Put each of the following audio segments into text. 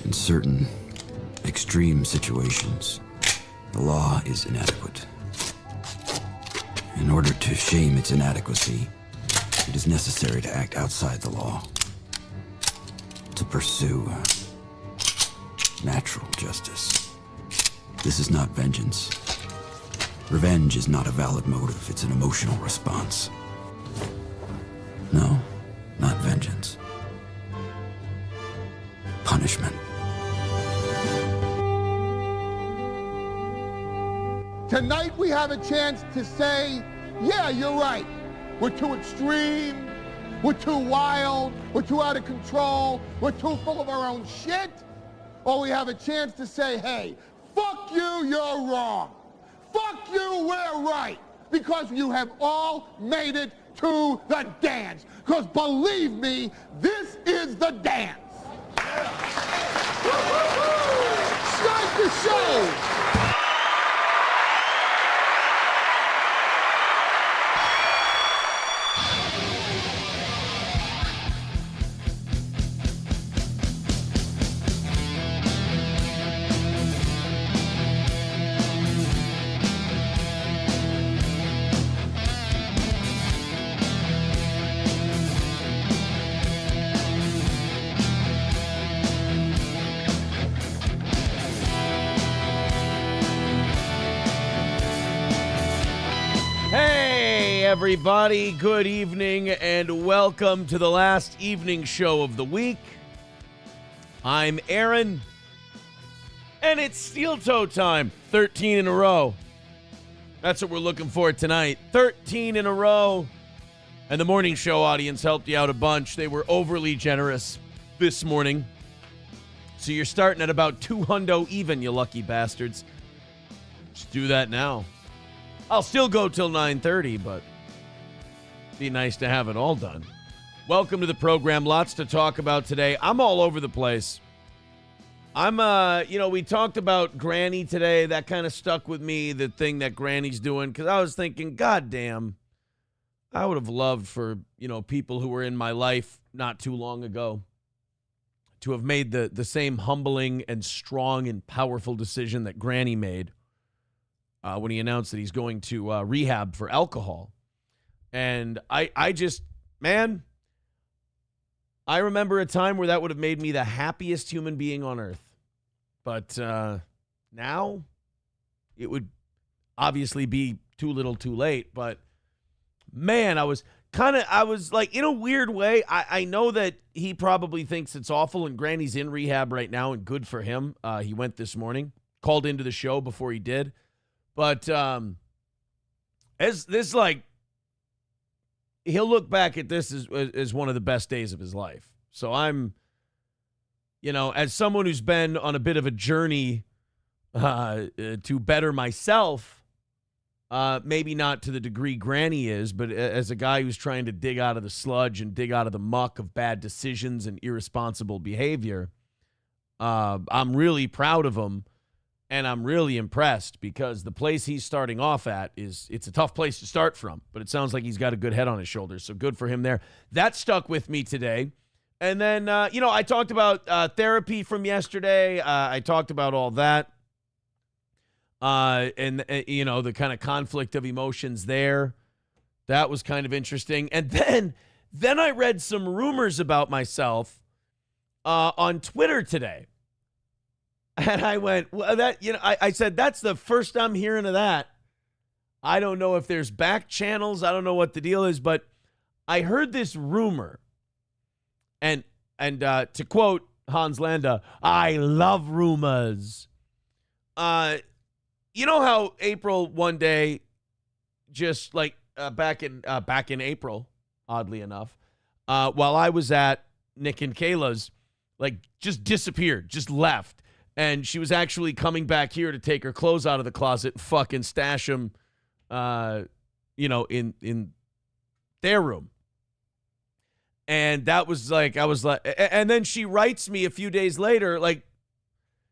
In certain extreme situations, the law is inadequate. In order to shame its inadequacy, it is necessary to act outside the law, to pursue natural justice. This is not vengeance. Revenge is not a valid motive, it's an emotional response. No, not vengeance. Punishment. Tonight we have a chance to say, yeah, you're right. We're too extreme, we're too wild, we're too out of control, we're too full of our own shit. Or we have a chance to say, hey, fuck you, you're wrong. Fuck you, we're right. Because you have all made it to the dance. Because believe me, this is the dance. Start the show. Everybody, good evening and welcome to the last evening show of the week. I'm Aaron, and it's steel toe time. 13 in a row. That's what we're looking for tonight. 13 in a row. And the morning show audience helped you out a bunch. They were overly generous this morning. So you're starting at about 200 even, you lucky bastards. Just do that now. I'll still go till 9:30, but be nice to have it all done. Welcome to the program. Lots to talk about today. I'm all over the place. We talked about Granny today. That kind of stuck with me, the thing that Granny's doing, because I was thinking, God damn, I would have loved for, people who were in my life not too long ago to have made the same humbling and strong and powerful decision that Granny made when he announced that he's going to rehab for alcohol. And I just, man, I remember a time where that would have made me the happiest human being on earth. But now it would obviously be too little too late. But man, I was like, in a weird way, I know that he probably thinks it's awful, and Granny's in rehab right now, and good for him. He went this morning, called into the show before he did. But he'll look back at this as one of the best days of his life. So I'm, as someone who's been on a bit of a journey to better myself, maybe not to the degree Granny is, but as a guy who's trying to dig out of the sludge and dig out of the muck of bad decisions and irresponsible behavior, I'm really proud of him. And I'm really impressed because the place he's starting off at it's a tough place to start from, but it sounds like he's got a good head on his shoulders. So good for him there. That stuck with me today. And then, I talked about therapy from yesterday. I talked about all that. And the kind of conflict of emotions there. That was kind of interesting. And then I read some rumors about myself on Twitter today. And I went, well, I said, that's the first I'm hearing of that. I don't know if there's back channels. I don't know what the deal is, but I heard this rumor. And to quote Hans Landa, I love rumors. You know how April one day, just like back in April, oddly enough, while I was at Nick and Kayla's, like just disappeared, just left. And she was actually coming back here to take her clothes out of the closet and fucking stash them, in their room. And that was like, I was like, and then she writes me a few days later, like,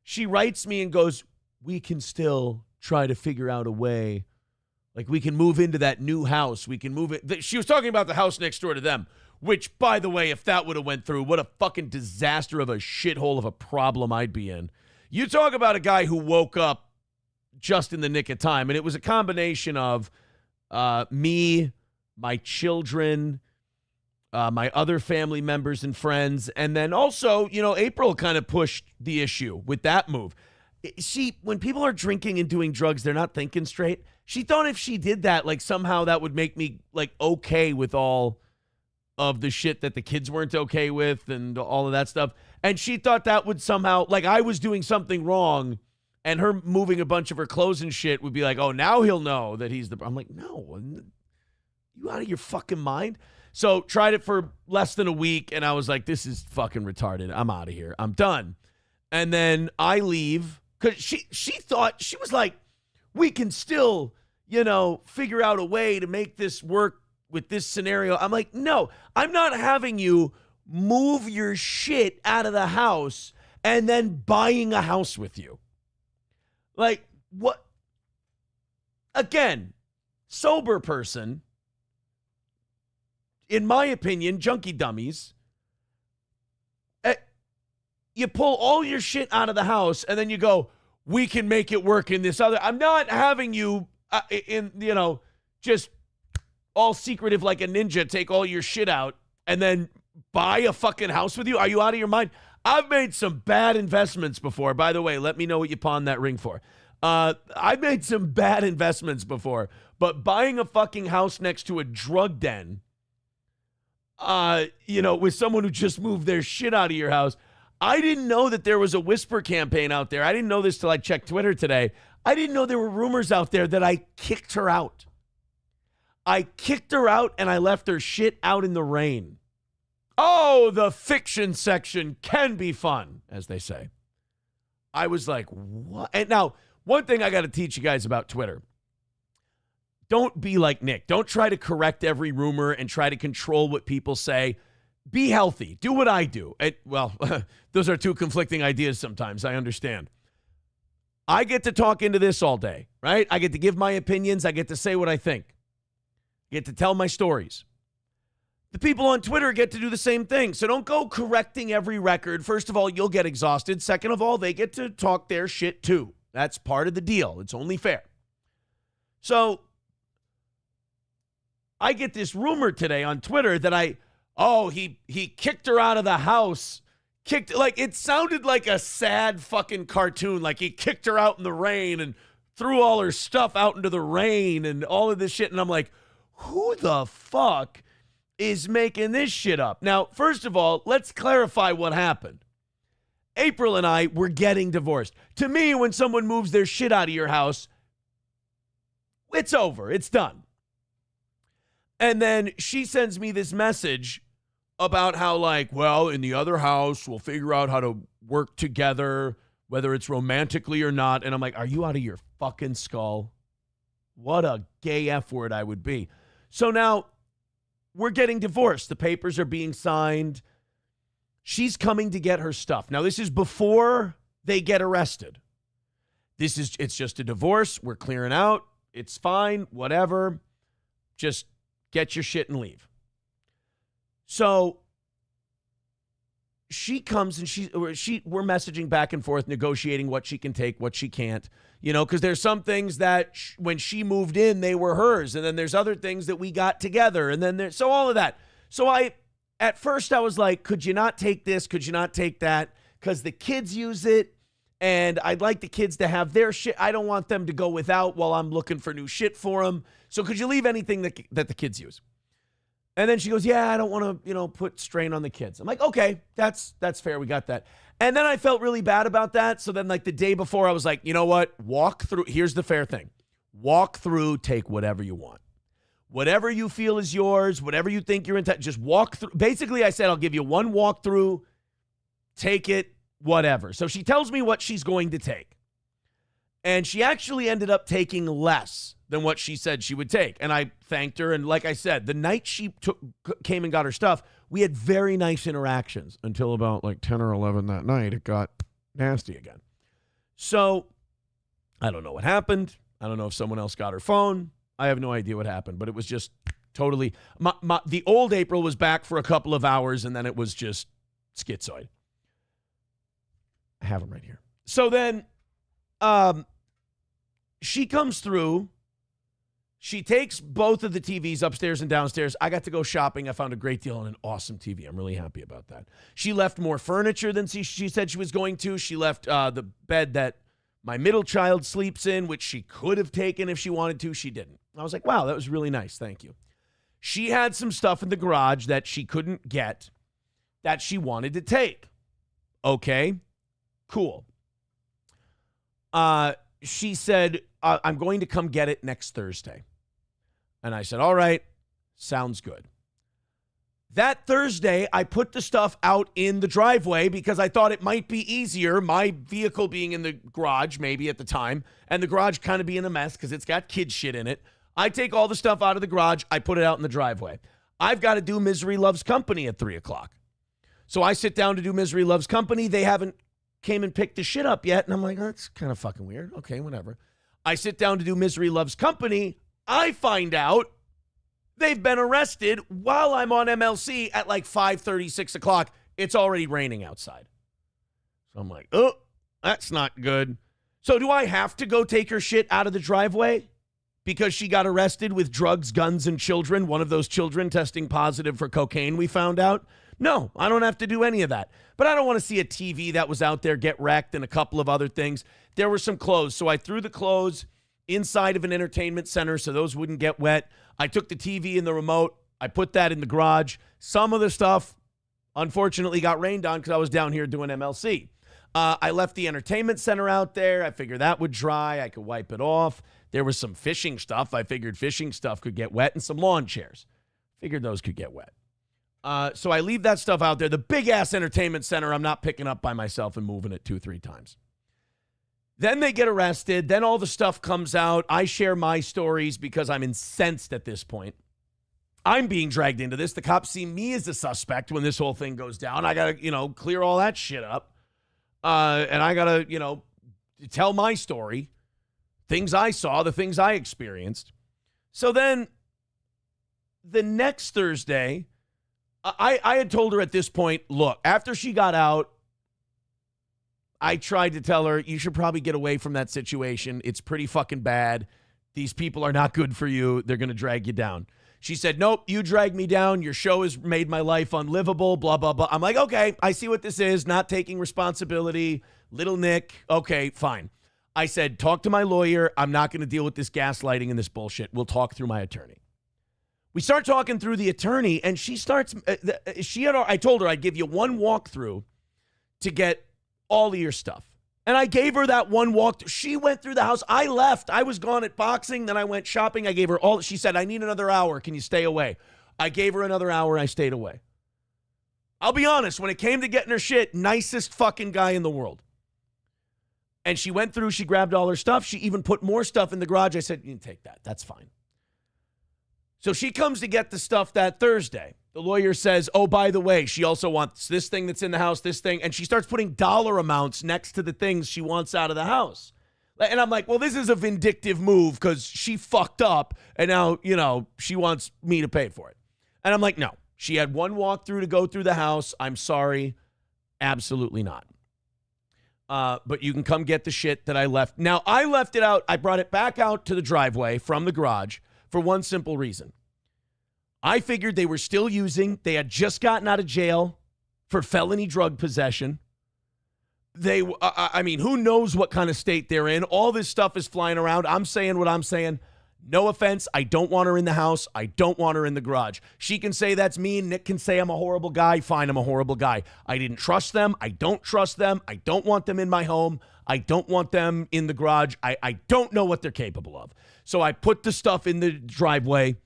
she writes me and goes, we can still try to figure out a way. Like, we can move into that new house. We can move it. She was talking about the house next door to them. which, by the way, if that would have went through, what a fucking disaster of a shithole of a problem I'd be in. You talk about a guy who woke up just in the nick of time, and it was a combination of me, my children, my other family members and friends, and then also, April kind of pushed the issue with that move. When people are drinking and doing drugs, they're not thinking straight. She thought if she did that, like somehow that would make me like okay with all of the shit that the kids weren't okay with and all of that stuff. And she thought that would somehow, like I was doing something wrong, and her moving a bunch of her clothes and shit would be like, oh, now he'll know that he's the... I'm like, no, you out of your fucking mind? So tried it for less than a week, and I was like, this is fucking retarded. I'm out of here. I'm done. And then I leave, because she thought, she was like, we can still, figure out a way to make this work with this scenario. I'm like, no, I'm not having you move your shit out of the house and then buying a house with you. Like, what? Again, sober person, in my opinion, junkie dummies, you pull all your shit out of the house and then you go, we can make it work in this other. I'm not having you, just all secretive like a ninja, take all your shit out and then buy a fucking house with you. Are you out of your mind? I've made some bad investments before. By the way, let me know what you pawned that ring for. I've made some bad investments before, but buying a fucking house next to a drug den, with someone who just moved their shit out of your house. I didn't know that there was a whisper campaign out there. I didn't know this till I checked Twitter today. I didn't know there were rumors out there that I kicked her out. I kicked her out and I left her shit out in the rain. Oh, the fiction section can be fun, as they say. I was like, what? And now, one thing I got to teach you guys about Twitter. Don't be like Nick. Don't try to correct every rumor and try to control what people say. Be healthy. Do what I do. Those are two conflicting ideas sometimes. I understand. I get to talk into this all day, right? I get to give my opinions. I get to say what I think. I get to tell my stories. The people on Twitter get to do the same thing. So don't go correcting every record. First of all, you'll get exhausted. Second of all, they get to talk their shit too. That's part of the deal. It's only fair. So I get this rumor today on Twitter that he kicked her out of the house. It sounded like a sad fucking cartoon. Like he kicked her out in the rain and threw all her stuff out into the rain and all of this shit. And I'm like, who the fuck is making this shit up? Now, first of all, let's clarify what happened. April and I were getting divorced. To me, when someone moves their shit out of your house, it's over. It's done. And then she sends me this message about how, in the other house, we'll figure out how to work together, whether it's romantically or not. And I'm like, are you out of your fucking skull? What a gay F word I would be. So now we're getting divorced. The papers are being signed. She's coming to get her stuff. Now, this is before they get arrested. It's just a divorce. We're clearing out. It's fine. Whatever. Just get your shit and leave. So she comes and we're messaging back and forth, negotiating what she can take, what she can't, because there's some things that when she moved in, they were hers. And then there's other things that we got together. And then so all of that. So at first I was like, could you not take this? Could you not take that? Because the kids use it. And I'd like the kids to have their shit. I don't want them to go without while I'm looking for new shit for them. So could you leave anything that the kids use? And then she goes, yeah, I don't want to, put strain on the kids. I'm like, okay, that's fair. We got that. And then I felt really bad about that. So then the day before I was like, you know what? Walk through. Here's the fair thing. Walk through, take whatever you want. Whatever you feel is yours, whatever you think you're into, just walk through. Basically, I said, I'll give you one walkthrough, take it, whatever. So she tells me what she's going to take. And she actually ended up taking less than what she said she would take. And I thanked her. And like I said, the night she came and got her stuff, we had very nice interactions until about 10 or 11 that night. It got nasty again. So I don't know what happened. I don't know if someone else got her phone. I have no idea what happened, but it was just Totally. The old April was back for a couple of hours, and then it was just schizoid. I have them right here. So then she comes through. She takes both of the TVs upstairs and downstairs. I got to go shopping. I found a great deal on an awesome TV. I'm really happy about that. She left more furniture than she said she was going to. She left the bed that my middle child sleeps in, which she could have taken if she wanted to. She didn't. I was like, wow, that was really nice. Thank you. She had some stuff in the garage that she couldn't get that she wanted to take. Okay, cool. She said, I'm going to come get it next Thursday. And I said, all right, sounds good. That Thursday, I put the stuff out in the driveway because I thought it might be easier, my vehicle being in the garage maybe at the time, and the garage kind of being a mess because it's got kid shit in it. I take all the stuff out of the garage, I put it out in the driveway. I've got to do Misery Loves Company at 3 o'clock. So I sit down to do Misery Loves Company. They haven't came and picked the shit up yet. And I'm like, that's kind of fucking weird. Okay, whatever. I sit down to do Misery Loves Company. I find out they've been arrested while I'm on MLC at like 5:30, 6 o'clock. It's already raining outside. So I'm like, oh, that's not good. So do I have to go take her shit out of the driveway because she got arrested with drugs, guns, and children? One of those children testing positive for cocaine, we found out. No, I don't have to do any of that. But I don't want to see a TV that was out there get wrecked and a couple of other things. There were some clothes. So I threw the clothes inside of an entertainment center so those wouldn't get wet. I took the TV and the remote. I put that in the garage. Some of the stuff, unfortunately, got rained on because I was down here doing MLC. I left the entertainment center out there. I figured that would dry. I could wipe it off. There was some fishing stuff. I figured fishing stuff could get wet, and some lawn chairs. Figured those could get wet. So I leave that stuff out there. The big-ass entertainment center, I'm not picking up by myself and moving it 2-3 times. Then they get arrested. Then all the stuff comes out. I share my stories because I'm incensed at this point. I'm being dragged into this. The cops see me as the suspect when this whole thing goes down. I got to, clear all that shit up. And I got to, tell my story, things I saw, the things I experienced. So then the next Thursday, I had told her at this point, look, after she got out, I tried to tell her, you should probably get away from that situation. It's pretty fucking bad. These people are not good for you. They're going to drag you down. She said, nope, you dragged me down. Your show has made my life unlivable, blah, blah, blah. I'm like, okay, I see what this is. Not taking responsibility. Little Nick. Okay, fine. I said, talk to my lawyer. I'm not going to deal with this gaslighting and this bullshit. We'll talk through my attorney. We start talking through the attorney, and she starts, I told her I'd give you one walkthrough to get all of your stuff. And I gave her that one walk. She went through the house. I left. I was gone at boxing. Then I went shopping. I gave her all. She said, I need another hour. Can you stay away? I gave her another hour. I stayed away. I'll be honest. When it came to getting her shit, nicest fucking guy in the world. And she went through. She grabbed all her stuff. She even put more stuff in the garage. I said, you can take that. That's fine. So she comes to get the stuff that Thursday. The lawyer says, oh, by the way, she also wants this thing that's in the house, this thing. And she starts putting dollar amounts next to the things she wants out of the house. And I'm like, well, this is a vindictive move because she fucked up. And now, she wants me to pay for it. And I'm like, no. She had one walkthrough to go through the house. I'm sorry. Absolutely not. But you can come get the shit that I left. Now, I left it out. I brought it back out to the driveway from the garage for one simple reason. I figured they were still using. They had just gotten out of jail for felony drug possession. Who knows what kind of state they're in? All this stuff is flying around. I'm saying what I'm saying. No offense. I don't want her in the house. I don't want her in the garage. She can say that's mean. Nick can say I'm a horrible guy. Fine, I'm a horrible guy. I didn't trust them. I don't trust them. I don't want them in my home. I don't want them in the garage. I don't know what they're capable of. So I put the stuff in the driveway.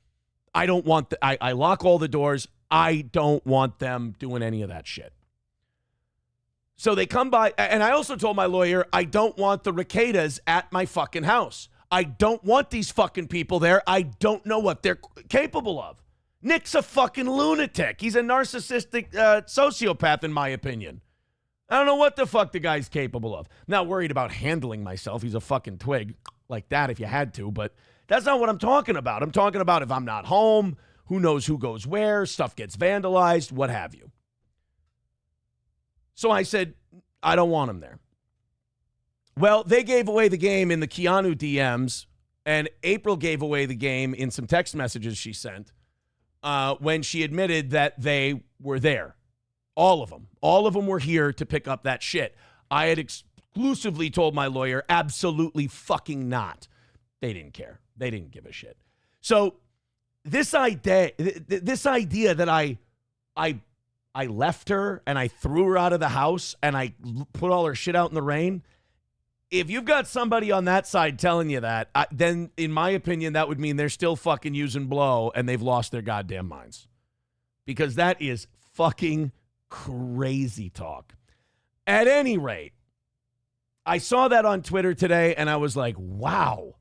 I don't want I lock all the doors. I don't want them doing any of that shit. So they come by, and I also told my lawyer, I don't want the Ricadas at my fucking house. I don't want these fucking people there. I don't know what they're capable of. Nick's a fucking lunatic. He's a narcissistic sociopath, in my opinion. I don't know what the fuck the guy's capable of. I'm not worried about handling myself. He's a fucking twig like that if you had to, but that's not what I'm talking about. I'm talking about if I'm not home, Who knows who goes where? Stuff gets vandalized, what have you. So I said, I don't want him there. Well, they gave away the game in the Keanu DMs, and April gave away the game in some text messages she sent when she admitted that they were there. All of them. All of them were here to pick up that shit. I had exclusively told my lawyer, absolutely fucking not. They didn't care. They didn't give a shit. So this idea that I left her and I threw her out of the house and I put all her shit out in the rain, if you've got somebody on that side telling you that, then in my opinion, that would mean they're still fucking using blow and they've lost their goddamn minds. Because that is fucking crazy talk. At any rate, I saw that on Twitter today and I was like, wow,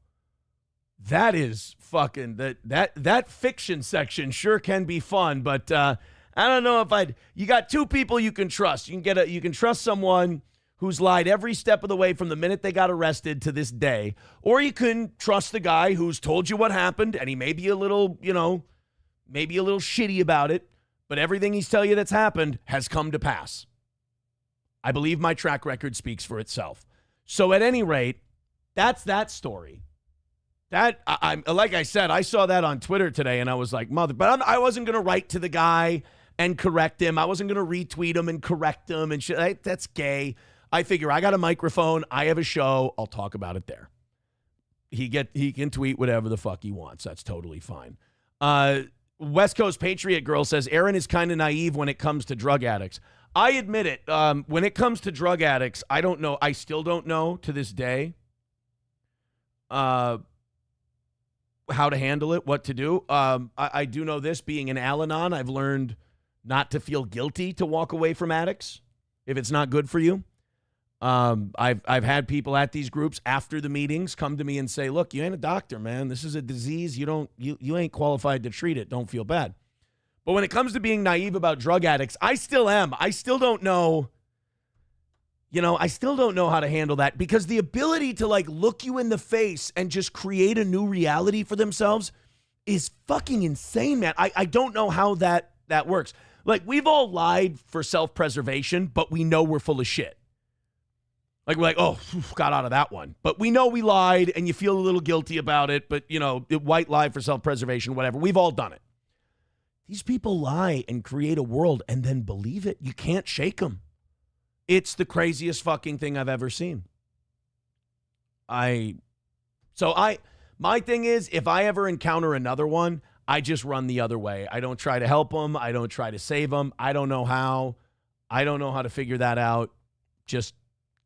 that is fucking, that fiction section sure can be fun, but I don't know if you got two people you can trust. You can trust someone who's lied every step of the way from the minute they got arrested to this day, or you can trust the guy who's told you what happened and he may be a little, maybe a little shitty about it, but everything he's telling you that's happened has come to pass. I believe my track record speaks for itself. So at any rate, that's that story. That I like I said, I saw that on Twitter today and I was like, but I wasn't going to write to the guy and correct him. I wasn't going to retweet him and correct him and shit. That's gay. I figure I got a microphone. I have a show. I'll talk about it there. He can tweet whatever the fuck he wants. That's totally fine. West Coast Patriot Girl says, Aaron is kind of naive when it comes to drug addicts. I admit it. When it comes to drug addicts, I don't know. I still don't know to this day how to handle it, what to do. I do know this. Being in Al-Anon, I've learned not to feel guilty to walk away from addicts if it's not good for you. I've had people at these groups after the meetings come to me and say, look, you ain't a doctor, man. This is a disease. You ain't qualified to treat it. Don't feel bad. But when it comes to being naive about drug addicts, I still am. I still don't know. I still don't know how to handle that, because the ability to look you in the face and just create a new reality for themselves is fucking insane, man. I don't know how that works. We've all lied for self-preservation, but we know we're full of shit. We're like, oh, got out of that one. But we know we lied and you feel a little guilty about it, but, white lie for self-preservation, whatever. We've all done it. These people lie and create a world and then believe it. You can't shake them. It's the craziest fucking thing I've ever seen. My thing is, if I ever encounter another one, I just run the other way. I don't try to help them. I don't try to save them. I don't know how. I don't know how to figure that out. Just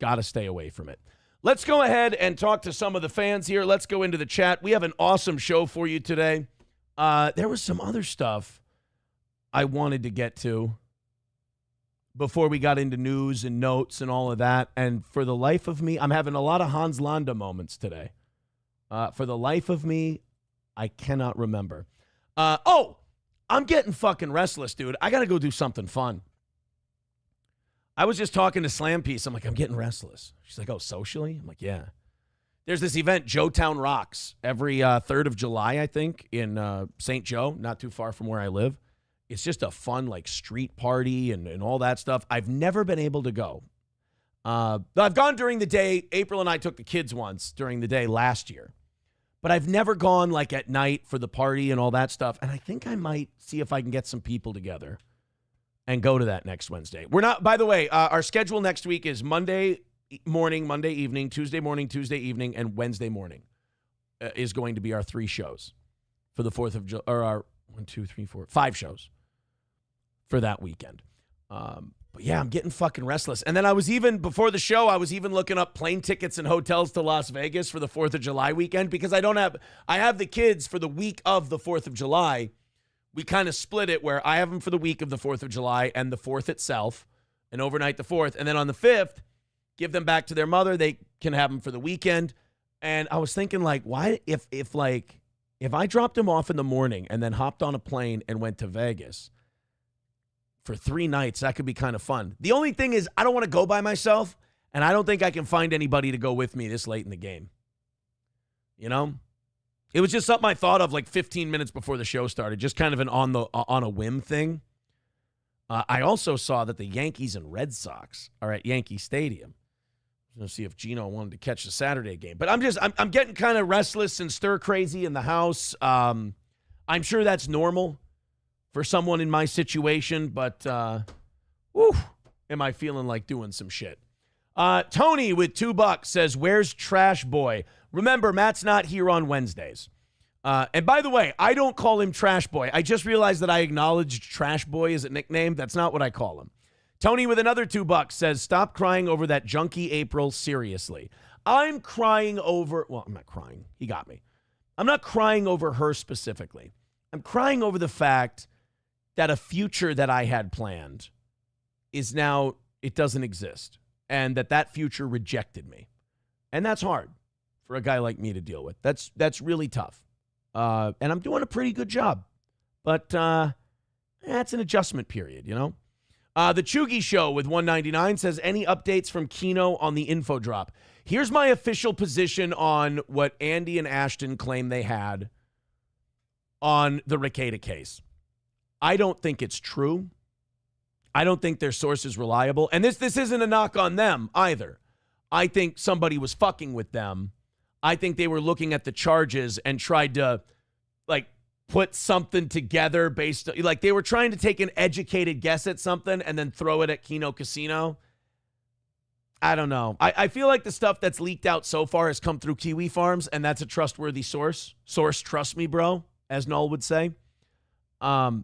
got to stay away from it. Let's go ahead and talk to some of the fans here. Let's go into the chat. We have an awesome show for you today. There was some other stuff I wanted to get to before we got into news and notes and all of that. And for the life of me, I'm having a lot of Hans Landa moments today. For the life of me, I cannot remember. I'm getting fucking restless, dude. I got to go do something fun. I was just talking to Slam Piece. I'm like, I'm getting restless. She's like, oh, socially? I'm like, yeah. There's this event, Joetown Rocks, every 3rd of July, I think, in St. Joe, not too far from where I live. It's just a fun, street party and all that stuff. I've never been able to go. I've gone during the day. April and I took the kids once during the day last year. But I've never gone, at night for the party and all that stuff. And I think I might see if I can get some people together and go to that next Wednesday. We're not, by the way, our schedule next week is Monday morning, Monday evening, Tuesday morning, Tuesday evening, and Wednesday morning is going to be our 3 shows for the 4th of July, or our 5 shows for that weekend. But yeah, I'm getting fucking restless. And then before the show, I was even looking up plane tickets and hotels to Las Vegas for the 4th of July weekend, because I have the kids for the week of the 4th of July. We kind of split it where I have them for the week of the 4th of July and the 4th itself, and overnight the 4th. And then on the 5th, give them back to their mother. They can have them for the weekend. And I was thinking, why, if I dropped them off in the morning and then hopped on a plane and went to Vegas for 3 nights, that could be kind of fun. The only thing is, I don't want to go by myself, and I don't think I can find anybody to go with me this late in the game. It was just something I thought of like 15 minutes before the show started, just kind of an on a whim thing. I also saw that the Yankees and Red Sox are at Yankee Stadium. Let's see if Gino wanted to catch the Saturday game. But I'm getting kind of restless and stir crazy in the house. I'm sure that's normal for someone in my situation, but am I feeling like doing some shit? Tony with $2 says, "Where's Trash Boy?" Remember, Matt's not here on Wednesdays. And by the way, I don't call him Trash Boy. I just realized that I acknowledged Trash Boy as a nickname. That's not what I call him. Tony with another $2 says, "Stop crying over that junkie April, seriously." I'm crying over, well, I'm not crying. He got me. I'm not crying over her specifically. I'm crying over the fact that a future that I had planned is now, it doesn't exist. And that future rejected me. And that's hard for a guy like me to deal with. That's really tough. And I'm doing a pretty good job. But it's an adjustment period, you know? The Chugi Show with 199 says, "Any updates from Keno on the info drop?" Here's my official position on what Andy and Ashton claim they had on the Rekieta case. I don't think it's true. I don't think their source is reliable. And this isn't a knock on them either. I think somebody was fucking with them. I think they were looking at the charges and tried to, like, put something together based on, like, they were trying to take an educated guess at something and then throw it at Keno Casino. I don't know. I feel like the stuff that's leaked out so far has come through Kiwi Farms, and that's a trustworthy source. Source, trust me, bro, as Null would say. I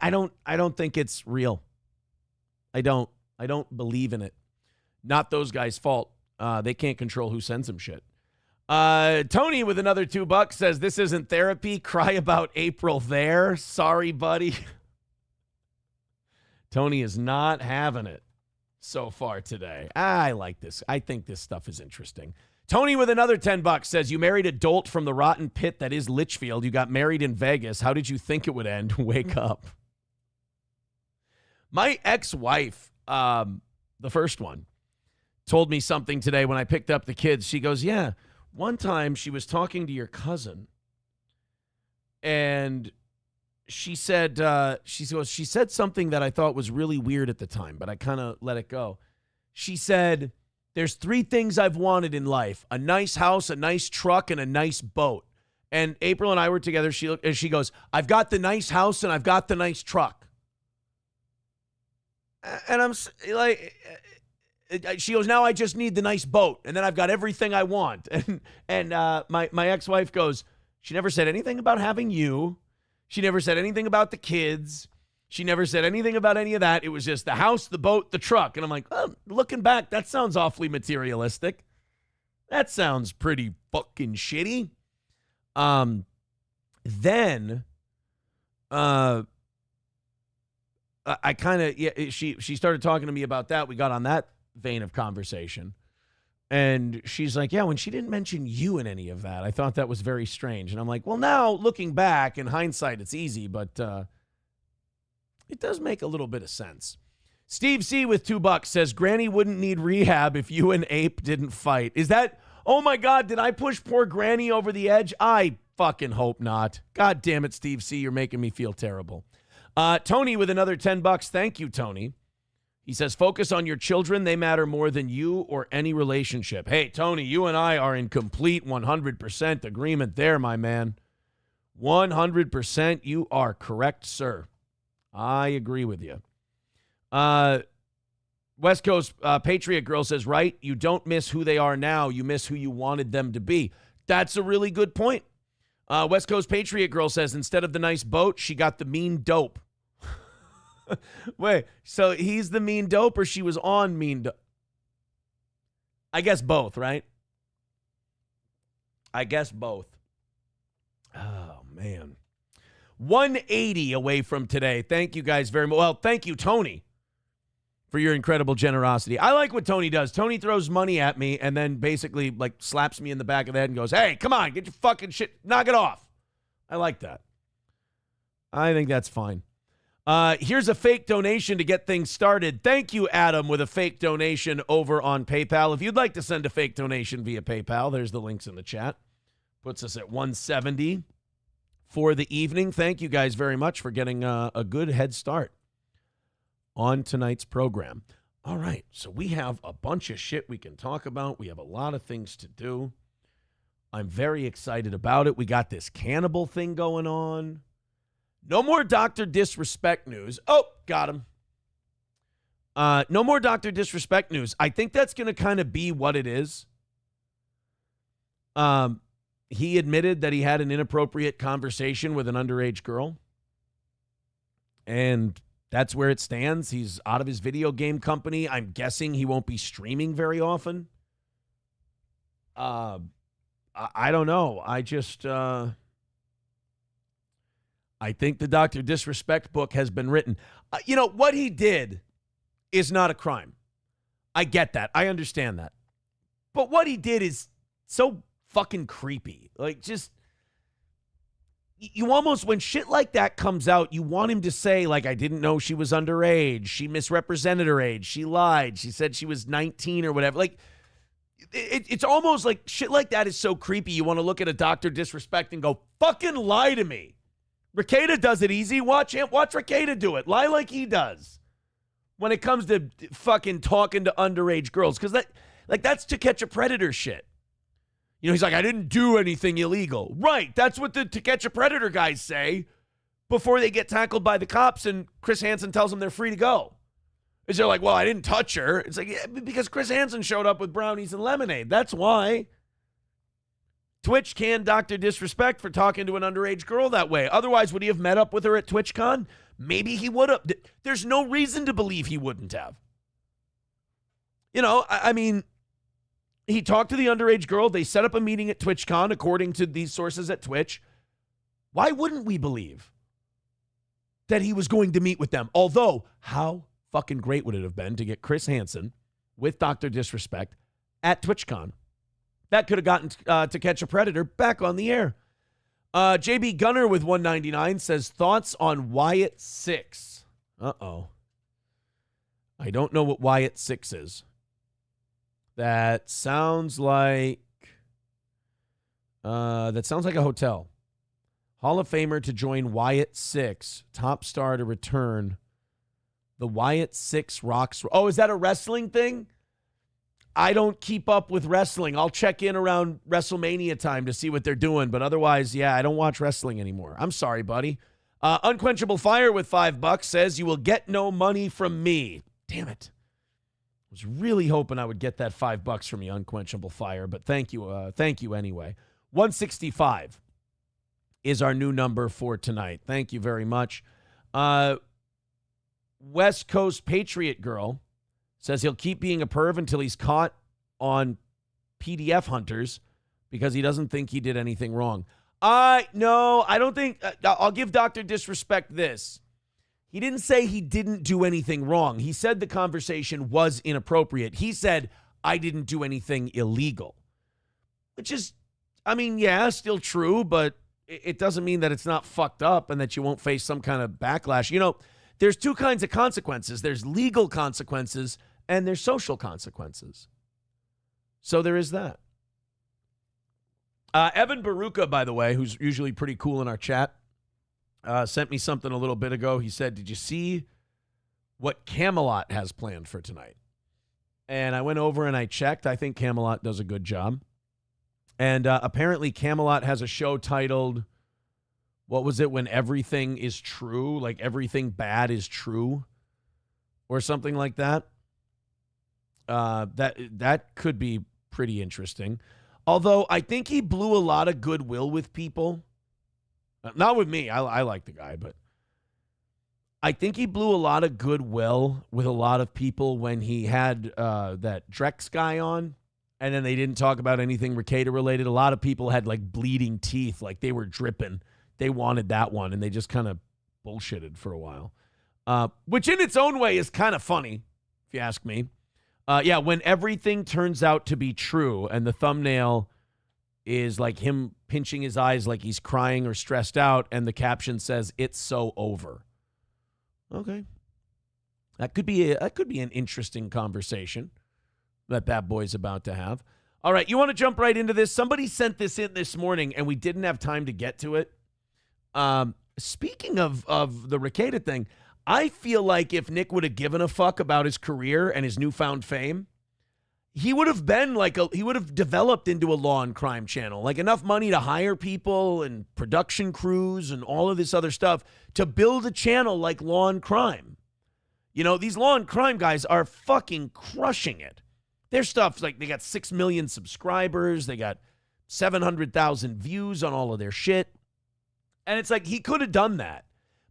don't think it's real. I don't believe in it. Not those guys' fault. They can't control who sends them shit. Tony with another $2 says, "This isn't therapy. Cry about April there. Sorry, buddy." Tony is not having it so far today. I like this. I think this stuff is interesting. Tony with another $10 says, "You married a dolt from the rotten pit that is Litchfield. You got married in Vegas. How did you think it would end? Wake up." My ex-wife, the first one, told me something today when I picked up the kids. She goes, "Yeah, one time she was talking to your cousin, and she said, she said something that I thought was really weird at the time, but I kind of let it go. She said, 'There's 3 things I've wanted in life: a nice house, a nice truck, and a nice boat.'" And April and I were together. She goes, "I've got the nice house and I've got the nice truck." And I'm like, she goes, "Now I just need the nice boat, and then I've got everything I want." And my ex-wife goes, "She never said anything about having you. She never said anything about the kids. She never said anything about any of that. It was just the house, the boat, the truck." And I'm like, well, looking back, that sounds awfully materialistic. That sounds pretty fucking shitty. Then I kind of, she started talking to me about that. We got on that vein of conversation. And she's like, "Yeah, when she didn't mention you in any of that, I thought that was very strange." And I'm like, well, now looking back, in hindsight, it's easy, but it does make a little bit of sense. Steve C with $2 says, "Granny wouldn't need rehab if you and Ape didn't fight." Is that, oh my God, did I push poor Granny over the edge? I fucking hope not. God damn it, Steve C, you're making me feel terrible. Tony with another $10. Thank you, Tony. He says, "Focus on your children. They matter more than you or any relationship." Hey, Tony, you and I are in complete 100% agreement there, my man. 100%. You are correct, sir. I agree with you. West Coast Patriot Girl says, "Right, you don't miss who they are now. You miss who you wanted them to be." That's a really good point. West Coast Patriot Girl says, "Instead of the nice boat, she got the mean dope." Wait, so he's the mean dope or she was on mean dope? I guess both, right? I guess both. Oh, man. 180 away from today. Thank you guys very much. Well, thank you, Tony, for your incredible generosity. I like what Tony does. Tony throws money at me and then basically like slaps me in the back of the head and goes, "Hey, come on, get your fucking shit, knock it off." I like that. I think that's fine. Here's a fake donation to get things started. Thank you, Adam, with a fake donation over on PayPal. If you'd like to send a fake donation via PayPal, there's the links in the chat. Puts us at 170 for the evening. Thank you guys very much for getting a good head start on tonight's program. All right, so we have a bunch of shit we can talk about. We have a lot of things to do. I'm very excited about it. We got this cannibal thing going on. No more Dr. Disrespect news. Oh, got him. No more Dr. Disrespect news. I think that's going to kind of be what it is. He admitted that he had an inappropriate conversation with an underage girl. And that's where it stands. He's out of his video game company. I'm guessing he won't be streaming very often. I don't know. I think the Dr. Disrespect book has been written. What he did is not a crime. I get that. I understand that. But what he did is so fucking creepy. Like, just, you almost, when shit like that comes out, you want him to say, like, I didn't know she was underage. She misrepresented her age. She lied. She said she was 19 or whatever. Like, it's almost like shit like that is so creepy. You want to look at a Dr. Disrespect and go, fucking lie to me. Rekieta does it easy. Watch Rekieta do it. Lie like he does. When it comes to fucking talking to underage girls. Because that's To Catch a Predator shit. He's like, I didn't do anything illegal. Right. That's what the To Catch a Predator guys say before they get tackled by the cops and Chris Hansen tells them they're free to go. Is they're like, well, I didn't touch her. It's like, yeah, because Chris Hansen showed up with brownies and lemonade. That's why. Twitch canned Dr. Disrespect for talking to an underage girl that way. Otherwise, would he have met up with her at TwitchCon? Maybe he would have. There's no reason to believe he wouldn't have. I mean, he talked to the underage girl. They set up a meeting at TwitchCon, according to these sources at Twitch. Why wouldn't we believe that he was going to meet with them? Although, how fucking great would it have been to get Chris Hansen with Dr. Disrespect at TwitchCon? That could have gotten To Catch a Predator back on the air. JB Gunner with 199 says, thoughts on Wyatt 6. Uh-oh. I don't know what Wyatt 6 is. That sounds like a hotel. Hall of Famer to join Wyatt 6. Top star to return. The Wyatt 6 rocks. Oh, is that a wrestling thing? I don't keep up with wrestling. I'll check in around WrestleMania time to see what they're doing. But otherwise, yeah, I don't watch wrestling anymore. I'm sorry, buddy. Unquenchable Fire with $5 says, you will get no money from me. Damn it. I was really hoping I would get that $5 from you, Unquenchable Fire. But thank you. Thank you anyway. 165 is our new number for tonight. Thank you very much. West Coast Patriot Girl says he'll keep being a perv until he's caught on PDF hunters because he doesn't think he did anything wrong. No, I don't think. I'll give Dr. Disrespect this. He didn't say he didn't do anything wrong. He said the conversation was inappropriate. He said, I didn't do anything illegal. Which is, I mean, yeah, still true, but it doesn't mean that it's not fucked up and that you won't face some kind of backlash. There's two kinds of consequences. There's legal consequences and there's social consequences. So there is that. Evan Baruka, by the way, who's usually pretty cool in our chat, sent me something a little bit ago. He said, did you see what Camelot has planned for tonight? And I went over and I checked. I think Camelot does a good job. And apparently Camelot has a show titled, what was it, When Everything is True? Like everything bad is true or something like that. That could be pretty interesting. Although I think he blew a lot of goodwill with people. Not with me. I like the guy, but I think he blew a lot of goodwill with a lot of people when he had that Drex guy on, and then they didn't talk about anything Rekieta related. A lot of people had like bleeding teeth, like they were dripping. They wanted that one, and they just kind of bullshitted for a while, which in its own way is kind of funny, if you ask me. Yeah, when everything turns out to be true, and the thumbnail is like him pinching his eyes like he's crying or stressed out, and the caption says, "It's so over." Okay. That could be an interesting conversation that boy's about to have. All right, you want to jump right into this? Somebody sent this in this morning, and we didn't have time to get to it. Speaking of the Rekieta thing, I feel like if Nick would have given a fuck about his career and his newfound fame, he would have been he would have developed into a law and crime channel, like enough money to hire people and production crews and all of this other stuff to build a channel like Law and Crime. You know, these Law and Crime guys are fucking crushing it. Their stuff's like they got 6 million subscribers. They got 700,000 views on all of their shit. And it's like he could have done that.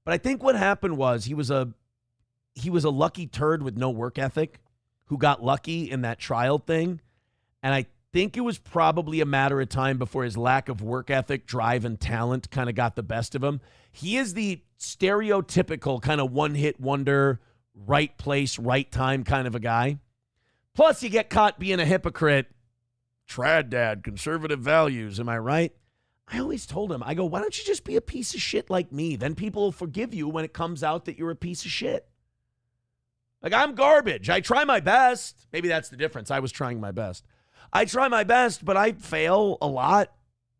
But I think what happened was he was a lucky turd with no work ethic who got lucky in that trial thing. And I think it was probably a matter of time before his lack of work ethic, drive, and talent kind of got the best of him. He is the stereotypical kind of one-hit wonder, right place, right time kind of a guy. Plus, you get caught being a hypocrite. Trad dad, conservative values, am I right? I always told him, I go, why don't you just be a piece of shit like me? Then people will forgive you when it comes out that you're a piece of shit. Like, I'm garbage. I try my best. Maybe that's the difference. I was trying my best. I try my best, but I fail a lot.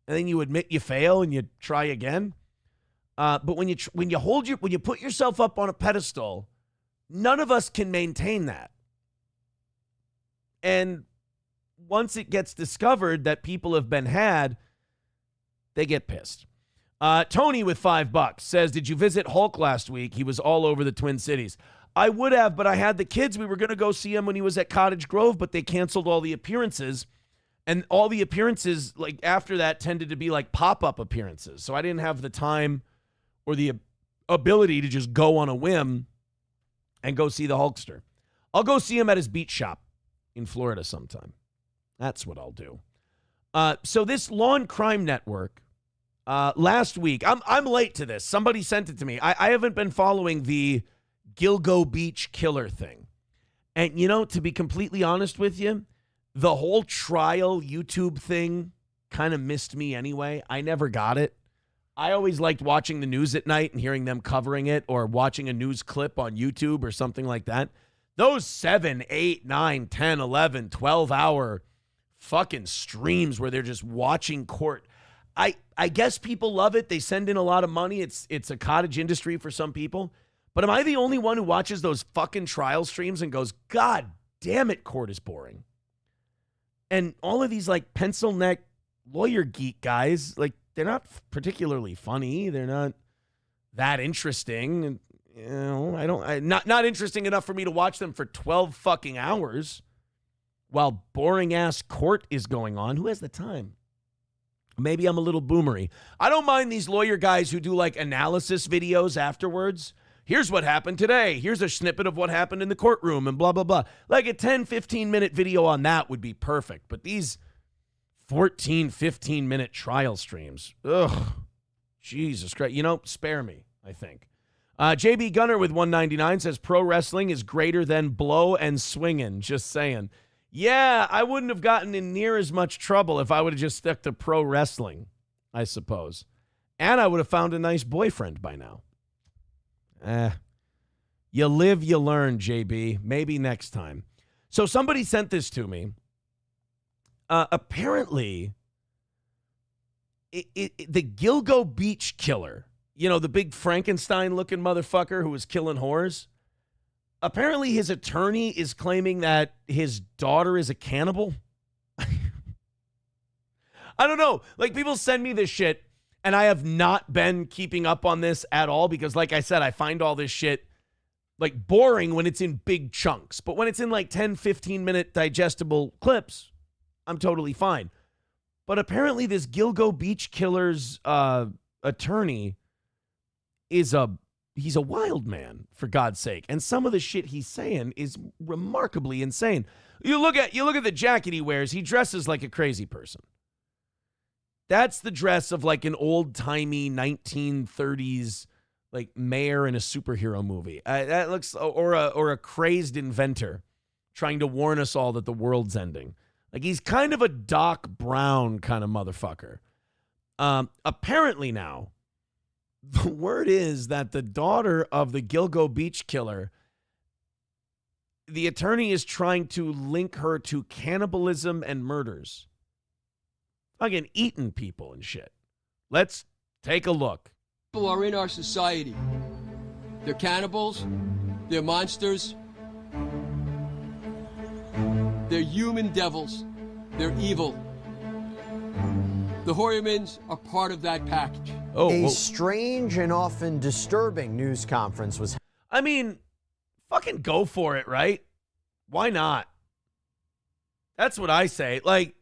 And then you admit you fail and you try again. But when you put yourself up on a pedestal, none of us can maintain that. And once it gets discovered that people have been had, they get pissed. Tony with $5 says, did you visit Hulk last week? He was all over the Twin Cities. I would have, but I had the kids. We were going to go see him when he was at Cottage Grove, but they canceled all the appearances. And all the appearances, like after that, tended to be like pop-up appearances. So I didn't have the time or the ability to just go on a whim and go see the Hulkster. I'll go see him at his beach shop in Florida sometime. That's what I'll do. So this Law and Crime Network, last week, I'm late to this. Somebody sent it to me. I haven't been following the Gilgo Beach killer thing. And, you know, to be completely honest with you, the whole trial YouTube thing kind of missed me anyway. I never got it. I always liked watching the news at night and hearing them covering it or watching a news clip on YouTube or something like that. Those 7, 8, 9, 10, 11, 12-hour fucking streams where they're just watching court. I guess people love it. They send in a lot of money. It's a cottage industry for some people. But am I the only one who watches those fucking trial streams and goes, God damn it, court is boring? And all of these like pencil neck lawyer geek guys, like they're not particularly funny. They're not that interesting. And, you know, not interesting enough for me to watch them for 12 fucking hours while boring ass court is going on. Who has the time? Maybe I'm a little boomery. I don't mind these lawyer guys who do like analysis videos afterwards. Here's what happened today. Here's a snippet of what happened in the courtroom and blah, blah, blah. Like a 10, 15-minute video on that would be perfect. But these 14, 15-minute trial streams, ugh, Jesus Christ. You know, spare me, I think. JB Gunner with 199 says pro wrestling is greater than blow and swinging. Just saying. Yeah, I wouldn't have gotten in near as much trouble if I would have just stuck to pro wrestling, I suppose. And I would have found a nice boyfriend by now. You live, you learn, JB. Maybe next time. So somebody sent this to me. Apparently, the Gilgo Beach killer, you know, the big Frankenstein-looking motherfucker who was killing whores, apparently his attorney is claiming that his daughter is a cannibal. I don't know. Like, people send me this shit, and I have not been keeping up on this at all because, like I said, I find all this shit, like, boring when it's in big chunks. But when it's in, like, 10, 15-minute digestible clips, I'm totally fine. But apparently this Gilgo Beach killer's attorney is he's a wild man, for God's sake. And some of the shit he's saying is remarkably insane. You look at the jacket he wears, he dresses like a crazy person. That's the dress of like an old-timey 1930s like mayor in a superhero movie. That looks or a crazed inventor trying to warn us all that the world's ending. Like he's kind of a Doc Brown kind of motherfucker. Apparently now, the word is that the daughter of the Gilgo Beach killer the attorney is trying to link her to cannibalism and murders. Fucking eating people and shit. Let's take a look. People are in our society. They're cannibals. They're monsters. They're human devils. They're evil. The Hoyermans are part of that package. A strange and often disturbing news conference was. I mean, fucking go for it, right? Why not? That's what I say. Like,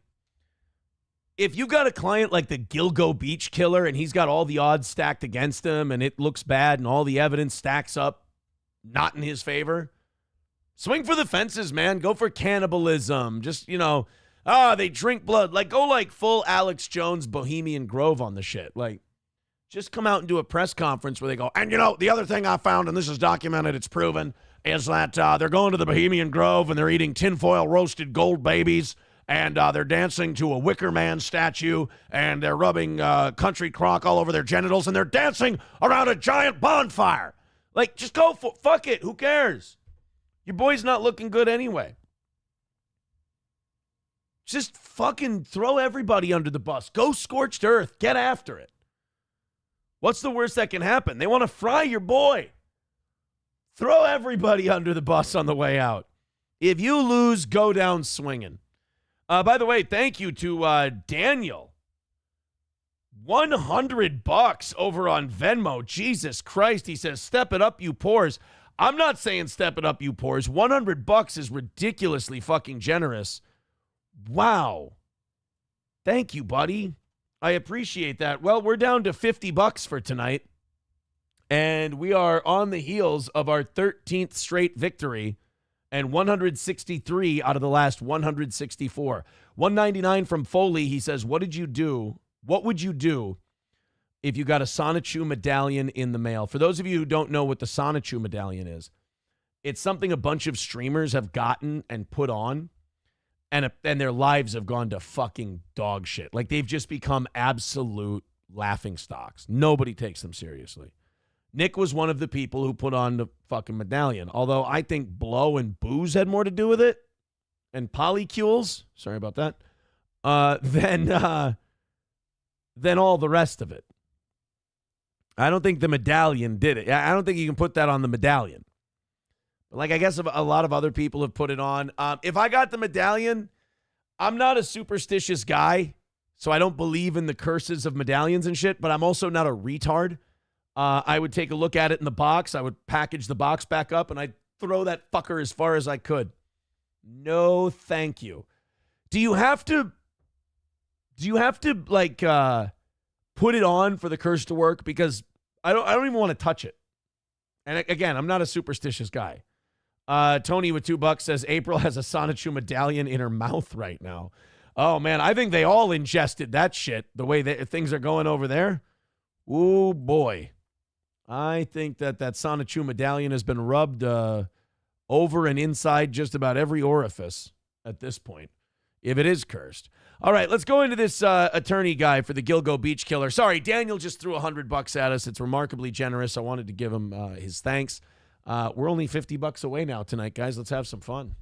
if you got a client like the Gilgo Beach killer and he's got all the odds stacked against him and it looks bad and all the evidence stacks up not in his favor, swing for the fences, man. Go for cannibalism. Just, they drink blood. Like, go like full Alex Jones Bohemian Grove on the shit. Like, just come out and do a press conference where they go, and the other thing I found, and this is documented, it's proven, is that they're going to the Bohemian Grove and they're eating tinfoil roasted gold babies and they're dancing to a Wicker Man statue and they're rubbing country crock all over their genitals and they're dancing around a giant bonfire. Like, just go for fuck it. Who cares? Your boy's not looking good anyway. Just fucking throw everybody under the bus. Go scorched earth. Get after it. What's the worst that can happen? They want to fry your boy. Throw everybody under the bus on the way out. If you lose, go down swinging. By the way, thank you to Daniel. $100 over on Venmo. Jesus Christ. He says, step it up, you pores. I'm not saying step it up, you pores. $100 is ridiculously fucking generous. Wow. Thank you, buddy. I appreciate that. Well, we're down to $50 for tonight, and we are on the heels of our 13th straight victory and 163 out of the last 164. 199 from Foley. He says, what would you do if you got a Sonichu medallion in the mail? For those of you who don't know what the Sonichu medallion is, it's something a bunch of streamers have gotten and put on, and their lives have gone to fucking dog shit. Like, they've just become absolute laughing stocks. Nobody takes them seriously. Nick was one of the people who put on the fucking medallion, although I think blow and booze had more to do with it, and polycules, sorry about that, than all the rest of it. I don't think the medallion did it. I don't think you can put that on the medallion. Like, I guess a lot of other people have put it on. If I got the medallion, I'm not a superstitious guy, so I don't believe in the curses of medallions and shit, but I'm also not a retard. I would take a look at it in the box. I would package the box back up, and I'd throw that fucker as far as I could. No, thank you. Do you have to like put it on for the curse to work? Because I don't even want to touch it. And again, I'm not a superstitious guy. Tony with $2 says April has a Sonichu medallion in her mouth right now. Oh man, I think they all ingested that shit the way that things are going over there. Ooh boy. I think that Sonichu medallion has been rubbed over and inside just about every orifice at this point, if it is cursed. All right, let's go into this attorney guy for the Gilgo Beach killer. Sorry, Daniel just threw $100 at us. It's remarkably generous. I wanted to give him his thanks. We're only $50 away now tonight, guys. Let's have some fun.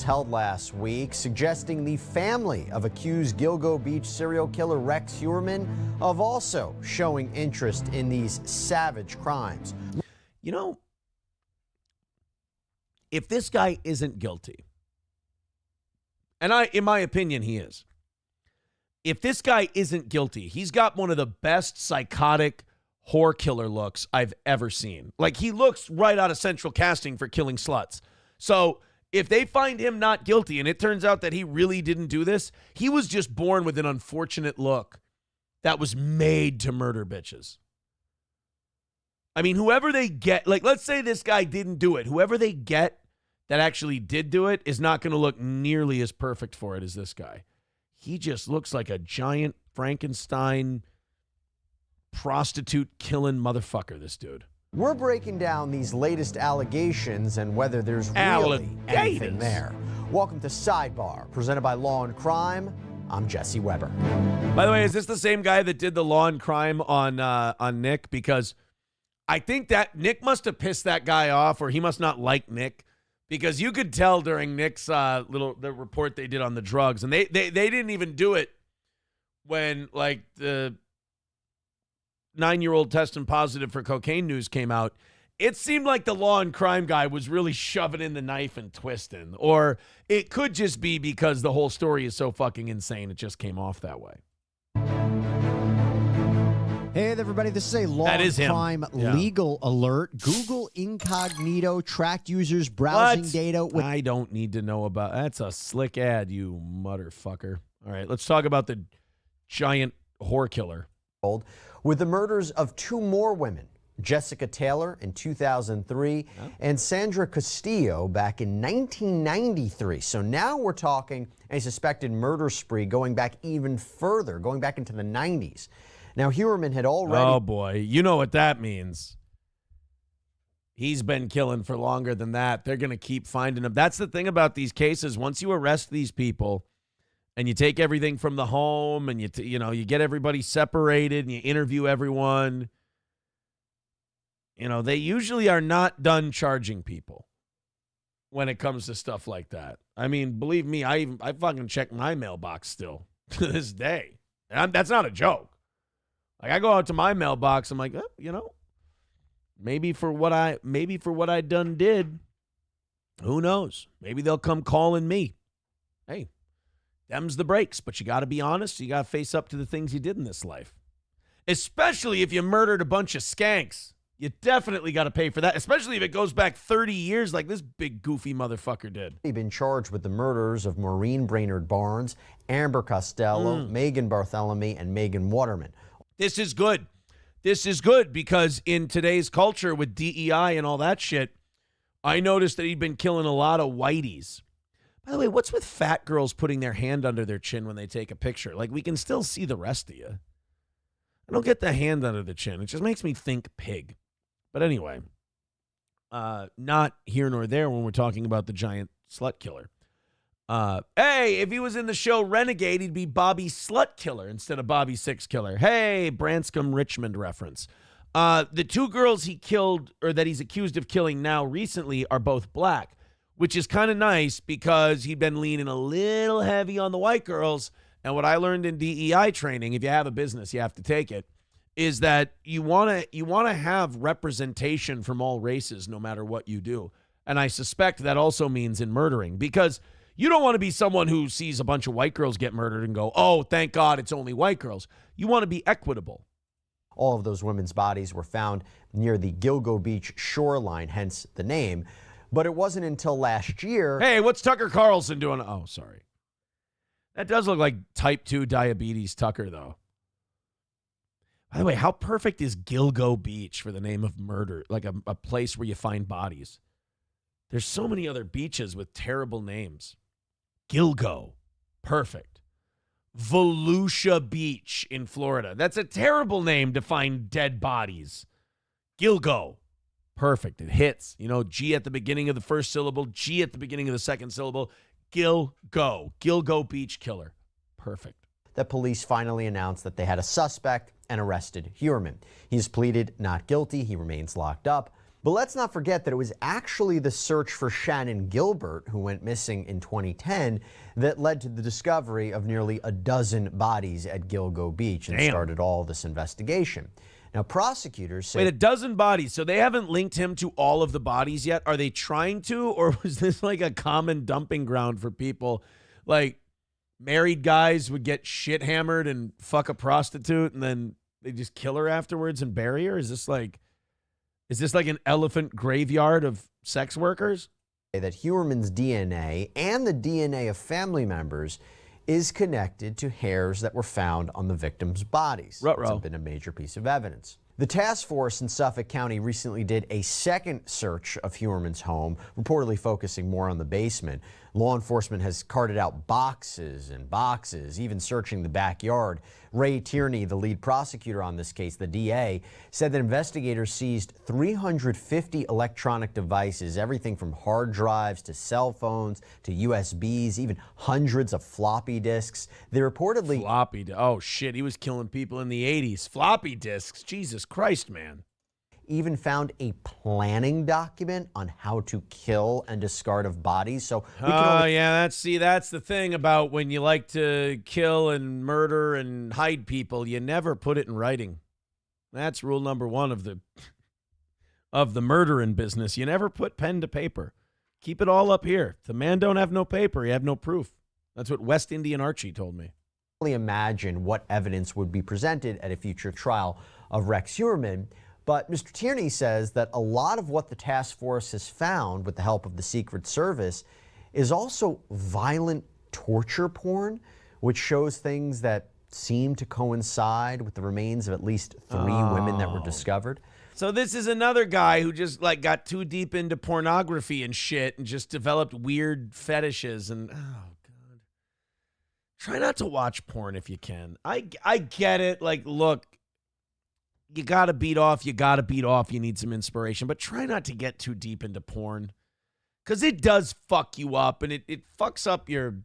Held last week, suggesting the family of accused Gilgo Beach serial killer Rex Heuermann of also showing interest in these savage crimes. You know, if this guy isn't guilty, and in my opinion, he is. If this guy isn't guilty, he's got one of the best psychotic whore killer looks I've ever seen. Like, he looks right out of central casting for Killing Sluts. So if they find him not guilty and it turns out that he really didn't do this, he was just born with an unfortunate look that was made to murder bitches. I mean, whoever they get, like, let's say this guy didn't do it. Whoever they get that actually did do it is not going to look nearly as perfect for it as this guy. He just looks like a giant Frankenstein prostitute killing motherfucker, this dude. We're breaking down these latest allegations and whether there's really anything there. Welcome to Sidebar, presented by Law and Crime. I'm Jesse Weber. By the way, is this the same guy that did the Law and Crime on Nick? Because I think that Nick must have pissed that guy off, or he must not like Nick, because you could tell during Nick's the report they did on the drugs, and they didn't even do it when like the 9-year-old testing positive for cocaine news came out. It seemed like the law and crime guy was really shoving in the knife and twisting. Or it could just be because the whole story is so fucking insane, it just came off that way. Hey, everybody, this is a law That is and him. crime Yeah. legal alert. Google Incognito tracked users' browsing What? data with I don't need to know about. That's a slick ad, you motherfucker. All right, let's talk about the giant whore killer. with the murders of 2 more women, Jessica Taylor in 2003 and Sandra Castillo back in 1993. So now we're talking a suspected murder spree going back even further, going back into the 90s. Now, Huerman had already... Oh, boy. You know what that means. He's been killing for longer than that. They're going to keep finding him. That's the thing about these cases. Once you arrest these people and you take everything from the home and you get everybody separated and you interview everyone, they usually are not done charging people when it comes to stuff like that. I mean, believe me, I fucking check my mailbox still to this day. And that's not a joke. Like, I go out to my mailbox, I'm like, maybe for what I done did, who knows? Maybe they'll come calling me. Hey, them's the breaks, but you got to be honest. You got to face up to the things you did in this life, especially if you murdered a bunch of skanks. You definitely got to pay for that, especially if it goes back 30 years like this big goofy motherfucker did. He'd been charged with the murders of Maureen Brainerd Barnes, Amber Costello, Megan Bartholomew, and Megan Waterman. This is good. This is good because in today's culture with DEI and all that shit, I noticed that he'd been killing a lot of whiteys. By the way, what's with fat girls putting their hand under their chin when they take a picture? Like, we can still see the rest of you. I don't get the hand under the chin. It just makes me think pig. But anyway, not here nor there when we're talking about the giant slut killer. Hey, if he was in the show Renegade, he'd be Bobby Slut Killer instead of Bobby Six Killer. Hey, Branscombe Richmond reference. The 2 girls he killed, or that he's accused of killing now recently, are both black, which is kind of nice because he'd been leaning a little heavy on the white girls. And what I learned in DEI training, if you have a business, you have to take it, is that you want to have representation from all races no matter what you do. And I suspect that also means in murdering, because you don't want to be someone who sees a bunch of white girls get murdered and go, oh, thank God it's only white girls. You want to be equitable. All of those women's bodies were found near the Gilgo Beach shoreline, hence the name. But it wasn't until last year... Hey, what's Tucker Carlson doing? Oh, sorry. That does look like type 2 diabetes Tucker, though. By the way, how perfect is Gilgo Beach for the name of murder? Like a place where you find bodies. There's so many other beaches with terrible names. Gilgo. Perfect. Volusia Beach in Florida. That's a terrible name to find dead bodies. Gilgo. Perfect. It hits. G at the beginning of the first syllable, G at the beginning of the second syllable. Gilgo. Gilgo Beach Killer. Perfect. That police finally announced that they had a suspect and arrested Huerman. He's pleaded not guilty. He remains locked up. But let's not forget that it was actually the search for Shannon Gilbert, who went missing in 2010, that led to the discovery of nearly a dozen bodies at Gilgo Beach and started all this investigation. Now, prosecutors say... Wait, a dozen bodies. So they haven't linked him to all of the bodies yet? Are they trying to? Or was this like a common dumping ground for people? Like, married guys would get shit hammered and fuck a prostitute and then they just kill her afterwards and bury her? Is this like an elephant graveyard of sex workers? That Huerman's DNA and the DNA of family members is connected to hairs that were found on the victims' bodies. That's been a major piece of evidence. The task force in Suffolk County recently did a second search of Huerman's home, reportedly focusing more on the basement. Law enforcement has carted out boxes and boxes, even searching the backyard. Ray Tierney, the lead prosecutor on this case, the DA, said that investigators seized 350 electronic devices, everything from hard drives to cell phones to USBs, even hundreds of floppy disks. They reportedly... Oh, shit. He was killing people in the 80s. Floppy disks. Jesus Christ, man. even found a planning document on how to kill and discard of bodies. So we can only yeah, that's the thing about when you like to kill and murder and hide people. You never put it in writing. That's rule number one of the murdering business. You never put pen to paper. Keep it all up here. If the man don't have no paper, you have no proof. That's what West Indian Archie told me. Imagine what evidence would be presented at a future trial of Rex Heuermann. But Mr. Tierney says that a lot of what the task force has found with the help of the Secret Service is also violent torture porn, which shows things that seem to coincide with the remains of at least 3 women that were discovered. So this is another guy who just like got too deep into pornography and shit and just developed weird fetishes and God. Try not to watch porn if you can. I get it. Like, look, you got to beat off. You need some inspiration, but try not to get too deep into porn because it does fuck you up and it fucks up your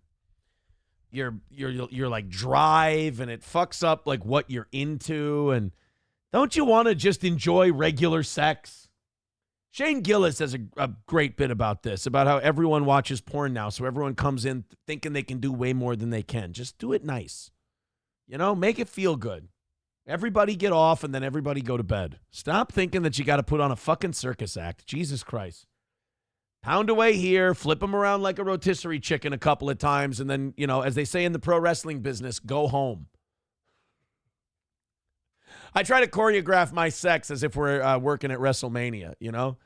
like drive and it fucks up like what you're into. And don't you want to just enjoy regular sex? Shane Gillis has a great bit about this, about how everyone watches porn now. So everyone comes in thinking they can do way more than they can. Just do it nice. You know, make it feel good. Everybody get off and then everybody go to bed. Stop thinking that you got to put on a fucking circus act. Jesus Christ. Pound away here, flip them around like a rotisserie chicken a couple of times, and then, you know, as they say in the pro wrestling business, go home. I try to choreograph my sex as if we're working at WrestleMania, you know?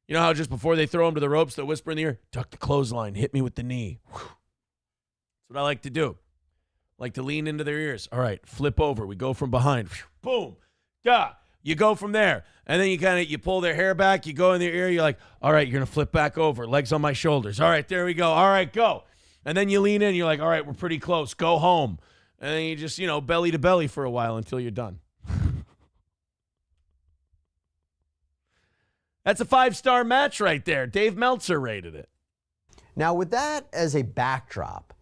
You know how just before they throw them to the ropes, they'll whisper in the ear, tuck the clothesline, hit me with the knee. Whew. That's what I like to do. Like to lean into their ears. All right, flip over. We go from behind. Boom. Duh. You go from there. And then you pull their hair back. You go in their ear. You're like, all right, you're going to flip back over. Legs on my shoulders. All right, there we go. All right, go. And then you lean in. You're like, all right, we're pretty close. Go home. And then you just, belly to belly for a while until you're done. That's a 5-star match right there. Dave Meltzer rated it. Now, with that as a backdrop,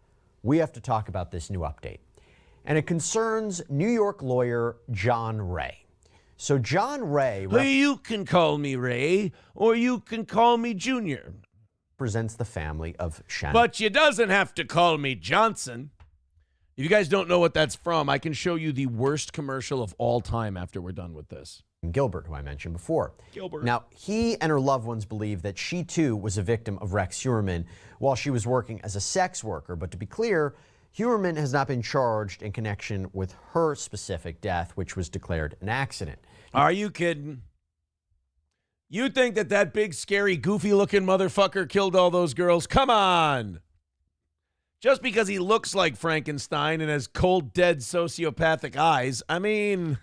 we have to talk about this new update. And it concerns New York lawyer John Ray. So John Ray... You can call me Ray, or you can call me Junior. ...represents the family of Shannon. But you doesn't have to call me Johnson. If you guys don't know what that's from, I can show you the worst commercial of all time after we're done with this. Gilbert, who I mentioned before. Gilbert. Now, he and her loved ones believe that she, too, was a victim of Rex Heuermann while she was working as a sex worker. But to be clear, Heuermann has not been charged in connection with her specific death, which was declared an accident. Are you kidding? You think that big, scary, goofy-looking motherfucker killed all those girls? Come on! Just because he looks like Frankenstein and has cold, dead, sociopathic eyes, I mean...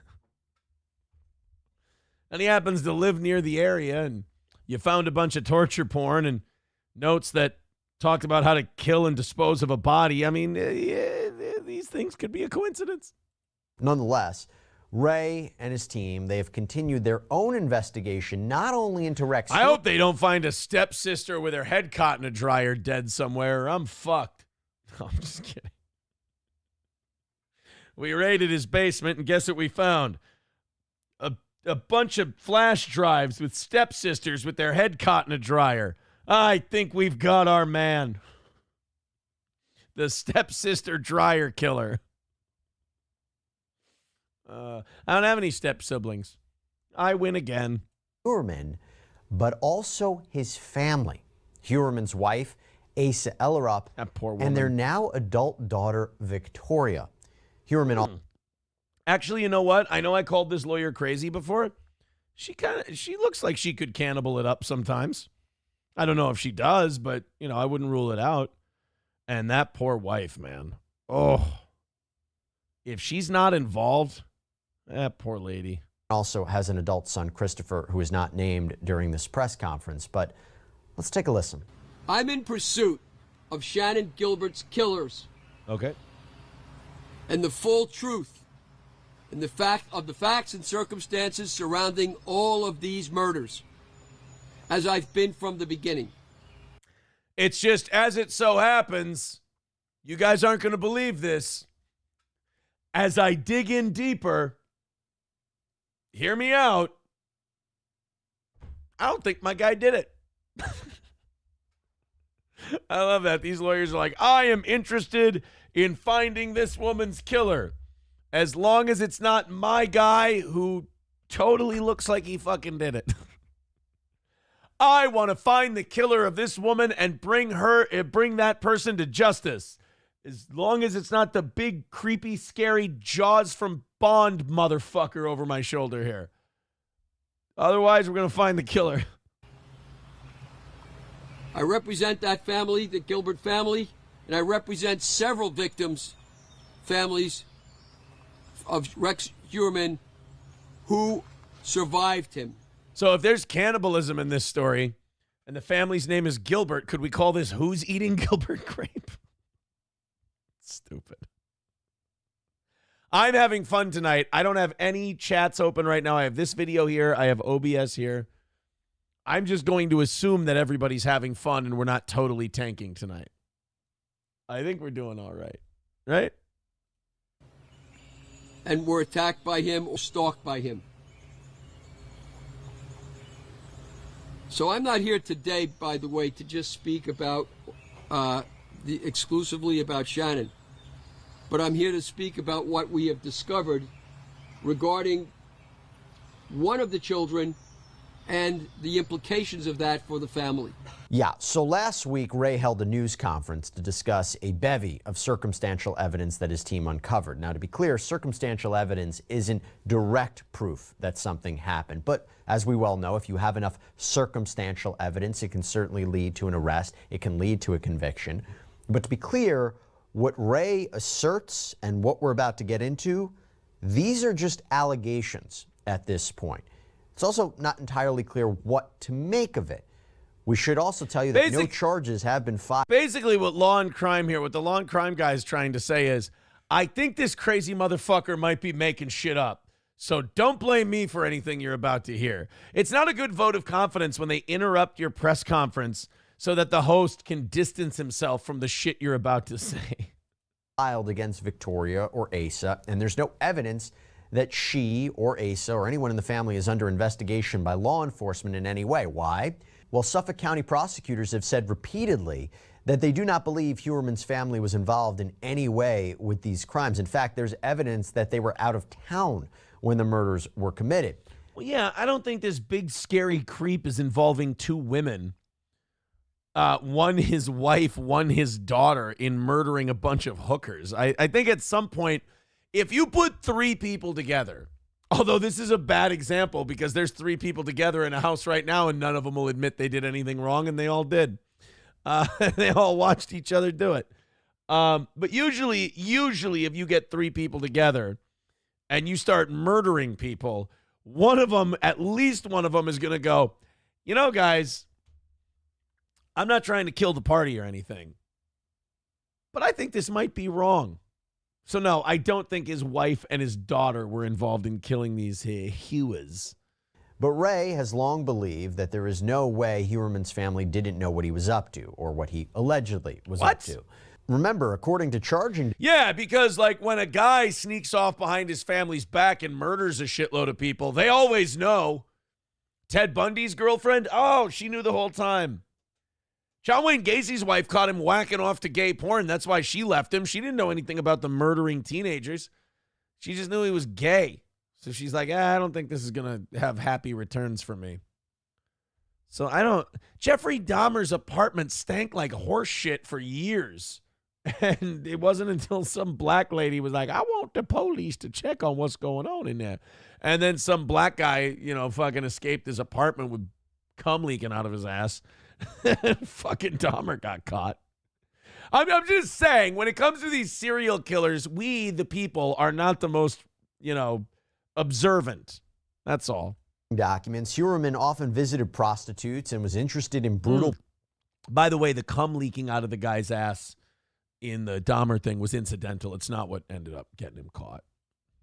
And he happens to live near the area, and you found a bunch of torture porn and notes that talked about how to kill and dispose of a body. I mean, these things could be a coincidence. Nonetheless, Ray and his team, they have continued their own investigation, not only into Rex... I hope they don't find a stepsister with her head caught in a dryer dead somewhere, or I'm fucked. No, I'm just kidding. We raided his basement, and guess what we found? A bunch of flash drives with stepsisters with their head caught in a dryer. I think we've got our man. The stepsister dryer killer. I don't have any step siblings. I win again. Heuermann, but also his family. Heuermann's wife, Asa Ellerup, that poor woman. And their now adult daughter, Victoria. Heuermann... Actually, you know what? I know I called this lawyer crazy before. She looks like she could cannibal it up sometimes. I don't know if she does, but, I wouldn't rule it out. And that poor wife, man. Oh. If she's not involved, that poor lady. Also has an adult son, Christopher, who is not named during this press conference. But let's take a listen. I'm in pursuit of Shannon Gilbert's killers. Okay. And the full truth. And the facts and circumstances surrounding all of these murders, as I've been from the beginning. It's just, as it so happens, you guys aren't going to believe this. As I dig in deeper, hear me out, I don't think my guy did it. I love that. These lawyers are like, I am interested in finding this woman's killer, as long as it's not my guy who totally looks like he fucking did it. I want to find the killer of this woman and bring that person to justice. As long as it's not the big, creepy, scary Jaws from Bond motherfucker over my shoulder here. Otherwise, we're going to find the killer. I represent that family, the Gilbert family, and I represent several victims, families of Rex Heuermann who survived him. So if there's cannibalism in this story and the family's name is Gilbert, could we call this Who's Eating Gilbert Grape? Stupid. I'm having fun tonight. I don't have any chats open right now. I have this video here. I have OBS here. I'm just going to assume that everybody's having fun and we're not totally tanking tonight. I think we're doing all right. Right? And were attacked by him or stalked by him. So I'm not here today, by the way, to just speak about exclusively about Shannon. But I'm here to speak about what we have discovered regarding one of the children and the implications of that for the family. Yeah, so last week, Ray held a news conference to discuss a bevy of circumstantial evidence that his team uncovered. Now, to be clear, circumstantial evidence isn't direct proof that something happened. But as we well know, if you have enough circumstantial evidence, it can certainly lead to an arrest. It can lead to a conviction. But to be clear, what Ray asserts and what we're about to get into, these are just allegations at this point. It's also not entirely clear what to make of it. We should also tell you that no charges have been filed. Basically, what Law and Crime here, what the Law and Crime guy is trying to say is, I think this crazy motherfucker might be making shit up. So don't blame me for anything you're about to hear. It's not a good vote of confidence when they interrupt your press conference so that the host can distance himself from the shit you're about to say. Filed against Victoria or Asa, and there's no evidence that she or Asa or anyone in the family is under investigation by law enforcement in any way. Why? Well, Suffolk County prosecutors have said repeatedly that they do not believe Heuermann's family was involved in any way with these crimes. In fact, there's evidence that they were out of town when the murders were committed. Well, yeah, I don't think this big scary creep is involving two women. One his wife, one his daughter, in murdering a bunch of hookers. I think at some point, if you put three people together, although this is a bad example because there's three people together in a house right now and none of them will admit they did anything wrong, and they all did. They all watched each other do it. But usually if you get three people together and you start murdering people, one of them, at least one of them, is going to go, you know, guys, I'm not trying to kill the party or anything, but I think this might be wrong. So, no, I don't think his wife and his daughter were involved in killing these Hewers. But Ray has long believed that there is no way Heuermann's family didn't know what he was up to or what he allegedly was up to. Remember, according to charging... Yeah, because, like, when a guy sneaks off behind his family's back and murders a shitload of people, they always know. Ted Bundy's girlfriend? Oh, she knew the whole time. John Wayne Gacy's wife caught him whacking off to gay porn. That's why she left him. She didn't know anything about the murdering teenagers. She just knew he was gay. So she's like, I don't think this is going to have happy returns for me. So Jeffrey Dahmer's apartment stank like horse shit for years. And it wasn't until some black lady was like, I want the police to check on what's going on in there. And then some black guy, fucking escaped his apartment with cum leaking out of his ass. Fucking Dahmer got caught. I'm just saying, when it comes to these serial killers, we, the people, are not the most, observant. That's all. Documents. Heuermann often visited prostitutes and was interested in brutal... By the way, the cum leaking out of the guy's ass in the Dahmer thing was incidental. It's not what ended up getting him caught.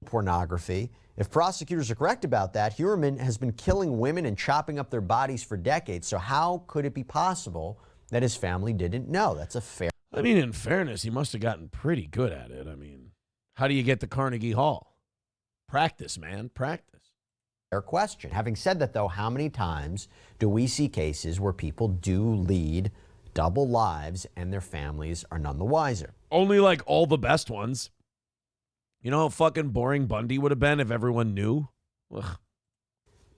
Pornography. If prosecutors are correct about that, Heuermann has been killing women and chopping up their bodies for decades. So how could it be possible that his family didn't know? That's a fair... I mean, in fairness, he must have gotten pretty good at it. I mean, how do you get to Carnegie Hall? Practice, man. Practice. Fair question. Having said that, though, how many times do we see cases where people do lead double lives and their families are none the wiser? Only like all the best ones. You know how fucking boring Bundy would have been if everyone knew? Ugh.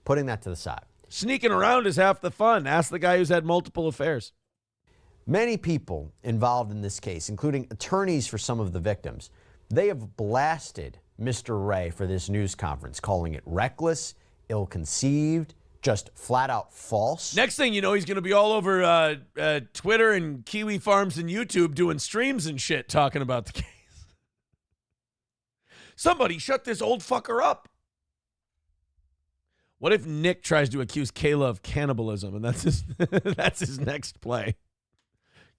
Putting that to the side. Sneaking around is half the fun. Ask the guy who's had multiple affairs. Many people involved in this case, including attorneys for some of the victims, they have blasted Mr. Ray for this news conference, calling it reckless, ill-conceived, just flat out false. Next thing you know, he's going to be all over Twitter and Kiwi Farms and YouTube doing streams and shit talking about the case. Somebody shut this old fucker up. What if Nick tries to accuse Kayla of cannibalism, and that's his that's his next play?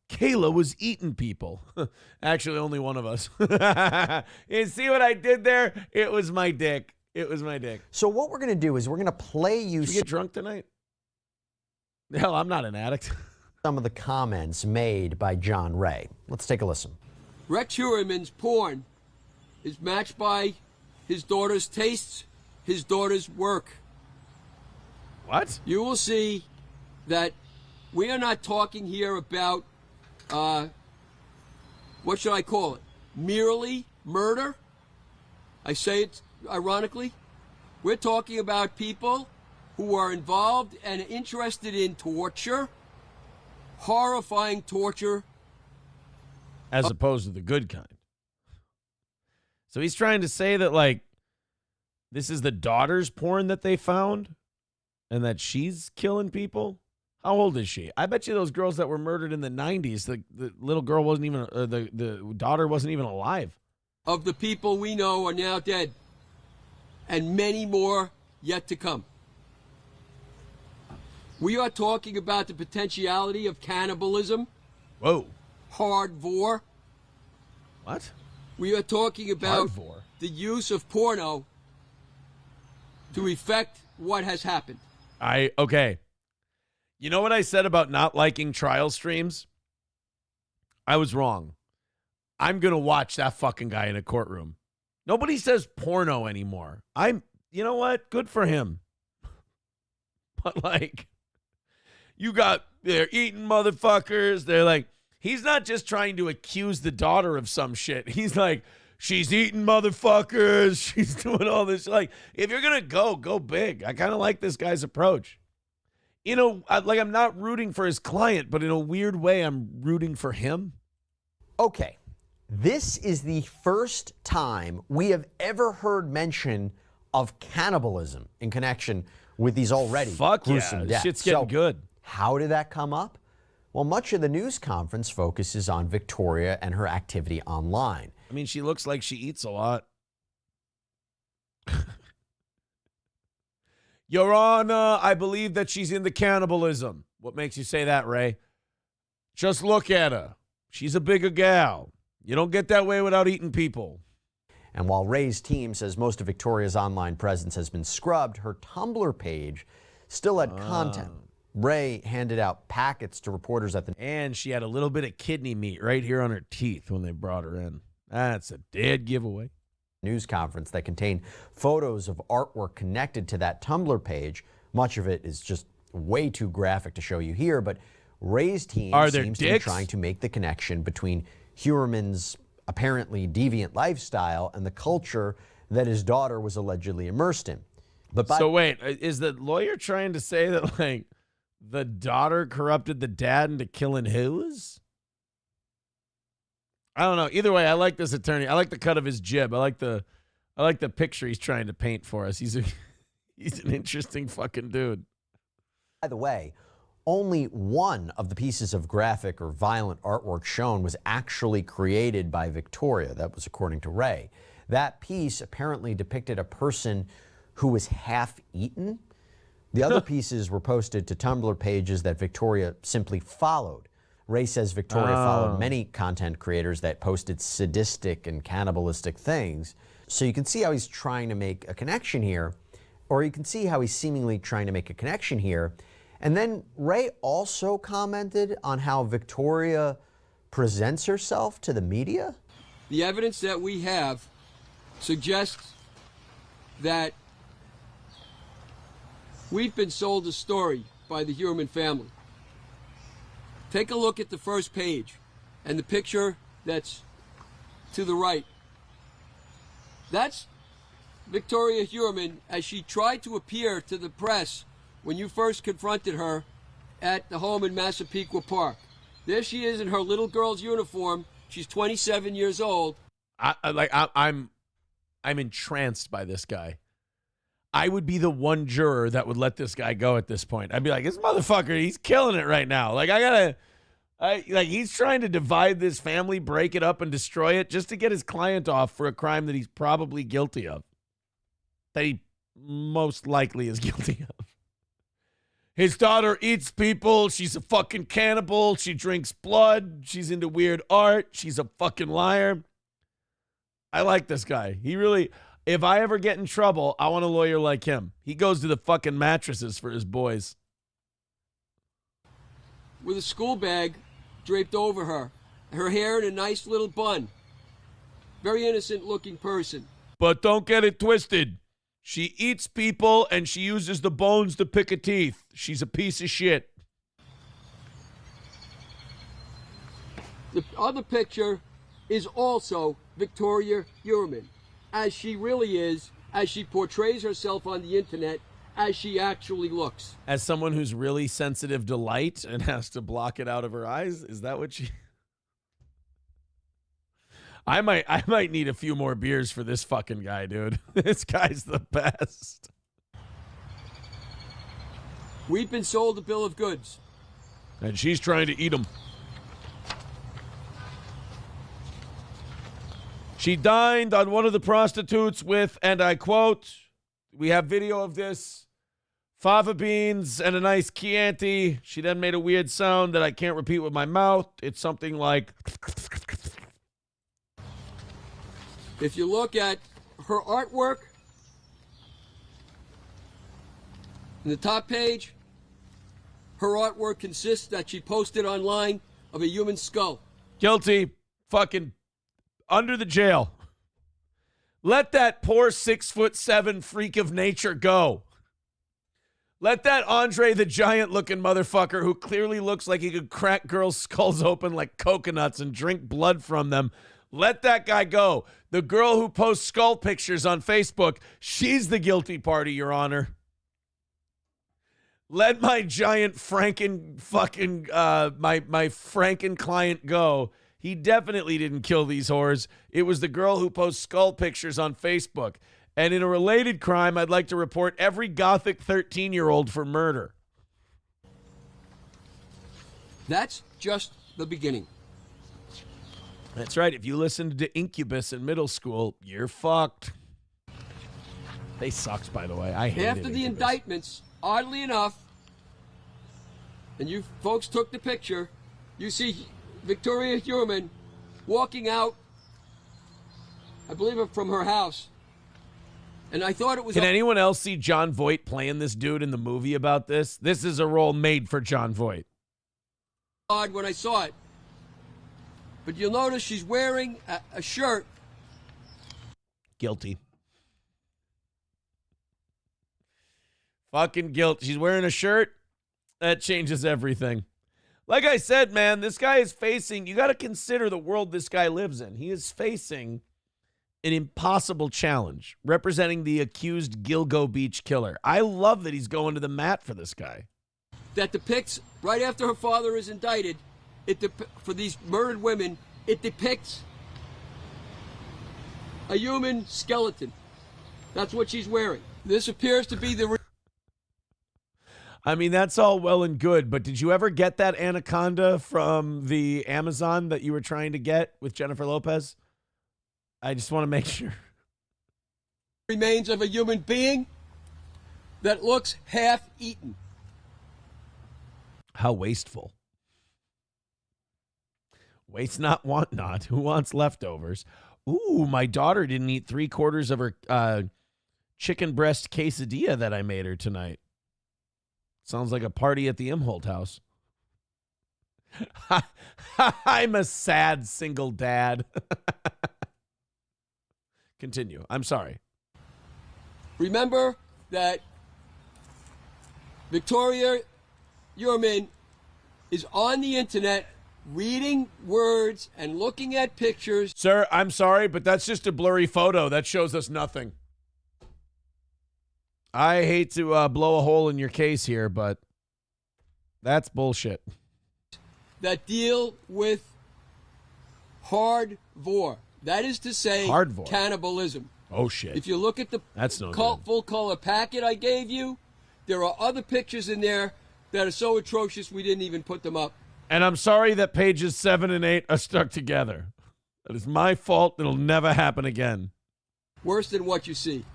Kayla was eating people. Actually, only one of us. You see what I did there? It was my dick. It was my dick. So what we're going to do is we're going to play you... Did you get drunk tonight? Hell, I'm not an addict. Some of the comments made by John Ray. Let's take a listen. Rex Heuermann's porn is matched by his daughter's tastes, his daughter's work. What? You will see that we are not talking here about, what should I call it? Merely murder? I say it ironically. We're talking about people who are involved and interested in torture, horrifying torture. As opposed to the good kind. So he's trying to say that, like, this is the daughter's porn that they found and that she's killing people? How old is she? I bet you those girls that were murdered in the 90s, the little girl wasn't even, the daughter wasn't even alive. Of the people we know are now dead, and many more yet to come. We are talking about the potentiality of cannibalism. Whoa. Hardvore. What? We are talking about Hardvore? the use of porno to effect what has happened. Okay. You know what I said about not liking trial streams? I was wrong. I'm going to watch that fucking guy in a courtroom. Nobody says porno anymore. You know what? Good for him. But, like, they're eating motherfuckers. They're like, he's not just trying to accuse the daughter of some shit. He's like, she's eating motherfuckers. She's doing all this. Like, if you're going to go big. I kind of like this guy's approach. You know, I'm not rooting for his client, but in a weird way, I'm rooting for him. Okay. This is the first time we have ever heard mention of cannibalism in connection with these already gruesome deaths. Shit's getting good. How did that come up? Well, much of the news conference focuses on Victoria and her activity online. I mean, she looks like she eats a lot. Your Honor, I believe that she's into cannibalism. What makes you say that, Ray? Just look at her. She's a bigger gal. You don't get that way without eating people. And while Ray's team says most of Victoria's online presence has been scrubbed, her Tumblr page still had content. Ray handed out packets to reporters at the... And she had a little bit of kidney meat right here on her teeth when they brought her in. That's a dead giveaway. News conference that contained photos of artwork connected to that Tumblr page. Much of it is just way too graphic to show you here, but Ray's team seems to be trying to make the connection between Heuermann's apparently deviant lifestyle and the culture that his daughter was allegedly immersed in. But so wait, is the lawyer trying to say that, like, the daughter corrupted the dad into killing who's? I don't know. Either way, I like this attorney. I like the cut of his jib. I like the picture he's trying to paint for us. He's an interesting fucking dude. By the way, only one of the pieces of graphic or violent artwork shown was actually created by Victoria. That was according to Ray. That piece apparently depicted a person who was half eaten. The other pieces were posted to Tumblr pages that Victoria simply followed. Ray says Victoria followed many content creators that posted sadistic and cannibalistic things. So you can see how he's trying to make a connection here, or you can see how he's seemingly trying to make a connection here. And then Ray also commented on how Victoria presents herself to the media. The evidence that we have suggests that We've been sold a story by the Huerman family. Take a look at the first page and the picture that's to the right. That's Victoria Huerman as she tried to appear to the press when you first confronted her at the home in Massapequa Park. There she is in her little girl's uniform. She's 27 years old. I'm entranced by this guy. I would be the one juror that would let this guy go at this point. I'd be like, this motherfucker, he's killing it right now. Like, he's trying to divide this family, break it up, and destroy it just to get his client off for a crime that he's probably guilty of. That he most likely is guilty of. His daughter eats people. She's a fucking cannibal. She drinks blood. She's into weird art. She's a fucking liar. I like this guy. He really, if I ever get in trouble, I want a lawyer like him. He goes to the fucking mattresses for his boys. With a school bag draped over her. Her hair in a nice little bun. Very innocent looking person. But don't get it twisted. She eats people and she uses the bones to pick her teeth. She's a piece of shit. The other picture is also Victoria Huerman, as she really is, as she portrays herself on the internet, as she actually looks. As someone who's really sensitive to light and has to block it out of her eyes? Is that what she... I might need a few more beers for this fucking guy, dude. This guy's the best. We've been sold a bill of goods. And she's trying to eat them. She dined on one of the prostitutes with, and I quote, we have video of this, fava beans and a nice Chianti. She then made a weird sound that I can't repeat with my mouth. It's something like... If you look at her artwork, in the top page, her artwork consists that she posted online of a human skull. Guilty. Fucking under the jail. Let that poor 6'7" freak of nature go. Let that Andre the Giant looking motherfucker who clearly looks like he could crack girls' skulls open like coconuts and drink blood from them. Let that guy go. The girl who posts skull pictures on Facebook, she's the guilty party, Your Honor. Let my giant Franken fucking, my Franken client go. He definitely didn't kill these whores. It was the girl who posts skull pictures on Facebook. And in a related crime, I'd like to report every gothic 13-year-old for murder. That's just the beginning. That's right. If you listened to Incubus in middle school, you're fucked. They sucked, by the way. I hated After the Incubus. indictments, oddly enough, and you folks took the picture, you see Victoria Huerman walking out, I believe from her house. And I thought it was... Can anyone else see John Voight playing this dude in the movie about this? This is a role made for John Voight. Odd when I saw it. But you'll notice she's wearing a shirt. Guilty. Fucking guilt. She's wearing a shirt. That changes everything. Like I said, man, this guy is facing, you got to consider the world this guy lives in. He is facing an impossible challenge representing the accused Gilgo Beach killer. I love that he's going to the mat for this guy. That depicts, right after her father is indicted, for these murdered women, it depicts a human skeleton. That's what she's wearing. This appears to be the... I mean, that's all well and good, but did you ever get that anaconda from the Amazon that you were trying to get with Jennifer Lopez? I just want to make sure. Remains of a human being that looks half-eaten. How wasteful. Waste not, want not. Who wants leftovers? Ooh, my daughter didn't eat 3/4 of her chicken breast quesadilla that I made her tonight. Sounds like a party at the Imholt house. I'm a sad single dad. Continue. I'm sorry. Remember that Victoria Yurman is on the internet reading words and looking at pictures. Sir, I'm sorry, but that's just a blurry photo. That shows us nothing. I hate to blow a hole in your case here, but that's bullshit. That deal with hardvore. That is to say, Hardvore. cannibalism. Oh, shit. If you look at the That's no good. full color packet I gave you, there are other pictures in there that are so atrocious we didn't even put them up. And I'm sorry that pages 7 and 8 are stuck together. That is my fault. It'll never happen again. Worse than what you see.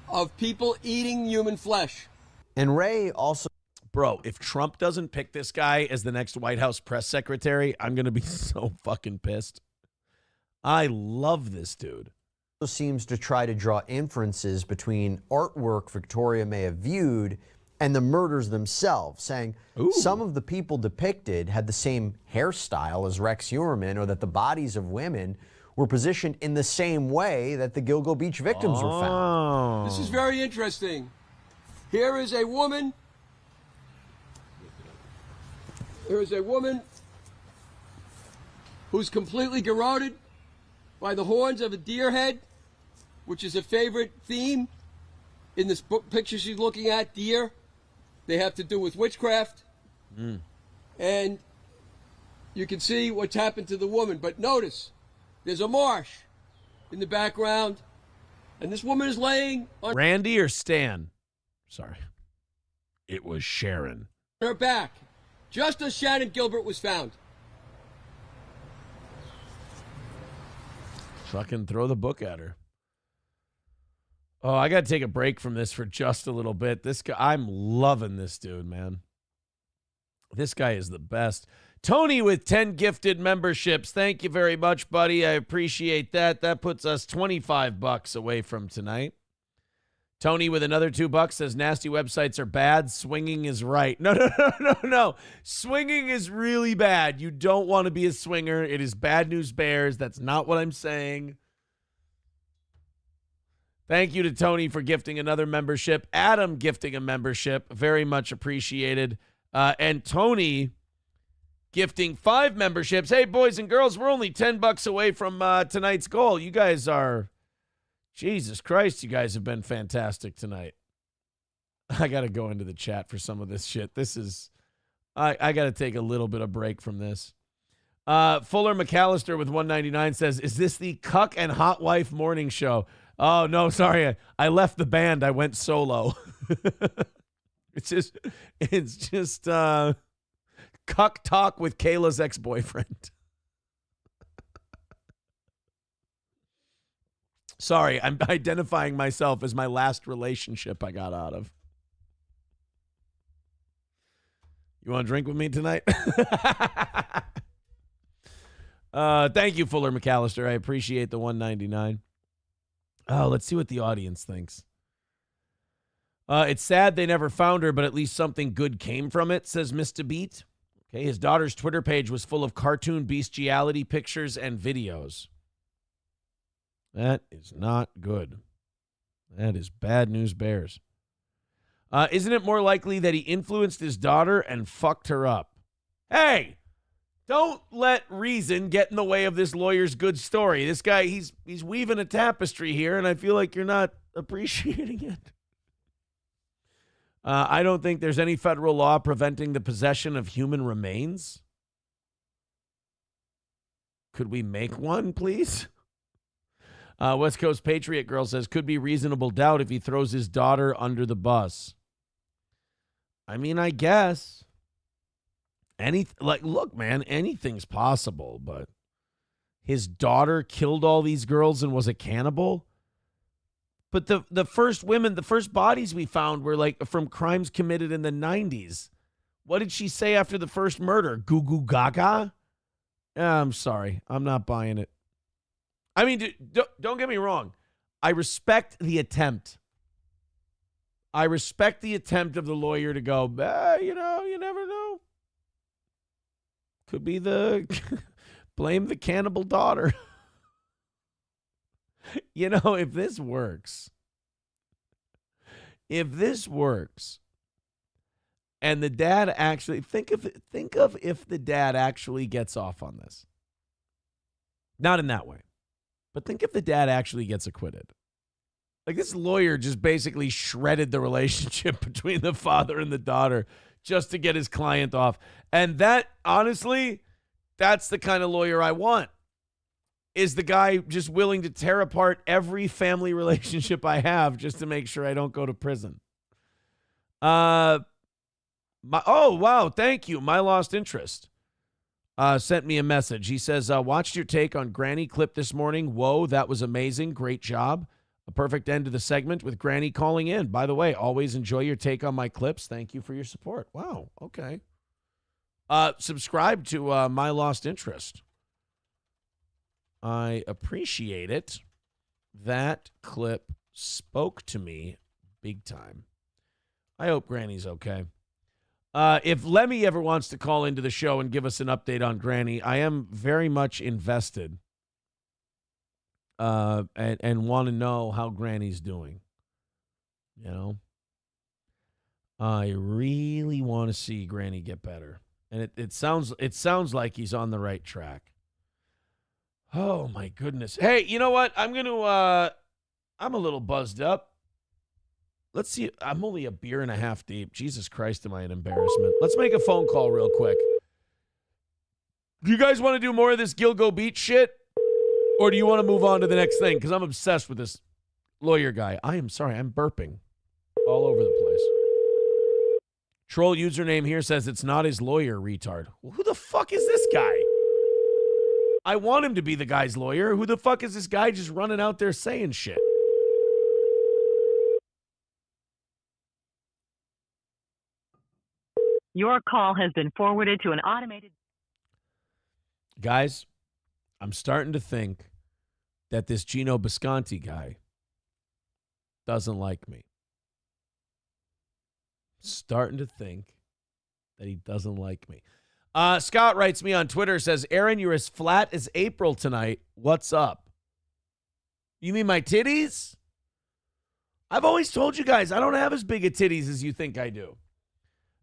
Of people eating human flesh. And Ray also... Bro, if Trump doesn't pick this guy as the next White House press secretary, I'm going to be so fucking pissed. I love this dude. seems to try to draw inferences between artwork Victoria may have viewed and the murders themselves, saying some of the people depicted had the same hairstyle as Rex Heuermann, or that the bodies of women were positioned in the same way that the Gilgo Beach victims were found. This is very interesting. Here is a woman. There is a woman who's completely garroted by the horns of a deer head, which is a favorite theme in this picture she's looking at, deer. They have to do with witchcraft. And you can see what's happened to the woman. But notice, there's a marsh in the background, and this woman is laying on Randy or Stan? Sorry. It was Sharon. her back, just as Shannon Gilbert was found. Fucking throw the book at her. Oh, I got to take a break from this for just a little bit. This guy, I'm loving this dude, man. This guy is the best. Tony with 10 gifted memberships. Thank you very much, buddy. I appreciate that. That puts us $25 away from tonight. Tony with another $2 says nasty websites are bad. Swinging is right. No. Swinging is really bad. You don't want to be a swinger. It is bad news bears. That's not what I'm saying. Thank you to Tony for gifting another membership. Adam gifting a membership. Very much appreciated. And Tony gifting 5 memberships. Hey, boys and girls, we're only $10 away from tonight's goal. You guys are, Jesus Christ, you guys have been fantastic tonight. I got to go into the chat for some of this shit. This is, I got to take a little bit of break from this. Fuller McAllister with 199 says, is this the Cuck and Hot Wife morning show? Oh, no, sorry. I left the band. I went solo. It's just Cuck talk with Kayla's ex-boyfriend. Sorry, I'm identifying myself as my last relationship I got out of. You want to drink with me tonight? Thank you, Fuller McAllister. I appreciate the 199. Oh, let's see what the audience thinks. It's sad they never found her, but at least something good came from it, says Mr. Beat. Okay, his daughter's Twitter page was full of cartoon bestiality pictures and videos. That is not good. That is bad news bears. Isn't it more likely that he influenced his daughter and fucked her up? Hey, don't let reason get in the way of this lawyer's good story. This guy, he's weaving a tapestry here, and I feel like you're not appreciating it. I don't think there's any federal law preventing the possession of human remains. Could we make one, please? West Coast Patriot Girl says, could be reasonable doubt if he throws his daughter under the bus. I mean, I guess. Look, man, anything's possible, but his daughter killed all these girls and was a cannibal? But the first women, the first bodies we found were like from crimes committed in the 90s. What did she say after the first murder? Goo goo gaga? I'm sorry. I'm not buying it. I mean, don't get me wrong. I respect the attempt. I respect the attempt of the lawyer to go, you never know. Could be blame the cannibal daughter. If this works, and the dad actually, think of if the dad actually gets off on this. Not in that way. But think if the dad actually gets acquitted. Like, this lawyer just basically shredded the relationship between the father and the daughter just to get his client off. And that, honestly, that's the kind of lawyer I want. Is the guy just willing to tear apart every family relationship I have just to make sure I don't go to prison? Oh, wow, thank you. My Lost Interest sent me a message. He says, watched your take on Granny clip this morning. Whoa, that was amazing. Great job. A perfect end to the segment with Granny calling in. By the way, always enjoy your take on my clips. Thank you for your support. Wow, okay. Subscribe to My Lost Interest. I appreciate it. That clip spoke to me big time. I hope Granny's okay. If Lemmy ever wants to call into the show and give us an update on Granny, I am very much invested and want to know how Granny's doing. You know? I really want to see Granny get better. And it sounds like he's on the right track. Oh, my goodness. Hey, you know what? I'm a little buzzed up. Let's see. I'm only a beer and a half deep. Jesus Christ, am I an embarrassment? Let's make a phone call real quick. Do you guys want to do more of this Gilgo Beach shit? Or do you want to move on to the next thing? Because I'm obsessed with this lawyer guy. I am sorry. I'm burping all over the place. Troll username here says it's not his lawyer, retard. Well, who the fuck is this guy? I want him to be the guy's lawyer. Who the fuck is this guy just running out there saying shit? Your call has been forwarded to an automated... Guys, I'm starting to think that this Gino Bisconti guy doesn't like me. Starting to think that he doesn't like me. Scott writes me on Twitter, says, Aaron, you're as flat as April tonight. What's up? You mean my titties? I've always told you guys I don't have as big of titties as you think I do.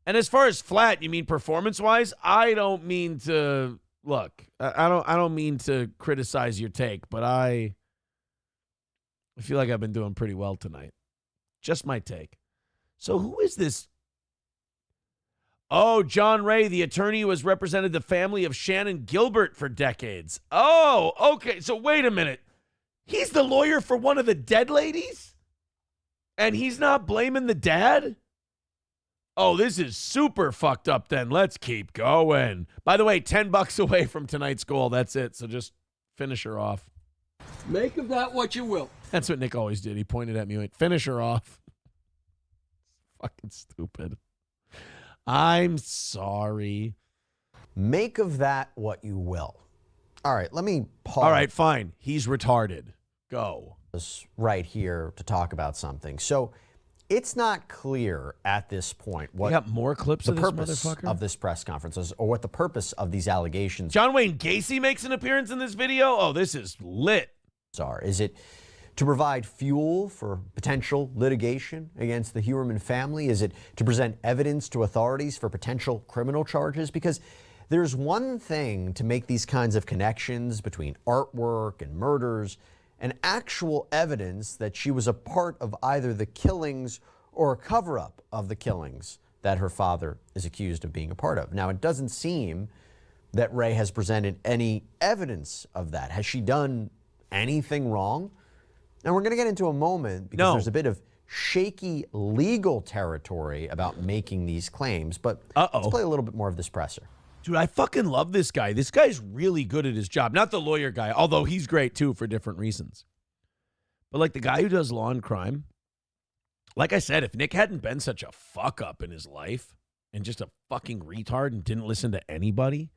And as far as flat, you mean performance-wise? I don't mean to look. I don't mean to criticize your take, but I feel like I've been doing pretty well tonight. Just my take. So who is this? Oh, John Ray, the attorney who has represented the family of Shannon Gilbert for decades. Oh, okay. So wait a minute. He's the lawyer for one of the dead ladies? And he's not blaming the dad? Oh, this is super fucked up then. Let's keep going. By the way, $10 away from tonight's goal. That's it. So just finish her off. Make of that what you will. That's what Nick always did. He pointed at me and went, finish her off. Fucking stupid. I'm sorry. Make of that what you will. All right, let me pause. All right, fine. He's retarded. Go. Right here to talk about something. So it's not clear at this point what you got more clips the of this purpose motherfucker of this press conference is, or what the purpose of these allegations John Wayne Gacy makes an appearance in this video? Oh, this is lit. are. Is it to provide fuel for potential litigation against the Huerman family? Is it to present evidence to authorities for potential criminal charges? Because there's one thing to make these kinds of connections between artwork and murders and actual evidence that she was a part of either the killings or a cover-up of the killings that her father is accused of being a part of. Now, it doesn't seem that Ray has presented any evidence of that. Has she done anything wrong? Now, we're going to get into a moment because there's a bit of shaky legal territory about making these claims, but let's play a little bit more of this presser. Dude, I fucking love this guy. This guy's really good at his job. Not the lawyer guy, although he's great too for different reasons. But like the guy who does Law and Crime, like I said, if Nick hadn't been such a fuck up in his life and just a fucking retard and didn't listen to anybody,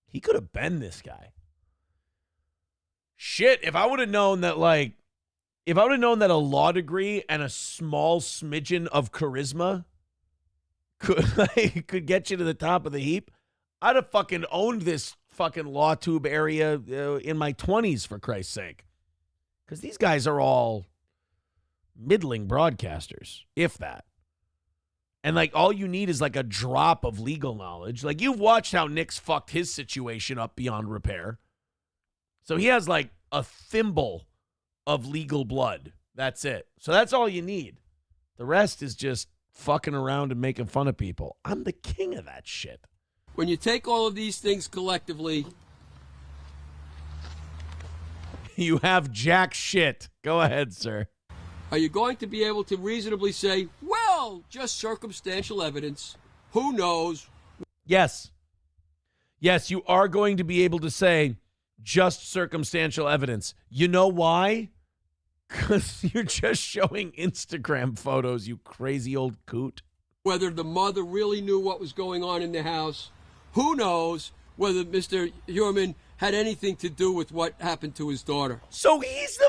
he could have been this guy. Shit, if I would have known that a law degree and a small smidgen of charisma could get you to the top of the heap, I'd have fucking owned this fucking law tube area in my 20s, for Christ's sake. Because these guys are all middling broadcasters, if that. And, like, all you need is, like, a drop of legal knowledge. Like, you've watched how Nick's fucked his situation up beyond repair. So he has, like, a thimble of legal blood. That's it. So that's all you need. The rest is just fucking around and making fun of people. I'm the king of that shit. When you take all of these things collectively, you have jack shit. Go ahead, sir. Are you going to be able to reasonably say, well, just circumstantial evidence? Who knows? Yes. Yes, you are going to be able to say just circumstantial evidence. You know why? Because you're just showing Instagram photos, you crazy old coot. Whether the mother really knew what was going on in the house. Who knows whether Mr. Heuermann had anything to do with what happened to his daughter. So he's the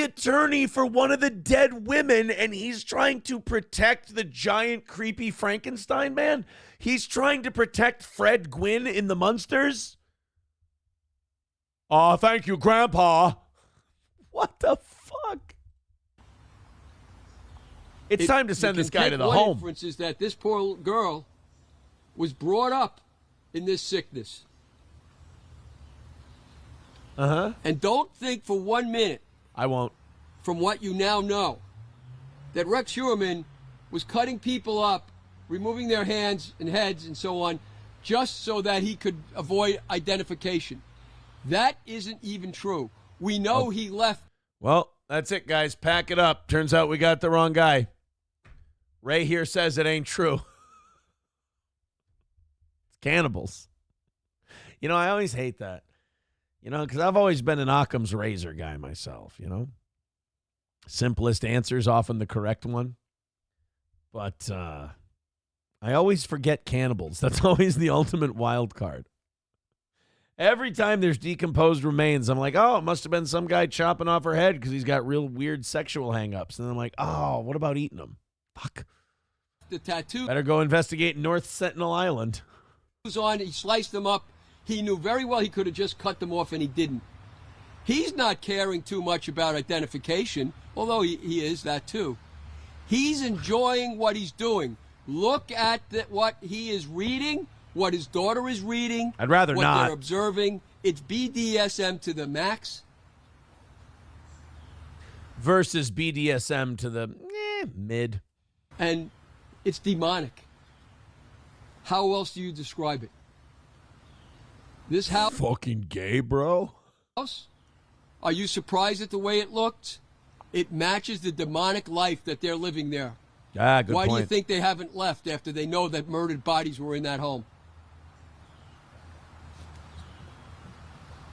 attorney for one of the dead women, and he's trying to protect the giant, creepy Frankenstein man? He's trying to protect Fred Gwynn in the Munsters? Aw, thank you, Grandpa. What the fuck? It's time to send this guy to the home. One inference is that this poor girl was brought up in this sickness. Uh-huh. And don't think for 1 minute, I won't, from what you now know, that Rex Heuermann was cutting people up, removing their hands and heads and so on, just so that he could avoid identification. That isn't even true. We know he left. Well, that's it, guys. Pack it up. Turns out we got the wrong guy. Ray here says it ain't true. It's cannibals. You know, I always hate that. You know, because I've always been an Occam's razor guy myself, you know. Simplest answer is often the correct one. But I always forget cannibals. That's always the ultimate wild card. Every time there's decomposed remains, I'm like, oh, it must have been some guy chopping off her head because he's got real weird sexual hang-ups. And I'm like, oh, what about eating them? Fuck. The tattoo. Better go investigate North Sentinel Island. Was on, he sliced them up. He knew very well he could have just cut them off, and he didn't. He's not caring too much about identification, although he is that too. He's enjoying what he's doing. Look at what he is reading, what his daughter is reading. I'd rather what not. What they're observing. It's BDSM to the max. Versus BDSM to the mid. And it's demonic. How else do you describe it? This house. Fucking gay, bro. Are you surprised at the way it looked? It matches the demonic life that they're living there. Ah, good Why point. do you think they haven't left after they know that murdered bodies were in that home?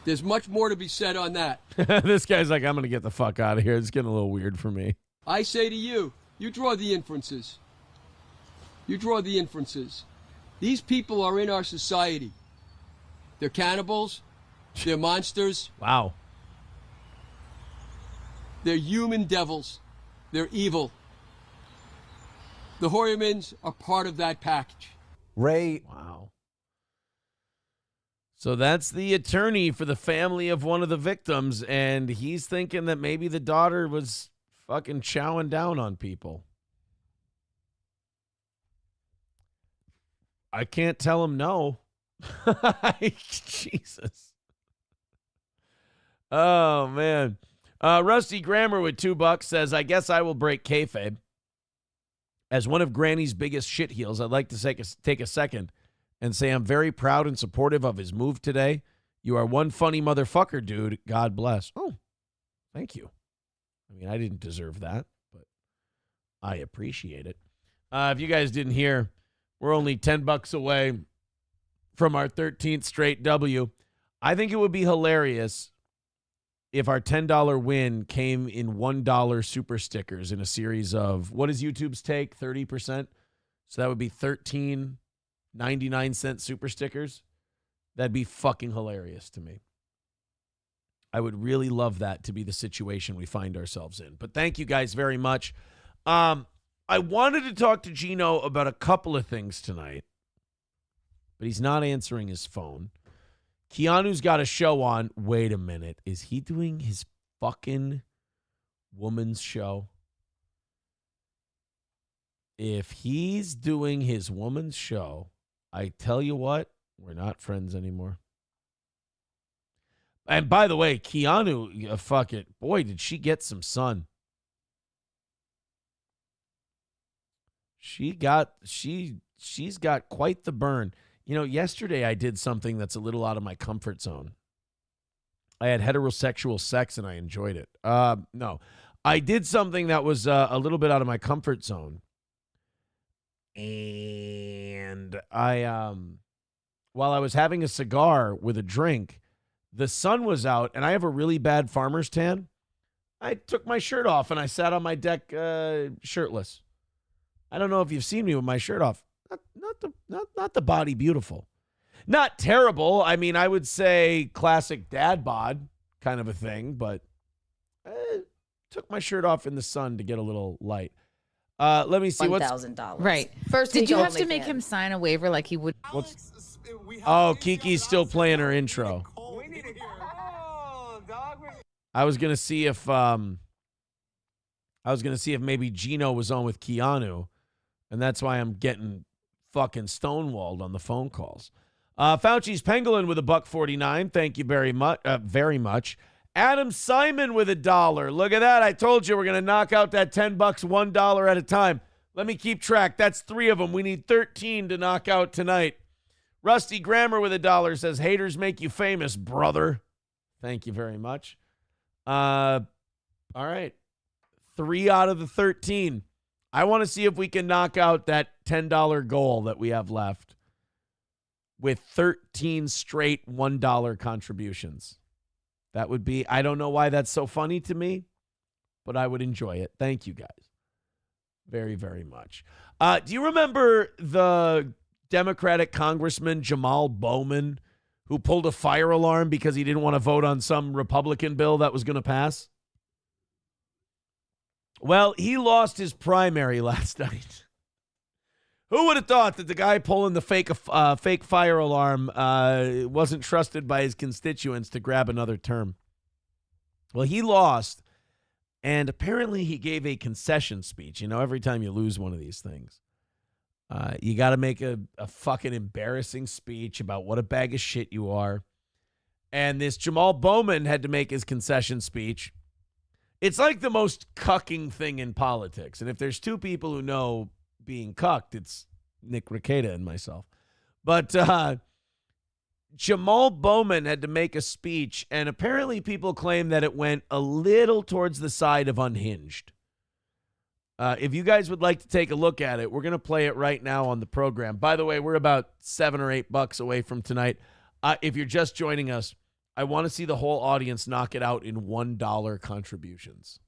There's much more to be said on that. This guy's like, I'm going to get the fuck out of here. It's getting a little weird for me. I say to you, you draw the inferences. You draw the inferences. These people are in our society. They're cannibals. They're monsters. Wow. They're human devils. They're evil. The Heuermanns are part of that package. Ray. Wow. So that's the attorney for the family of one of the victims, and he's thinking that maybe the daughter was fucking chowing down on people. I can't tell him no. Jesus. Oh, man. Rusty Grammer with $2 says, I guess I will break kayfabe. As one of Granny's biggest shitheels, I'd like to take a second and say I'm very proud and supportive of his move today. You are one funny motherfucker, dude. God bless. Oh, thank you. I mean, I didn't deserve that, but I appreciate it. If you guys didn't hear, we're only $10 away from our 13th straight W. I think it would be hilarious if our $10 win came in $1 super stickers in a series of, what does YouTube's take? 30%? So that would be 13 99-cent super stickers. That'd be fucking hilarious to me. I would really love that to be the situation we find ourselves in. But thank you guys very much. I wanted to talk to Gino about a couple of things tonight, but he's not answering his phone. Keanu's got a show on. Wait a minute. Is he doing his fucking woman's show? if he's doing his woman's show, I tell you what, we're not friends anymore. And by the way, Keanu, fuck it. Boy, did she get some sun. She's got quite the burn. Yesterday I did something that's a little out of my comfort zone. I had heterosexual sex and I enjoyed it. No, I did something that was a little bit out of my comfort zone. And while I was having a cigar with a drink, the sun was out and I have a really bad farmer's tan. I took my shirt off and I sat on my deck shirtless. I don't know if you've seen me with my shirt off. Not the body beautiful. Not terrible. I mean, I would say classic dad bod kind of a thing, but I took my shirt off in the sun to get a little light. Let me see. $1,000. Right. First, did you have to make him sign a waiver like he would? Kiki's still playing her intro. I was gonna see if maybe Gino was on with Keanu, and that's why I'm getting fucking stonewalled on the phone calls. Fauci's Pangolin with $1.49. Thank you very much. Adam Simon with $1. Look at that. I told you we're going to knock out that $10, $1 at a time. Let me keep track. That's 3 of them. We need 13 to knock out tonight. Rusty Grammar with $1 says, haters make you famous, brother. Thank you very much. All right. 3 out of the 13. I want to see if we can knock out that $10 goal that we have left with 13 straight $1 contributions. That would be, I don't know why that's so funny to me, but I would enjoy it. Thank you guys very, very much. Do you remember the Democratic Congressman Jamal Bowman who pulled a fire alarm because he didn't want to vote on some Republican bill that was going to pass? Well, he lost his primary last night. Who would have thought that the guy pulling the fake fire alarm wasn't trusted by his constituents to grab another term? Well, he lost, and apparently he gave a concession speech. Every time you lose one of these things, you got to make a fucking embarrassing speech about what a bag of shit you are. And this Jamal Bowman had to make his concession speech. It's like the most cucking thing in politics. And if there's 2 people who know being cucked, it's Nick Rekieta and myself. But Jamal Bowman had to make a speech, and apparently people claim that it went a little towards the side of unhinged. If you guys would like to take a look at it, we're going to play it right now on the program. By the way, we're about $7 or $8 away from tonight. If you're just joining us, I want to see the whole audience knock it out in $1 contributions.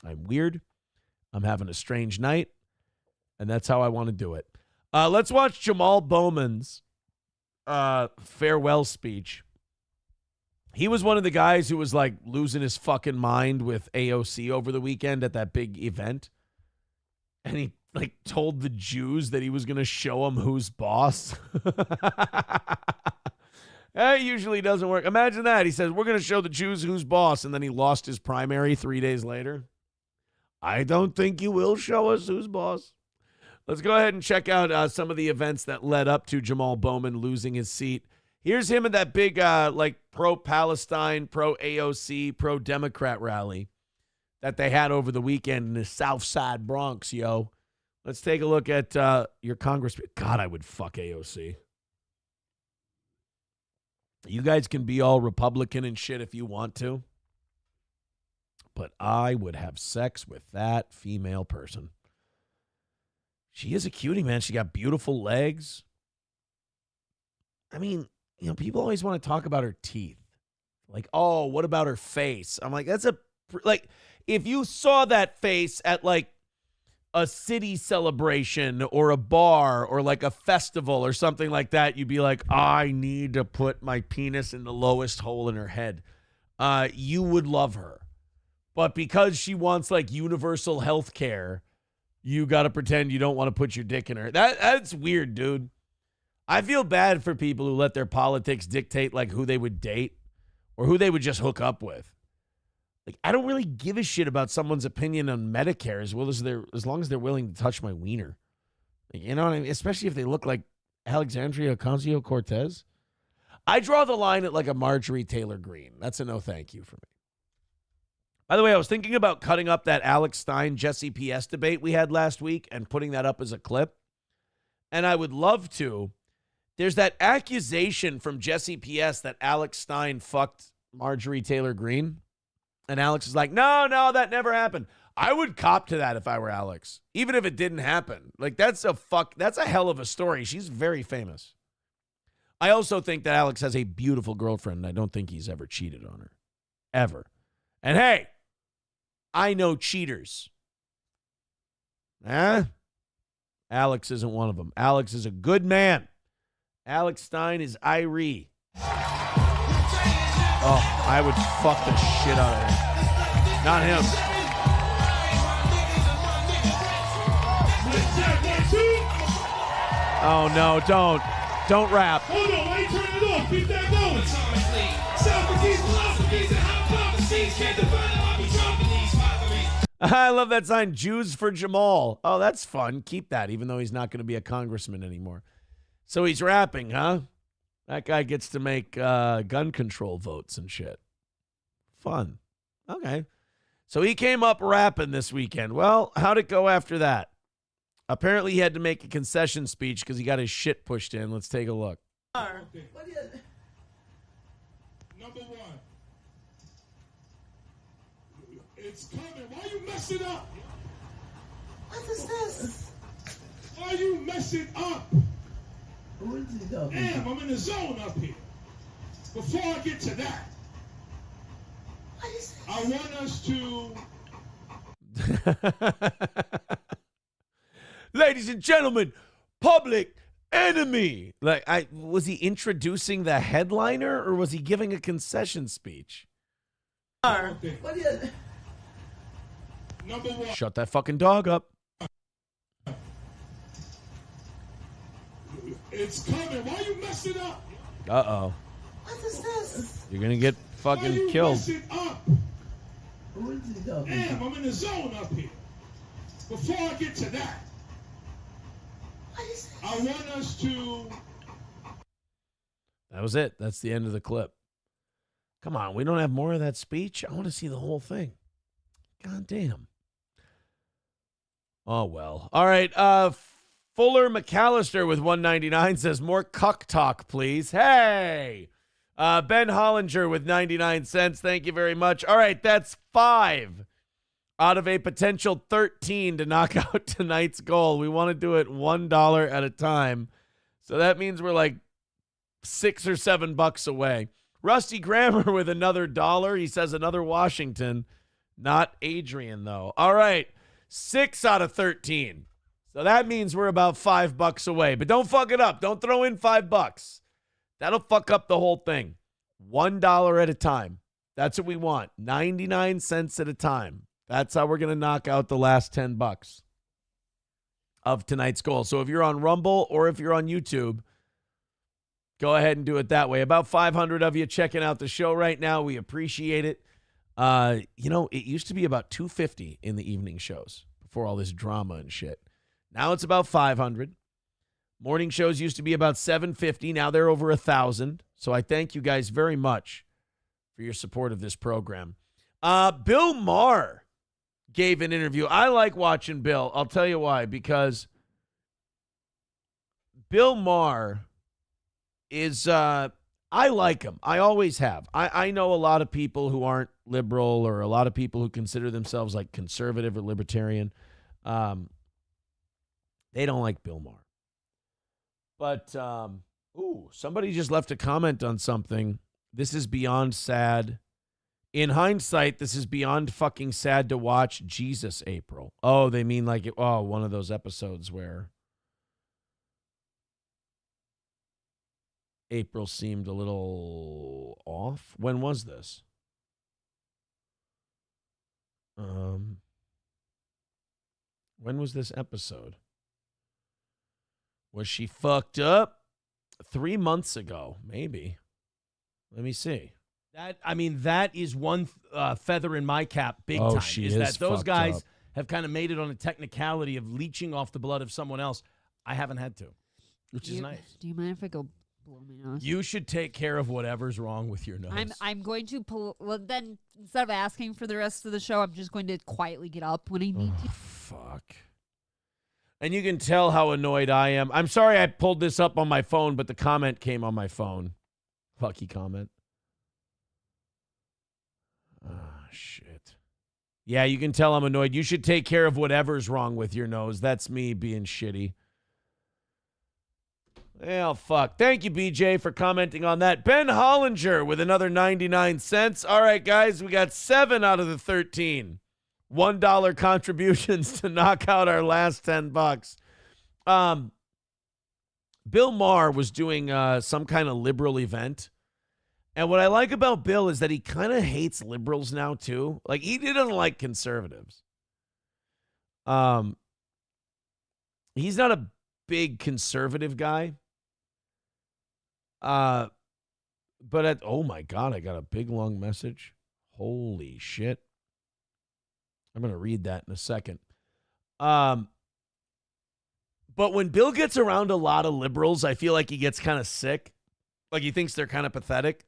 I'm weird. I'm having a strange night, and that's how I want to do it. Let's watch Jamal Bowman's farewell speech. He was one of the guys who was like losing his fucking mind with AOC over the weekend at that big event. And he like told the Jews that he was going to show them who's boss. That usually doesn't work. Imagine that. He says, we're going to show the Jews who's boss. And then he lost his primary 3 days later. I don't think you will show us who's boss. Let's go ahead and check out some of the events that led up to Jamal Bowman losing his seat. Here's him at that big pro-Palestine, pro-AOC, pro-Democrat rally that they had over the weekend in the South Side Bronx, yo. Let's take a look at your congressman. God, I would fuck AOC. You guys can be all Republican and shit if you want to. But I would have sex with that female person. She is a cutie, man. She got beautiful legs. I mean, people always want to talk about her teeth. Like, oh, what about her face? I'm like, if you saw that face at like a city celebration or a bar or like a festival or something like that, you'd be like, I need to put my penis in the lowest hole in her head. You would love her. But because she wants like universal health care, you got to pretend you don't want to put your dick in her. That's weird, dude. I feel bad for people who let their politics dictate like who they would date or who they would just hook up with. Like, I don't really give a shit about someone's opinion on Medicare as long as they're willing to touch my wiener. Like, you know what I mean? Especially if they look like Alexandria Ocasio-Cortez. I draw the line at like a Marjorie Taylor Greene. That's a no thank you for me. By the way, I was thinking about cutting up that Alex Stein, Jesse PS debate we had last week and putting that up as a clip. And I would love to. There's that accusation from Jesse PS that Alex Stein fucked Marjorie Taylor Greene. And Alex is like, no, that never happened. I would cop to that if I were Alex, even if it didn't happen. Like, that's a hell of a story. She's very famous. I also think that Alex has a beautiful girlfriend, and I don't think he's ever cheated on her. Ever. And hey, I know cheaters. Alex isn't one of them. Alex is a good man. Alex Stein is Irie. Oh, I would fuck the shit out of him. Not him. Oh, no, don't. Don't rap. Hold on, why you turn it off? Keep that going. Socrates, philosophies, and hypotheses can't define how I be dropping these hypotheses. I love that sign, Jews for Jamal. Oh, that's fun. Keep that, even though he's not going to be a congressman anymore. So he's rapping, huh? That guy gets to make gun control votes and shit. Fun. Okay. So he came up rapping this weekend. Well, how'd it go after that? Apparently he had to make a concession speech because he got his shit pushed in. Let's take a look. Number one. It's coming. Why you mess it up? What is this? Why you mess it up? What is it up? Damn, I'm in the zone up here. Before I get to that, What is this? I want us to... Ladies and gentlemen, Public Enemy. Like, was he introducing the headliner or was he giving a concession speech? What is it? Number one. Shut that fucking dog up. It's coming. Why you mess it up? Uh-oh. What is this? You're going to get Why fucking you killed. mess it up? What is it up? Damn, I'm in the zone up here. Before I get to that, What is this? I want us to... That was it. That's the end of the clip. Come on, we don't have more of that speech? I want to see the whole thing. God damn. Oh, well. All right, Fuller McAllister with 199 says, more cuck talk, please. Hey! Ben Hollinger with 99 cents. Thank you very much. All right, that's 5 out of a potential 13 to knock out tonight's goal. We want to do it $1 at a time. So that means we're like $6 or $7 away. Rusty Grammer with another $1. He says another Washington. Not Adrian, though. All right, 6 out of 13. So that means we're about $5 away. But don't fuck it up. Don't throw in $5. That'll fuck up the whole thing. $1 at a time. That's what we want. 99 cents at a time. That's how we're going to knock out the last $10 of tonight's goal. So if you're on Rumble or if you're on YouTube, go ahead and do it that way. About 500 of you checking out the show right now. We appreciate it. It used to be about 250 in the evening shows before all this drama and shit. Now it's about 500. Morning shows used to be about 750. Now they're over 1,000. So I thank you guys very much for your support of this program. Bill Maher gave an interview. I like watching Bill. I'll tell you why. Because Bill Maher is, I like him. I always have. I know a lot of people who aren't liberal or a lot of people who consider themselves like conservative or libertarian. They don't like Bill Maher. But, somebody just left a comment on something. This is beyond sad. In hindsight, this is beyond fucking sad to watch. Jesus, April. Oh, they mean like, one of those episodes where April seemed a little off. When was this? When was this episode? Was she fucked up? 3 months ago, maybe. Let me see. That is one feather in my cap, big Oh, time. she is is that those fucked guys up. have kind of made it on a technicality of leeching off the blood of someone else. I haven't had to, which is nice. Do you mind if I go blow my nose? You should take care of whatever's wrong with your nose. I'm going to pull. Well, then instead of asking for the rest of the show, I'm just going to quietly get up when I need to. Fuck. And you can tell how annoyed I am. I'm sorry I pulled this up on my phone, but the comment came on my phone. Lucky comment. Ah, shit. Yeah, you can tell I'm annoyed. You should take care of whatever's wrong with your nose. That's me being shitty. Well, fuck. Thank you, BJ, for commenting on that. Ben Hollinger with another 99 cents. All right, guys, we got 7 out of the 13. $1 contributions to knock out our last $10. Bill Maher was doing some kind of liberal event. And what I like about Bill is that he kind of hates liberals now, too. Like, he doesn't like conservatives. He's not a big conservative guy. But oh my God, I got a big long message. Holy shit. I'm going to read that in a second. But when Bill gets around a lot of liberals, I feel like he gets kind of sick. Like he thinks they're kind of pathetic.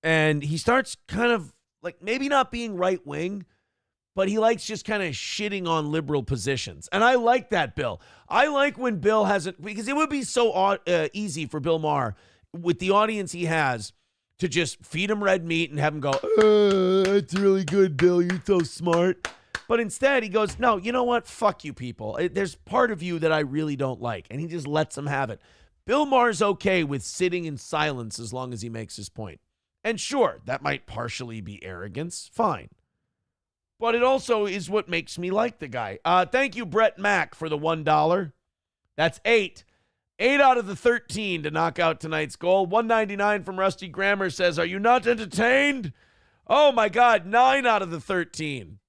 And he starts kind of like maybe not being right wing, but he likes just kind of shitting on liberal positions. And I like that, Bill. I like when Bill hasn't, because it would be so easy for Bill Maher with the audience he has to just feed him red meat and have him go, that's really good, Bill. You're so smart. But instead, he goes, no, you know what? Fuck you people. There's part of you that I really don't like. And he just lets them have it. Bill Maher's okay with sitting in silence as long as he makes his point. And sure, that might partially be arrogance. Fine. But it also is what makes me like the guy. Thank you, Brett Mack, for the $1. That's 8. 8 out of the 13 to knock out tonight's goal. 199 from Rusty Grammer says, are you not entertained? Oh, my God. 9 out of the 13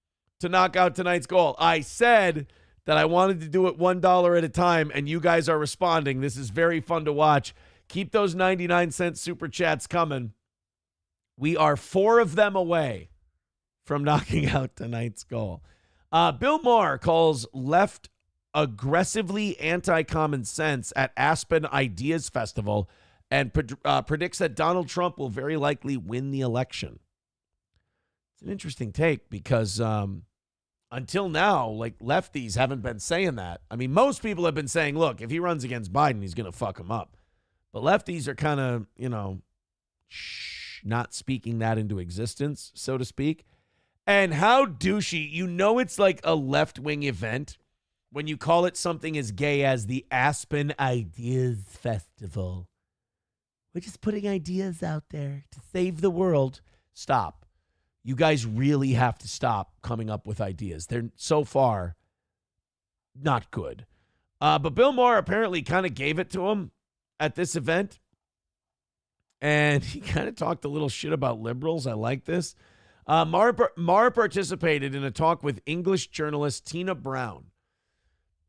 to knock out tonight's goal. I said that I wanted to do it $1 at a time, and you guys are responding. This is very fun to watch. Keep those 99-cent super chats coming. We are 4 of them away from knocking out tonight's goal. Bill Maher calls left aggressively anti-common sense at Aspen Ideas Festival and predicts that Donald Trump will very likely win the election. It's an interesting take because until now, like lefties haven't been saying that. I mean, most people have been saying, look, if he runs against Biden, he's going to fuck him up. But lefties are kind of, not speaking that into existence, so to speak. And how douchey, it's like a left-wing event when you call it something as gay as the Aspen Ideas Festival. We're just putting ideas out there to save the world. Stop. You guys really have to stop coming up with ideas. They're so far not good. But Bill Maher apparently kind of gave it to him at this event. And he kind of talked a little shit about liberals. I like this. Maher participated in a talk with English journalist Tina Brown,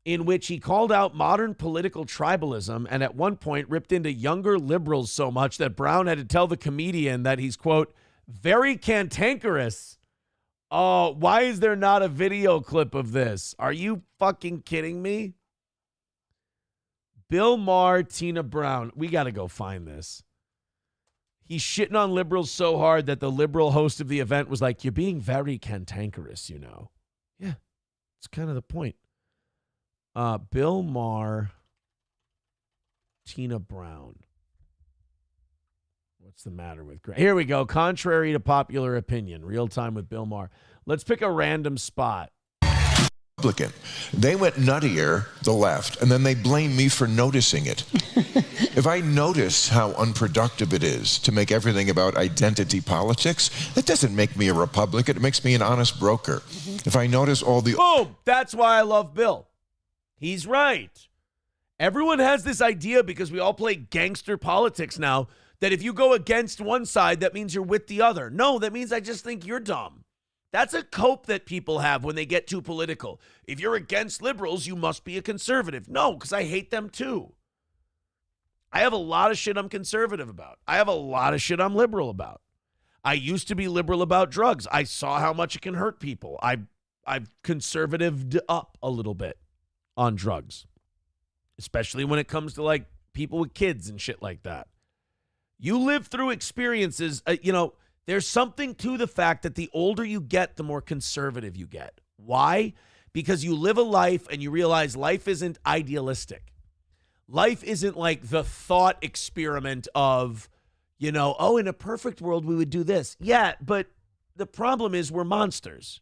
in which he called out modern political tribalism and at one point ripped into younger liberals so much that Brown had to tell the comedian that he's, quote, very cantankerous. Oh, why is there not a video clip of this? Are you fucking kidding me? Bill Maher, Tina Brown. We got to go find this. He's shitting on liberals so hard that the liberal host of the event was like, you're being very cantankerous, Yeah, it's kind of the point. Bill Maher, Tina Brown. What's the matter with Greg? Here we go. Contrary to popular opinion, real time with Bill Maher. Let's pick a random spot. Republican. They went nuttier, the left, and then they blame me for noticing it. If I notice how unproductive it is to make everything about identity politics, that doesn't make me a Republican. It makes me an honest broker. If I notice all the... Boom! That's why I love Bill. He's right. Everyone has this idea because we all play gangster politics now that if you go against one side, that means you're with the other. No, that means I just think you're dumb. That's a cope that people have when they get too political. If you're against liberals, you must be a conservative. No, because I hate them too. I have a lot of shit I'm conservative about. I have a lot of shit I'm liberal about. I used to be liberal about drugs. I saw how much it can hurt people. I've conservatived up a little bit on drugs, especially when it comes to like people with kids and shit like that. You live through experiences, there's something to the fact that the older you get, the more conservative you get. Why? Because you live a life and you realize life isn't idealistic. Life isn't like the thought experiment of, in a perfect world, we would do this. Yeah, but the problem is we're monsters.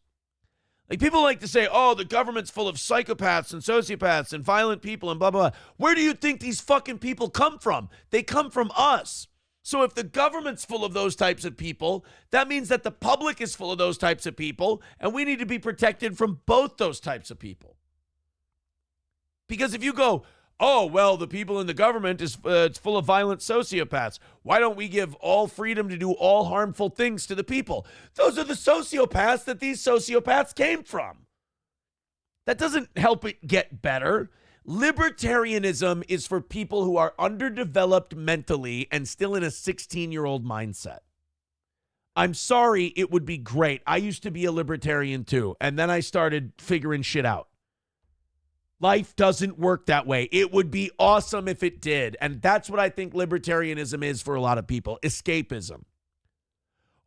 Like, people like to say, oh, the government's full of psychopaths and sociopaths and violent people and blah, blah, blah. Where do you think these fucking people come from? They come from us. So if the government's full of those types of people, that means that the public is full of those types of people, and we need to be protected from both those types of people. Because if you go, oh, well, the people in the government it's full of violent sociopaths, why don't we give all freedom to do all harmful things to the people? Those are the sociopaths that these sociopaths came from. That doesn't help it get better. Libertarianism is for people who are underdeveloped mentally and still in a 16-year-old mindset. I'm sorry, it would be great. I used to be a libertarian too, and then I started figuring shit out. Life doesn't work that way. It would be awesome if it did, and that's what I think libertarianism is for a lot of people, escapism.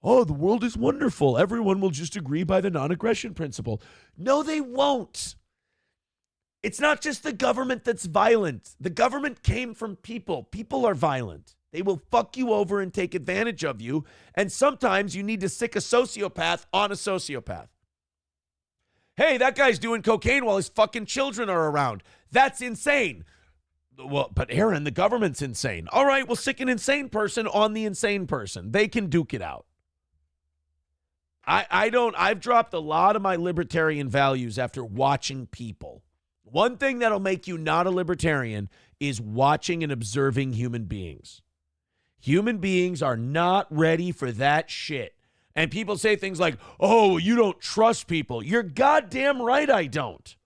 Oh, the world is wonderful. Everyone will just agree by the non-aggression principle. No, they won't. It's not just the government that's violent. The government came from people. People are violent. They will fuck you over and take advantage of you. And sometimes you need to sick a sociopath on a sociopath. Hey, that guy's doing cocaine while his fucking children are around. That's insane. Well, but Aaron, the government's insane. All right, we'll sick an insane person on the insane person. They can duke it out. I've dropped a lot of my libertarian values after watching people. One thing that'll make you not a libertarian is watching and observing human beings. Human beings are not ready for that shit. And people say things like, oh, you don't trust people. You're goddamn right I don't.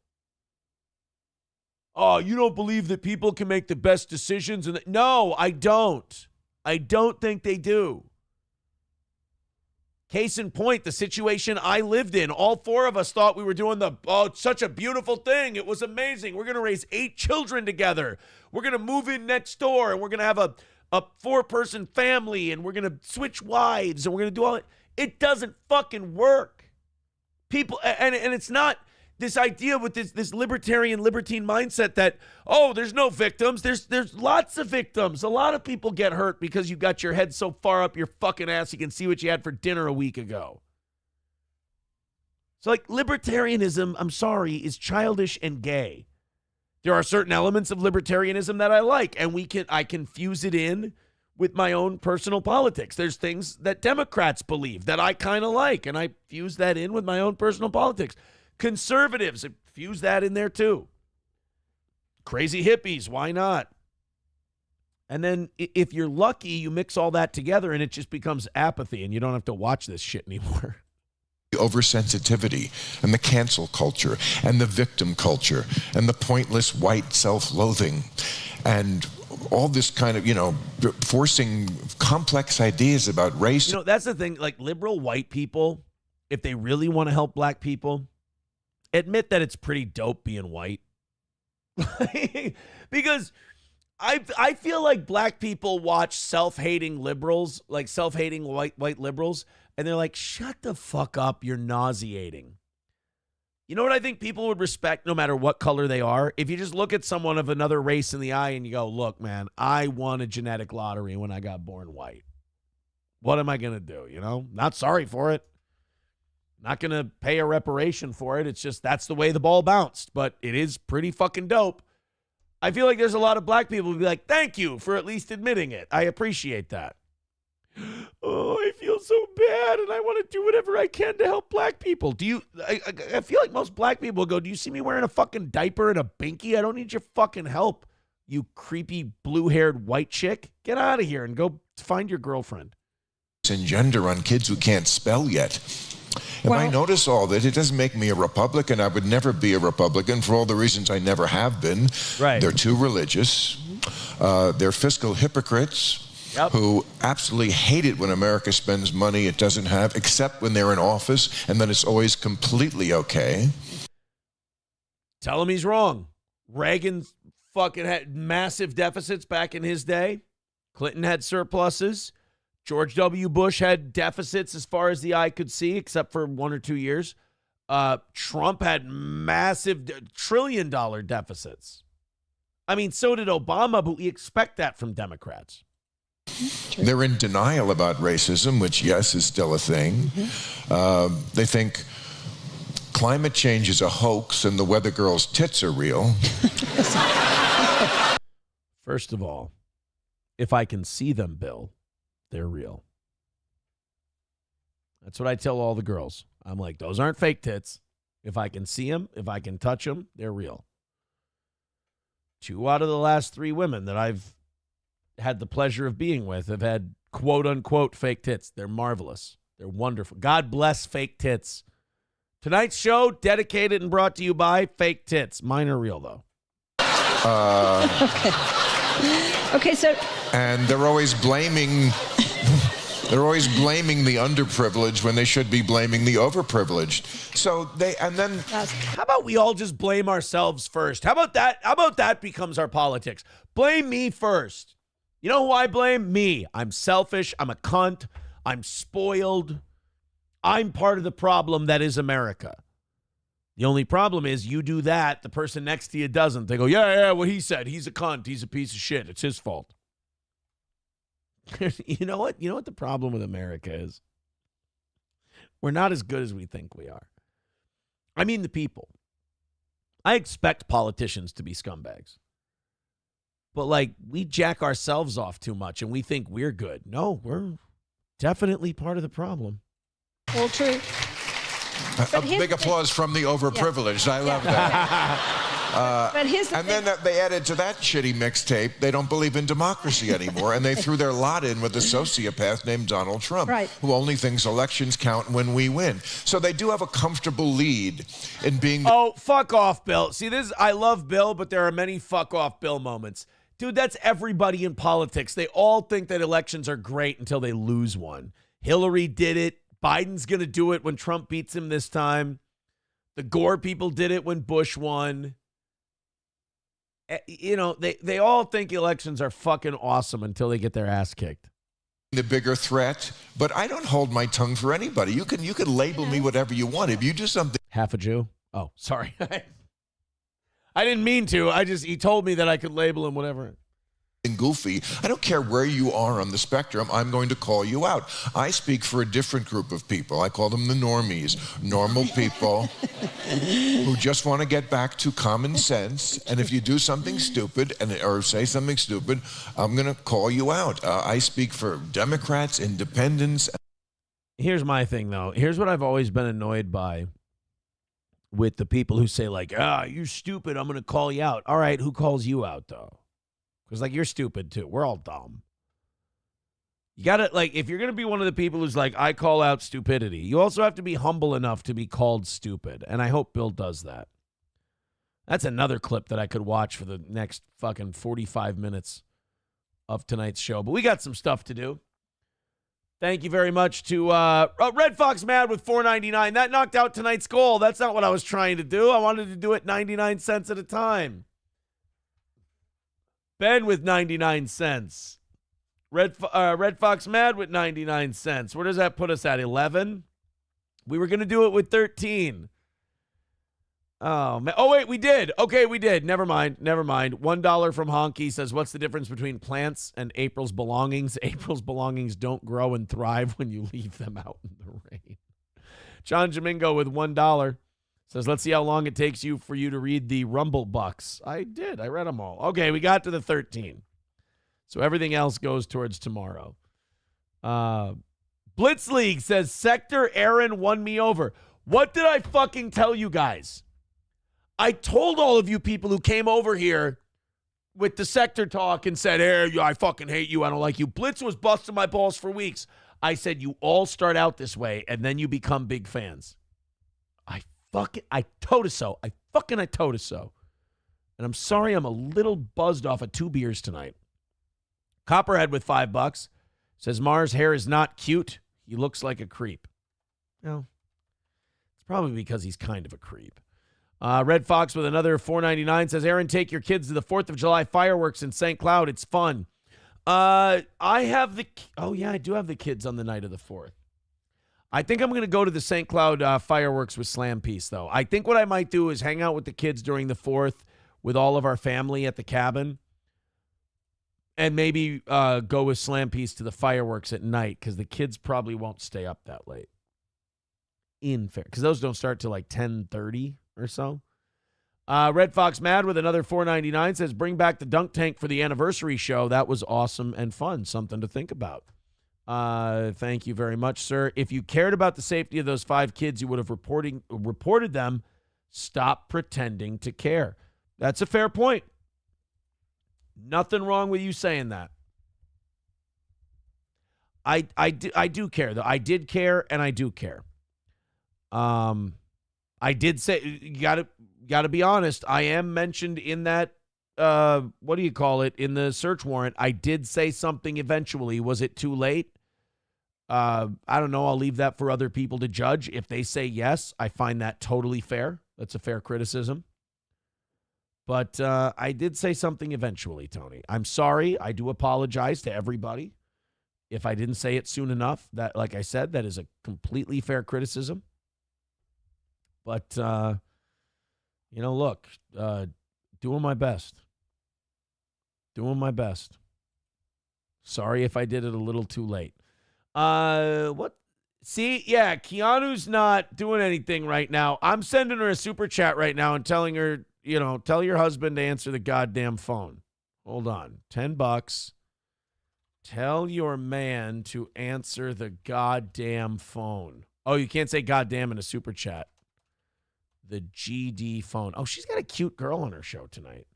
Oh, you don't believe that people can make the best decisions? No, I don't. I don't think they do. Case in point, the situation I lived in, all four of us thought we were doing it's such a beautiful thing. It was amazing. We're going to raise 8 children together. We're going to move in next door, and we're going to have a 4-person family, and we're going to switch wives, and we're going to do all that. It doesn't fucking work. People, and it's not this idea with this libertarian mindset that, oh, there's no victims. There's lots of victims. A lot of people get hurt because you got your head so far up your fucking ass you can see what you had for dinner a week ago. So, like, libertarianism, I'm sorry, is childish and gay. There are certain elements of libertarianism that I like, and I can fuse it in with my own personal politics. There's things that Democrats believe that I kind of like, and I fuse that in with my own personal politics. Conservatives, fuse that in there too. Crazy hippies, why not? And then if you're lucky, you mix all that together and it just becomes apathy and you don't have to watch this shit anymore. Oversensitivity and the cancel culture and the victim culture and the pointless white self-loathing and all this kind of, forcing complex ideas about race. That's the thing, like liberal white people, if they really want to help black people, admit that it's pretty dope being white. Because I feel like black people watch self-hating liberals, like self-hating white liberals, and they're like, shut the fuck up, you're nauseating. You know what I think people would respect no matter what color they are? If you just look at someone of another race in the eye and you go, look, man, I won a genetic lottery when I got born white. What am I going to do? Not sorry for it. Not going to pay a reparation for it. It's just that's the way the ball bounced. But it is pretty fucking dope. I feel like there's a lot of black people who be like, thank you for at least admitting it. I appreciate that. Oh, I feel so bad, and I want to do whatever I can to help black people. I feel like most black people go, do you see me wearing a fucking diaper and a binky? I don't need your fucking help, you creepy blue-haired white chick. Get out of here and go find your girlfriend. And gender on kids who can't spell yet. If I notice all that, it doesn't make me a Republican. I would never be a Republican for all the reasons I never have been. Right. They're too religious. They're fiscal hypocrites. who absolutely hate it when America spends money it doesn't have, except when they're in office, and then it's always completely okay. Tell him he's wrong. Reagan fucking had massive deficits back in his day. Clinton had surpluses. George W. Bush had deficits as far as the eye could see, except for 1 or 2 years. Trump had massive $1 trillion deficits. I mean, so did Obama, but we expect that from Democrats. They're in denial about racism, which, yes, is still a thing. They think climate change is a hoax and the weather girl's tits are real. First of all, if I can see them, Bill, they're real. That's what I tell all the girls. I'm like, those aren't fake tits. If I can see them, if I can touch them, they're real. 2 out of the last 3 women that I've had the pleasure of being with have had quote-unquote fake tits. They're marvelous. They're wonderful. God bless fake tits. Tonight's show, dedicated and brought to you by fake tits. Mine are real, though. Okay, so... And they're always blaming... They're always blaming the underprivileged when they should be blaming the overprivileged. So they, and then... How about we all just blame ourselves first? How about that? How about that becomes our politics? Blame me first. You know who I blame? Me. I'm selfish. I'm a cunt. I'm spoiled. I'm part of the problem that is America. The only problem is you do that, the person next to you doesn't. They go, yeah, what he said. He's a cunt. He's a piece of shit. It's his fault. You know what? You know what the problem with America is? We're not as good as we think we are. I mean the people. I expect politicians to be scumbags. But, like, we jack ourselves off too much and we think we're good. No, we're definitely part of the problem. Well, true. A big applause from the overprivileged. I love that. But here's the and then they added to that shitty mixtape, they don't believe in democracy anymore, and they threw their lot in with a sociopath named Donald Trump, who only thinks elections count when we win. So they do have a comfortable lead in being... Oh, fuck off, Bill. See, I love Bill, but there are many fuck off Bill moments. Dude, that's everybody in politics. They all think that elections are great until they lose one. Hillary did it. Biden's going to do it when Trump beats him this time. The Gore people did it when Bush won. You know, they all think elections are fucking awesome until they get their ass kicked. The bigger threat, but I don't hold my tongue for anybody. You can label me whatever you want. If you do something... Half a Jew? Oh, sorry. I didn't mean to. He told me that I could label him whatever. Goofy. I don't care where you are on the spectrum. I'm going to call you out. I speak for a different group of people. I call them the normies, normal people who just want to get back to common sense. And if you do something stupid or say something stupid, I'm going to call you out. I speak for Democrats, independents. Here's my thing, though. Here's what I've always been annoyed by with the people who say, like, you're stupid, I'm going to call you out. All right, who calls you out, though? Because, like, you're stupid, too. We're all dumb. You got to, like, if you're going to be one of the people who's like, I call out stupidity, you also have to be humble enough to be called stupid. And I hope Bill does that. That's another clip that I could watch for the next fucking 45 minutes of tonight's show. But we got some stuff to do. Thank you very much to Red Fox Mad with $4.99. That knocked out tonight's goal. That's not what I was trying to do. I wanted to do it 99 cents at a time. Ben with 99 cents. Red Fox Mad with 99 cents. Where does that put us at? 11? We were going to do it with 13. Oh, man. Oh, wait, we did. Okay, we did. Never mind. $1 from Honky says, what's the difference between plants and April's belongings? April's belongings don't grow and thrive when you leave them out in the rain. John Jamingo with $1 says, let's see how long it takes for you to read the Rumble Bucks. I did. I read them all. Okay, we got to the 13. So everything else goes towards tomorrow. Blitz League says, Sector Aaron won me over. What did I fucking tell you guys? I told all of you people who came over here with the sector talk and said, hey, I fucking hate you. I don't like you. Blitz was busting my balls for weeks. I said, you all start out this way, and then you become big fans. I told us so. I told us so. And I'm sorry I'm a little buzzed off of 2 beers tonight. Copperhead with $5 says Mars' hair is not cute. He looks like a creep. Well, it's probably because he's kind of a creep. Red Fox with another $4.99 says, Aaron, take your kids to the 4th of July fireworks in St. Cloud. It's fun. I do have the kids on the night of the 4th. I think I'm going to go to the St. Cloud fireworks with Slam Piece, though. I think what I might do is hang out with the kids during the 4th with all of our family at the cabin and maybe go with Slam Piece to the fireworks at night because the kids probably won't stay up that late. Because those don't start till like 10:30 or so. Red Fox Mad with another $4.99 says, bring back the dunk tank for the anniversary show. That was awesome and fun. Something to think about. Thank you very much, sir. If you cared about the safety of those 5 kids, you would have reported them. Stop pretending to care. That's a fair point. Nothing wrong with you saying that. I do care, though. I did care, and I do care. I did say, you gotta be honest, I am mentioned in that, what do you call it, in the search warrant. I did say something eventually. Was it too late? I don't know. I'll leave that for other people to judge. If they say yes, I find that totally fair. That's a fair criticism. But I did say something eventually, Tony. I'm sorry. I do apologize to everybody if I didn't say it soon enough. That, like I said, that is a completely fair criticism. But, look, doing my best. Doing my best. Sorry if I did it a little too late. What? See, yeah, Keanu's not doing anything right now. I'm sending her a super chat right now and telling her, tell your husband to answer the goddamn phone. Hold on. $10. Tell your man to answer the goddamn phone. Oh, you can't say goddamn in a super chat. The GD phone. Oh, she's got a cute girl on her show tonight.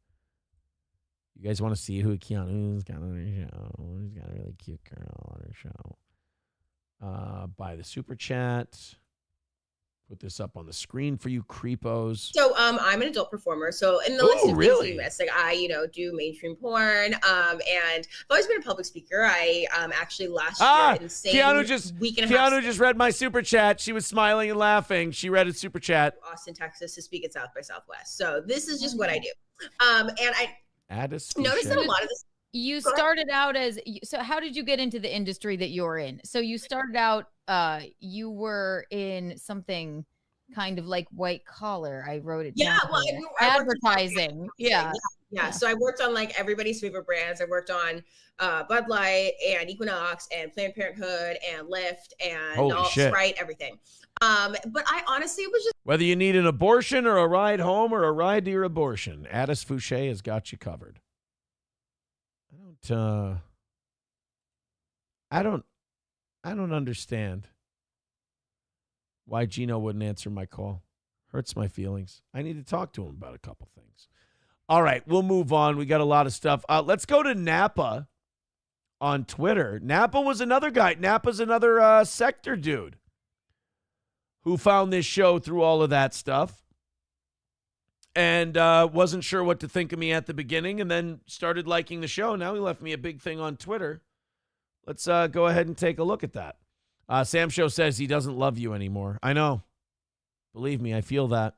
You guys want to see who Keanu's got on her show? She's got a really cute girl on her show. Buy the super chat. Put this up on the screen for you creepos. So I'm an adult performer. So in the list of things you missed, like I, do mainstream porn. And I've always been a public speaker. I actually last year insane week and a half. Keanu just read my super chat. She was smiling and laughing. She read a super chat. Austin, Texas to speak at South by Southwest. So this is just what I do. And I noticed that a lot of this. You started out so how did you get into the industry that you're in? So you started out, you were in something kind of like white collar. I wrote it down. Well, advertising. Yeah. So I worked on like everybody's favorite brands. I worked on Bud Light and Equinox and Planned Parenthood and Lyft and Sprite, everything. But I honestly, it was just. Whether you need an abortion or a ride home or a ride to your abortion, Addis Fouché has got you covered. I don't understand why Gino wouldn't answer my call. Hurts my feelings. I need to talk to him about a couple things. All right, we'll move on. We got a lot of stuff. Let's go to Napa on Twitter. Napa was another guy. Napa's another sector dude who found this show through all of that stuff. And wasn't sure what to think of me at the beginning and then started liking the show. Now he left me a big thing on Twitter. Let's go ahead and take a look at that. Sam Show says he doesn't love you anymore. I know. Believe me, I feel that.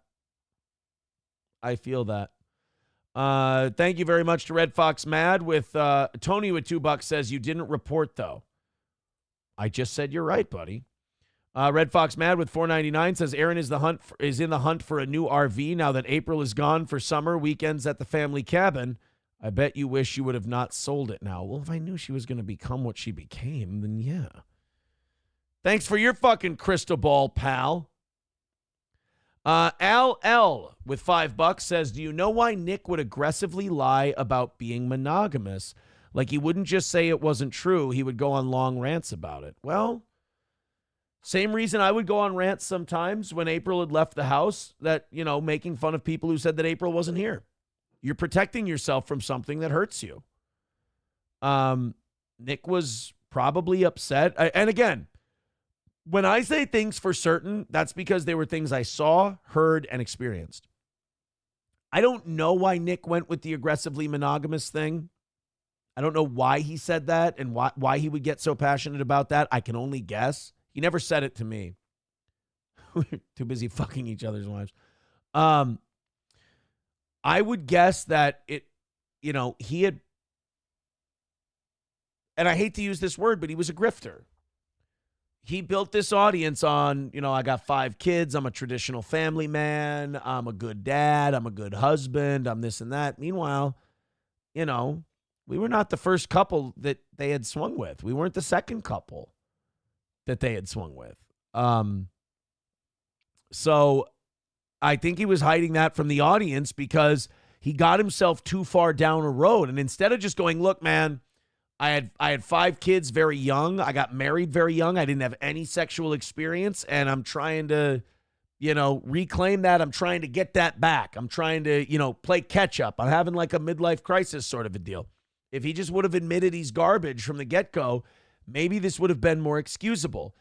Thank you very much to Red Fox Mad with Tony with $2 says you didn't report, though. I just said you're right, buddy. Red Fox Mad with $4.99 says Aaron is in the hunt for a new RV now that April is gone for summer weekends at the family cabin. I bet you wish you would have not sold it now. Well, if I knew she was going to become what she became, then yeah. Thanks for your fucking crystal ball, pal. Al L with $5 says, do you know why Nick would aggressively lie about being monogamous? Like he wouldn't just say it wasn't true. He would go on long rants about it. Well, same reason I would go on rants sometimes when April had left the house, that, making fun of people who said that April wasn't here. You're protecting yourself from something that hurts you. Nick was probably upset. And again, when I say things for certain, that's because they were things I saw, heard, and experienced. I don't know why Nick went with the aggressively monogamous thing. I don't know why he said that and why he would get so passionate about that. I can only guess. He never said it to me. Too busy fucking each other's wives. I would guess that he had, and I hate to use this word, but he was a grifter. He built this audience on, I got 5 kids. I'm a traditional family man. I'm a good dad. I'm a good husband. I'm this and that. Meanwhile, we were not the first couple that they had swung with. We weren't the second couple that they had swung with. So I think he was hiding that from the audience because he got himself too far down a road. And instead of just going, look, man, I had 5 kids very young. I got married very young. I didn't have any sexual experience, and I'm trying to, reclaim that. I'm trying to get that back. I'm trying to, play catch up. I'm having like a midlife crisis sort of a deal. If he just would have admitted he's garbage from the get-go, maybe this would have been more excusable.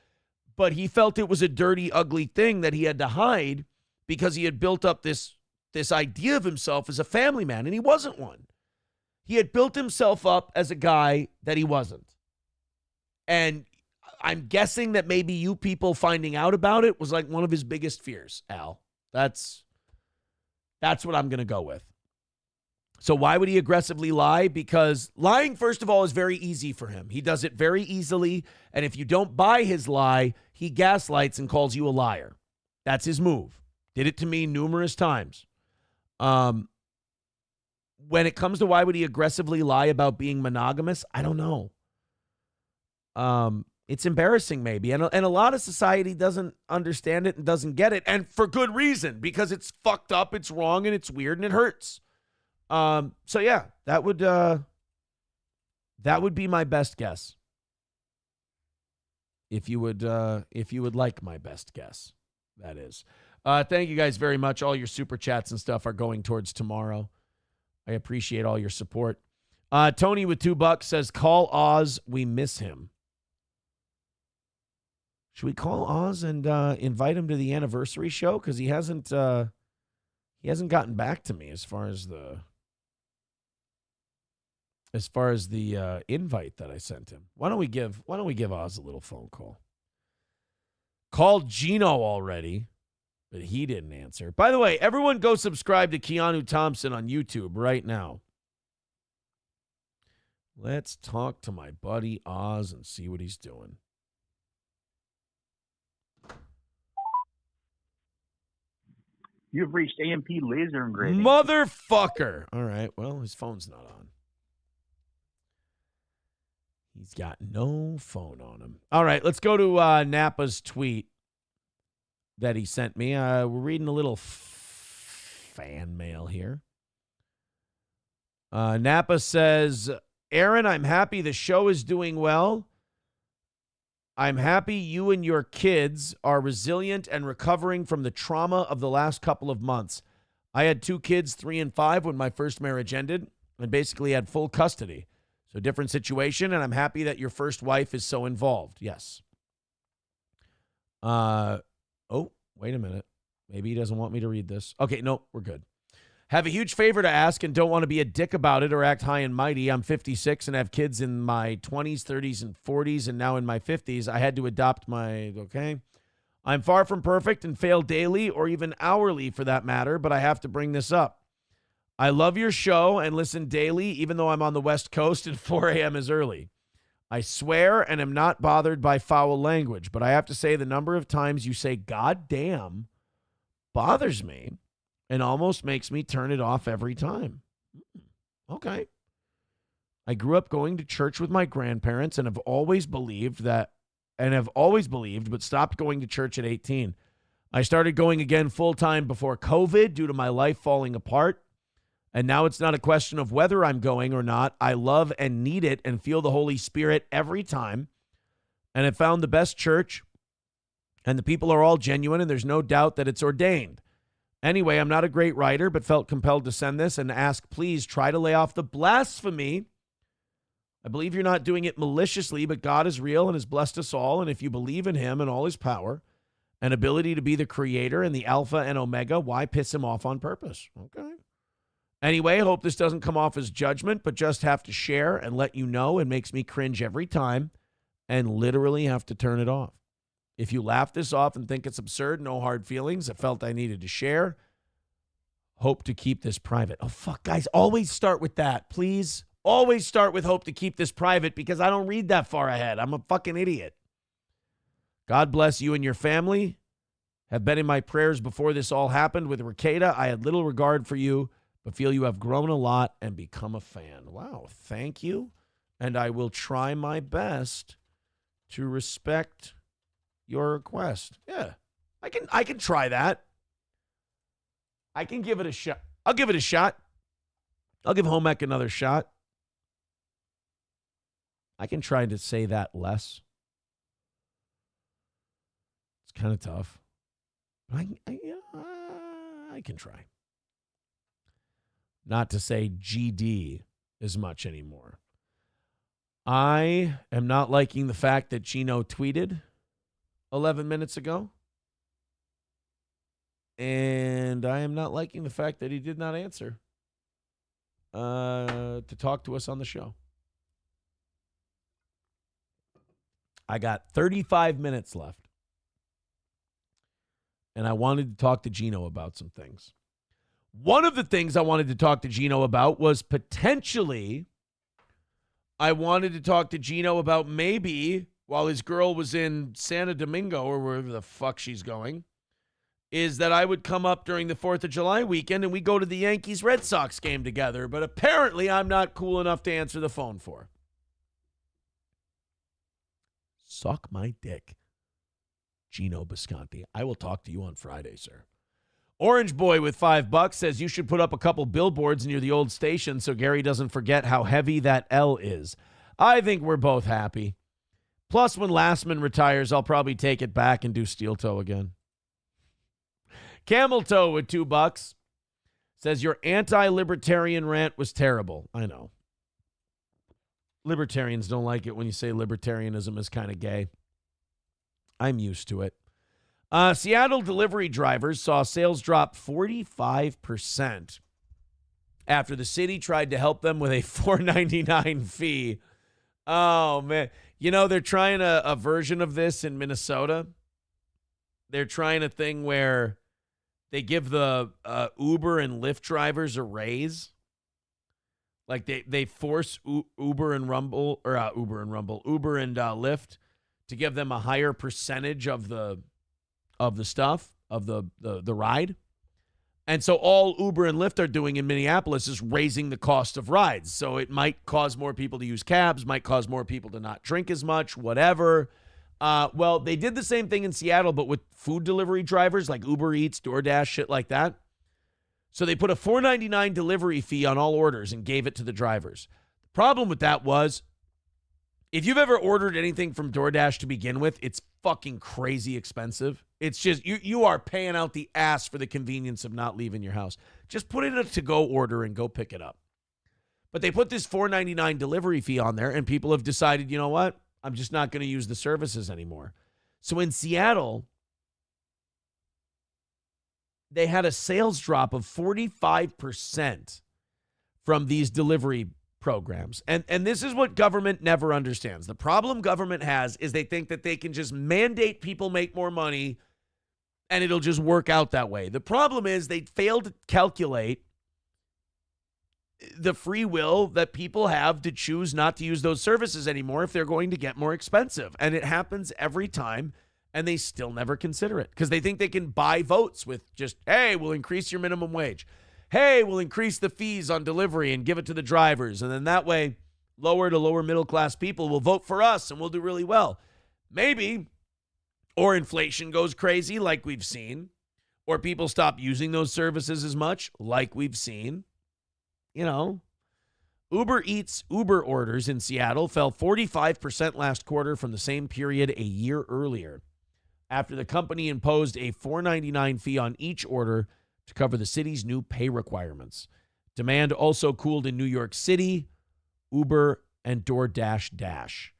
But he felt it was a dirty, ugly thing that he had to hide because he had built up this idea of himself as a family man, and he wasn't one. He had built himself up as a guy that he wasn't. And I'm guessing that maybe you people finding out about it was like one of his biggest fears, Al. That's what I'm going to go with. So why would he aggressively lie? Because lying, first of all, is very easy for him. He does it very easily. And if you don't buy his lie, he gaslights and calls you a liar. That's his move. Did it to me numerous times. When it comes to why would he aggressively lie about being monogamous, I don't know. It's embarrassing maybe. And a lot of society doesn't understand it and doesn't get it. And for good reason, because it's fucked up, it's wrong, and it's weird, and it hurts. So yeah, that would be my best guess. If you would like my best guess, that is. Thank you guys very much. All your super chats and stuff are going towards tomorrow. I appreciate all your support. Tony with $2 says, call Oz. We miss him. Should we call Oz and invite him to the anniversary show? Because he hasn't gotten back to me as far as the invite that I sent him. Why don't we give Oz a little phone call? Called Gino already, but he didn't answer. By the way, everyone go subscribe to Keanu Thompson on YouTube right now. Let's talk to my buddy Oz and see what he's doing. You've reached AMP Laser Engraving. Motherfucker. All right, well, his phone's not on. He's got no phone on him. All right, let's go to Napa's tweet that he sent me. We're reading a little fan mail here. Napa says, Aaron, I'm happy the show is doing well. I'm happy you and your kids are resilient and recovering from the trauma of the last couple of months. I had 2 kids, 3 and 5, when my first marriage ended and basically had full custody. So different situation, and I'm happy that your first wife is so involved. Yes. Oh, wait a minute. Maybe he doesn't want me to read this. Okay, no, we're good. Have a huge favor to ask and don't want to be a dick about it or act high and mighty. I'm 56 and have kids in my 20s, 30s, and 40s, and now in my 50s. I had to adopt okay? I'm far from perfect and fail daily or even hourly for that matter, but I have to bring this up. I love your show and listen daily, even though I'm on the West Coast and 4 a.m. is early. I swear and am not bothered by foul language, but I have to say the number of times you say "God damn" bothers me and almost makes me turn it off every time. Okay. I grew up going to church with my grandparents and have always believed, but stopped going to church at 18. I started going again full-time before COVID due to my life falling apart. And now it's not a question of whether I'm going or not. I love and need it and feel the Holy Spirit every time. And have found the best church. And the people are all genuine, and there's no doubt that it's ordained. Anyway, I'm not a great writer, but felt compelled to send this and ask, please try to lay off the blasphemy. I believe you're not doing it maliciously, but God is real and has blessed us all. And if you believe in him and all his power and ability to be the creator and the Alpha and Omega, why piss him off on purpose? Okay. Anyway, hope this doesn't come off as judgment, but just have to share and let you know. It makes me cringe every time and literally have to turn it off. If you laugh this off and think it's absurd, no hard feelings. I felt I needed to share. Hope to keep this private. Oh, fuck, guys, always start with that, please. Always start with hope to keep this private because I don't read that far ahead. I'm a fucking idiot. God bless you and your family. Have been in my prayers before this all happened with Ricada. I had little regard for you, but feel you have grown a lot and become a fan. Wow, thank you. And I will try my best to respect your request. Yeah, I can try that. I can give it a shot. I'll give it a shot. I'll give home ec another shot. I can try to say that less. It's kind of tough. But I can try. Not to say GD as much anymore. I am not liking the fact that Gino tweeted 11 minutes ago. And I am not liking the fact that he did not answer to talk to us on the show. I got 35 minutes left. And I wanted to talk to Gino about some things. One of the things I wanted to talk to Gino about was potentially, I wanted to talk to Gino about maybe while his girl was in Santo Domingo or wherever the fuck she's going, is that I would come up during the 4th of July weekend and we go to the Yankees-Red Sox game together. But apparently I'm not cool enough to answer the phone for. Suck my dick, Gino Bisconti. I will talk to you on Friday, sir. Orange Boy with $5 says you should put up a couple billboards near the old station so Gary doesn't forget how heavy that L is. I think we're both happy. Plus, when Lastman retires, I'll probably take it back and do steel toe again. Camel Toe with $2 says your anti-libertarian rant was terrible. I know. Libertarians don't like it when you say libertarianism is kind of gay. I'm used to it. Seattle delivery drivers saw sales drop 45% after the city tried to help them with a $4.99 fee. Oh, man. You know, they're trying a version of this in Minnesota. They're trying a thing where they give the Uber and Lyft drivers a raise. Like they force Uber and Lyft to give them a higher percentage of the stuff, of the ride. And so all Uber and Lyft are doing in Minneapolis is raising the cost of rides. So it might cause more people to use cabs, might cause more people to not drink as much, whatever. Well, they did the same thing in Seattle, but with food delivery drivers like Uber Eats, DoorDash, shit like that. So they put a $4.99 delivery fee on all orders and gave it to the drivers. The problem with that was, if you've ever ordered anything from DoorDash to begin with, it's fucking crazy expensive. It's just, you are paying out the ass for the convenience of not leaving your house. Just put it in a to-go order and go pick it up. But they put this $4.99 delivery fee on there, and people have decided, you know what? I'm just not going to use the services anymore. So in Seattle, they had a sales drop of 45% from these delivery programs. And this is what government never understands. The problem government has is they think that they can just mandate people make more money and it'll just work out that way. The problem is they fail to calculate the free will that people have to choose not to use those services anymore if they're going to get more expensive. And it happens every time, and they still never consider it because they think they can buy votes with just, hey, we'll increase your minimum wage. Hey, we'll increase the fees on delivery and give it to the drivers. And then that way, lower to lower middle class people will vote for us and we'll do really well. Maybe. Or inflation goes crazy like we've seen. Or people stop using those services as much like we've seen. You know, Uber Eats Uber orders in Seattle fell 45% last quarter from the same period a year earlier after the company imposed a $4.99 fee on each order to cover the city's new pay requirements. Demand also cooled in New York City, Uber, and DoorDash Dash.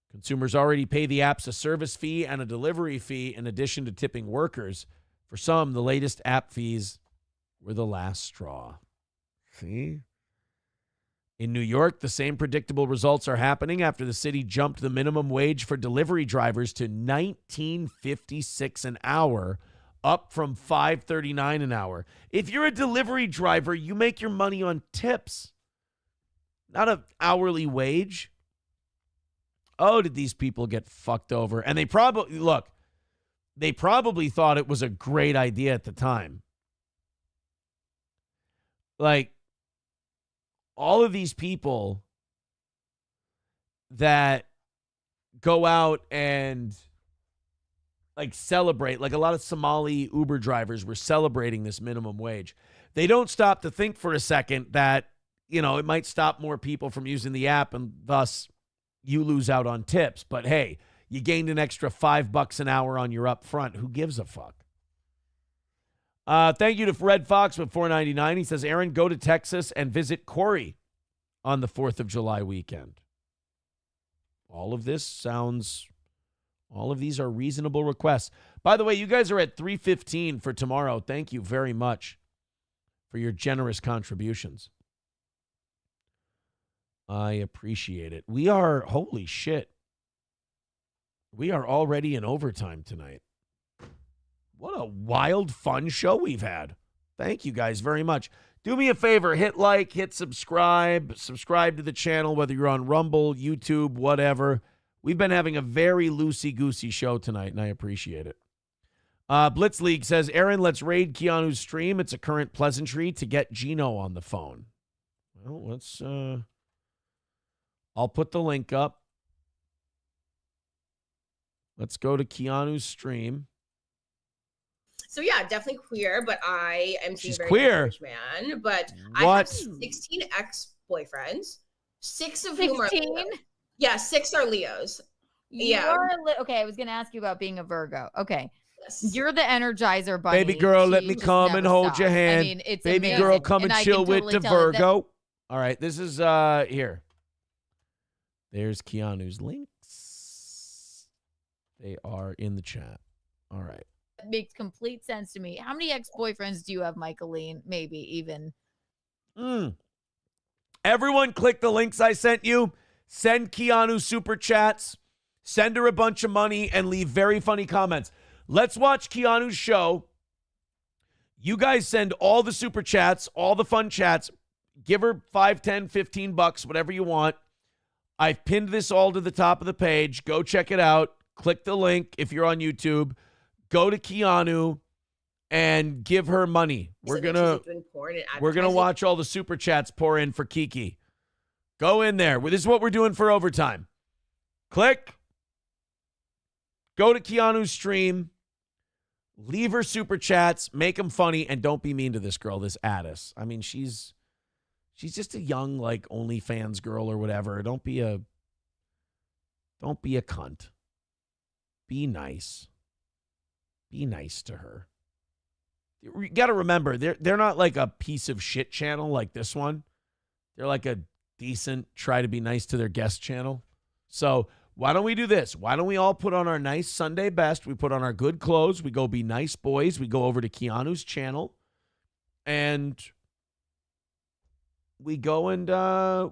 Consumers already pay the apps a service fee and a delivery fee in addition to tipping workers. For some, the latest app fees were the last straw. See? In New York, the same predictable results are happening after the city jumped the minimum wage for delivery drivers to $19.56 an hour, up from $5.39 an hour. If you're a delivery driver, you make your money on tips, not an hourly wage. Oh, did these people get fucked over? And they probably thought it was a great idea at the time. Like, all of these people that go out and like celebrate, like a lot of Somali Uber drivers were celebrating this minimum wage. They don't stop to think for a second that, you know, it might stop more people from using the app and thus you lose out on tips. But hey, you gained an extra $5 an hour on your upfront. Who gives a fuck? Thank you to Red Fox with $4.99. He says, Aaron, go to Texas and visit Corey on the 4th of July weekend. All of these are reasonable requests. By the way, you guys are at 315 for tomorrow. Thank you very much for your generous contributions. I appreciate it. We are, holy shit. We are already in overtime tonight. What a wild, fun show we've had. Thank you guys very much. Do me a favor, hit like, hit subscribe to the channel, whether you're on Rumble, YouTube, whatever. We've been having a very loosey-goosey show tonight, and I appreciate it. Blitz League says, Aaron, let's raid Keanu's stream. It's a current pleasantry to get Gino on the phone. Well, let's, I'll put the link up. Let's go to Keanu's stream. So yeah, definitely queer, but I am She's very queer. Encouraged, man. But What? I have 16 ex-boyfriends, 6 of whom are 16? Leo. Yeah, 6 are Leos. Yeah. Okay, I was going to ask you about being a Virgo. Okay. You're the Energizer Bunny. Baby girl, let She me just come and never hold stops. your hand. I mean, it's Baby amazing. girl, come and I chill can totally with the tell that- Virgo. All right, this is here. There's Keanu's links. They are in the chat. All right. That makes complete sense to me. How many ex-boyfriends do you have, Michaeline? Maybe even. Everyone click the links I sent you. Send Keanu super chats. Send her a bunch of money and leave very funny comments. Let's watch Keanu's show. You guys send all the super chats, all the fun chats. Give her $5, $10, $15, whatever you want. I've pinned this all to the top of the page. Go check it out. Click the link if you're on YouTube. Go to Keanu and give her money. We're gonna watch all the super chats pour in for Kiki. Go in there. This is what we're doing for overtime. Click. Go to Keanu's stream. Leave her super chats. Make them funny, and don't be mean to this girl, this Addis. I mean, she's just a young, like, OnlyFans girl or whatever. Don't be a cunt. Be nice. Be nice to her. You got to remember, they're not like a piece of shit channel like this one. They're like a decent, try to be nice to their guest channel. So why don't we do this? Why don't we all put on our nice Sunday best? We put on our good clothes. We go be nice boys. We go over to Keanu's channel. And we go and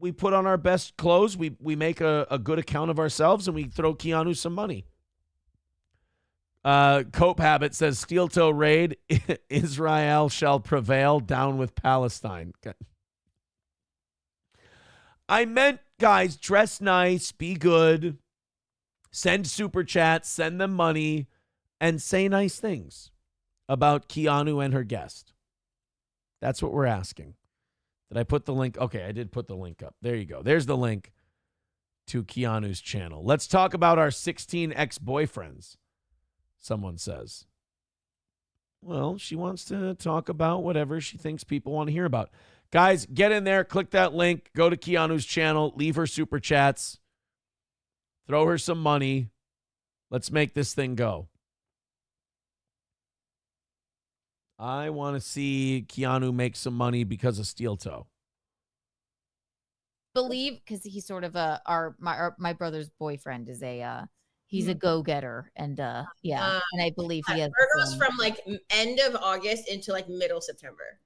we put on our best clothes. We make a good account of ourselves, and we throw Keanu some money. Cope Habit says, Steel Toe Raid, Israel shall prevail, down with Palestine. Okay. I meant, guys, dress nice, be good, send super chats, send them money, and say nice things about Keanu and her guest. That's what we're asking. Did I put the link? Okay, I did put the link up. There you go. There's the link to Keanu's channel. Let's talk about our 16 ex-boyfriends. Someone says, well, she wants to talk about whatever she thinks people want to hear about. Guys, get in there, click that link, go to Keanu's channel, leave her super chats, throw her some money. Let's make this thing go. I want to see Keanu make some money because of Steel Toe. Believe, because he's sort of my brother's boyfriend is he's a go-getter, and and I believe he has Virgo's from like end of August into like middle September.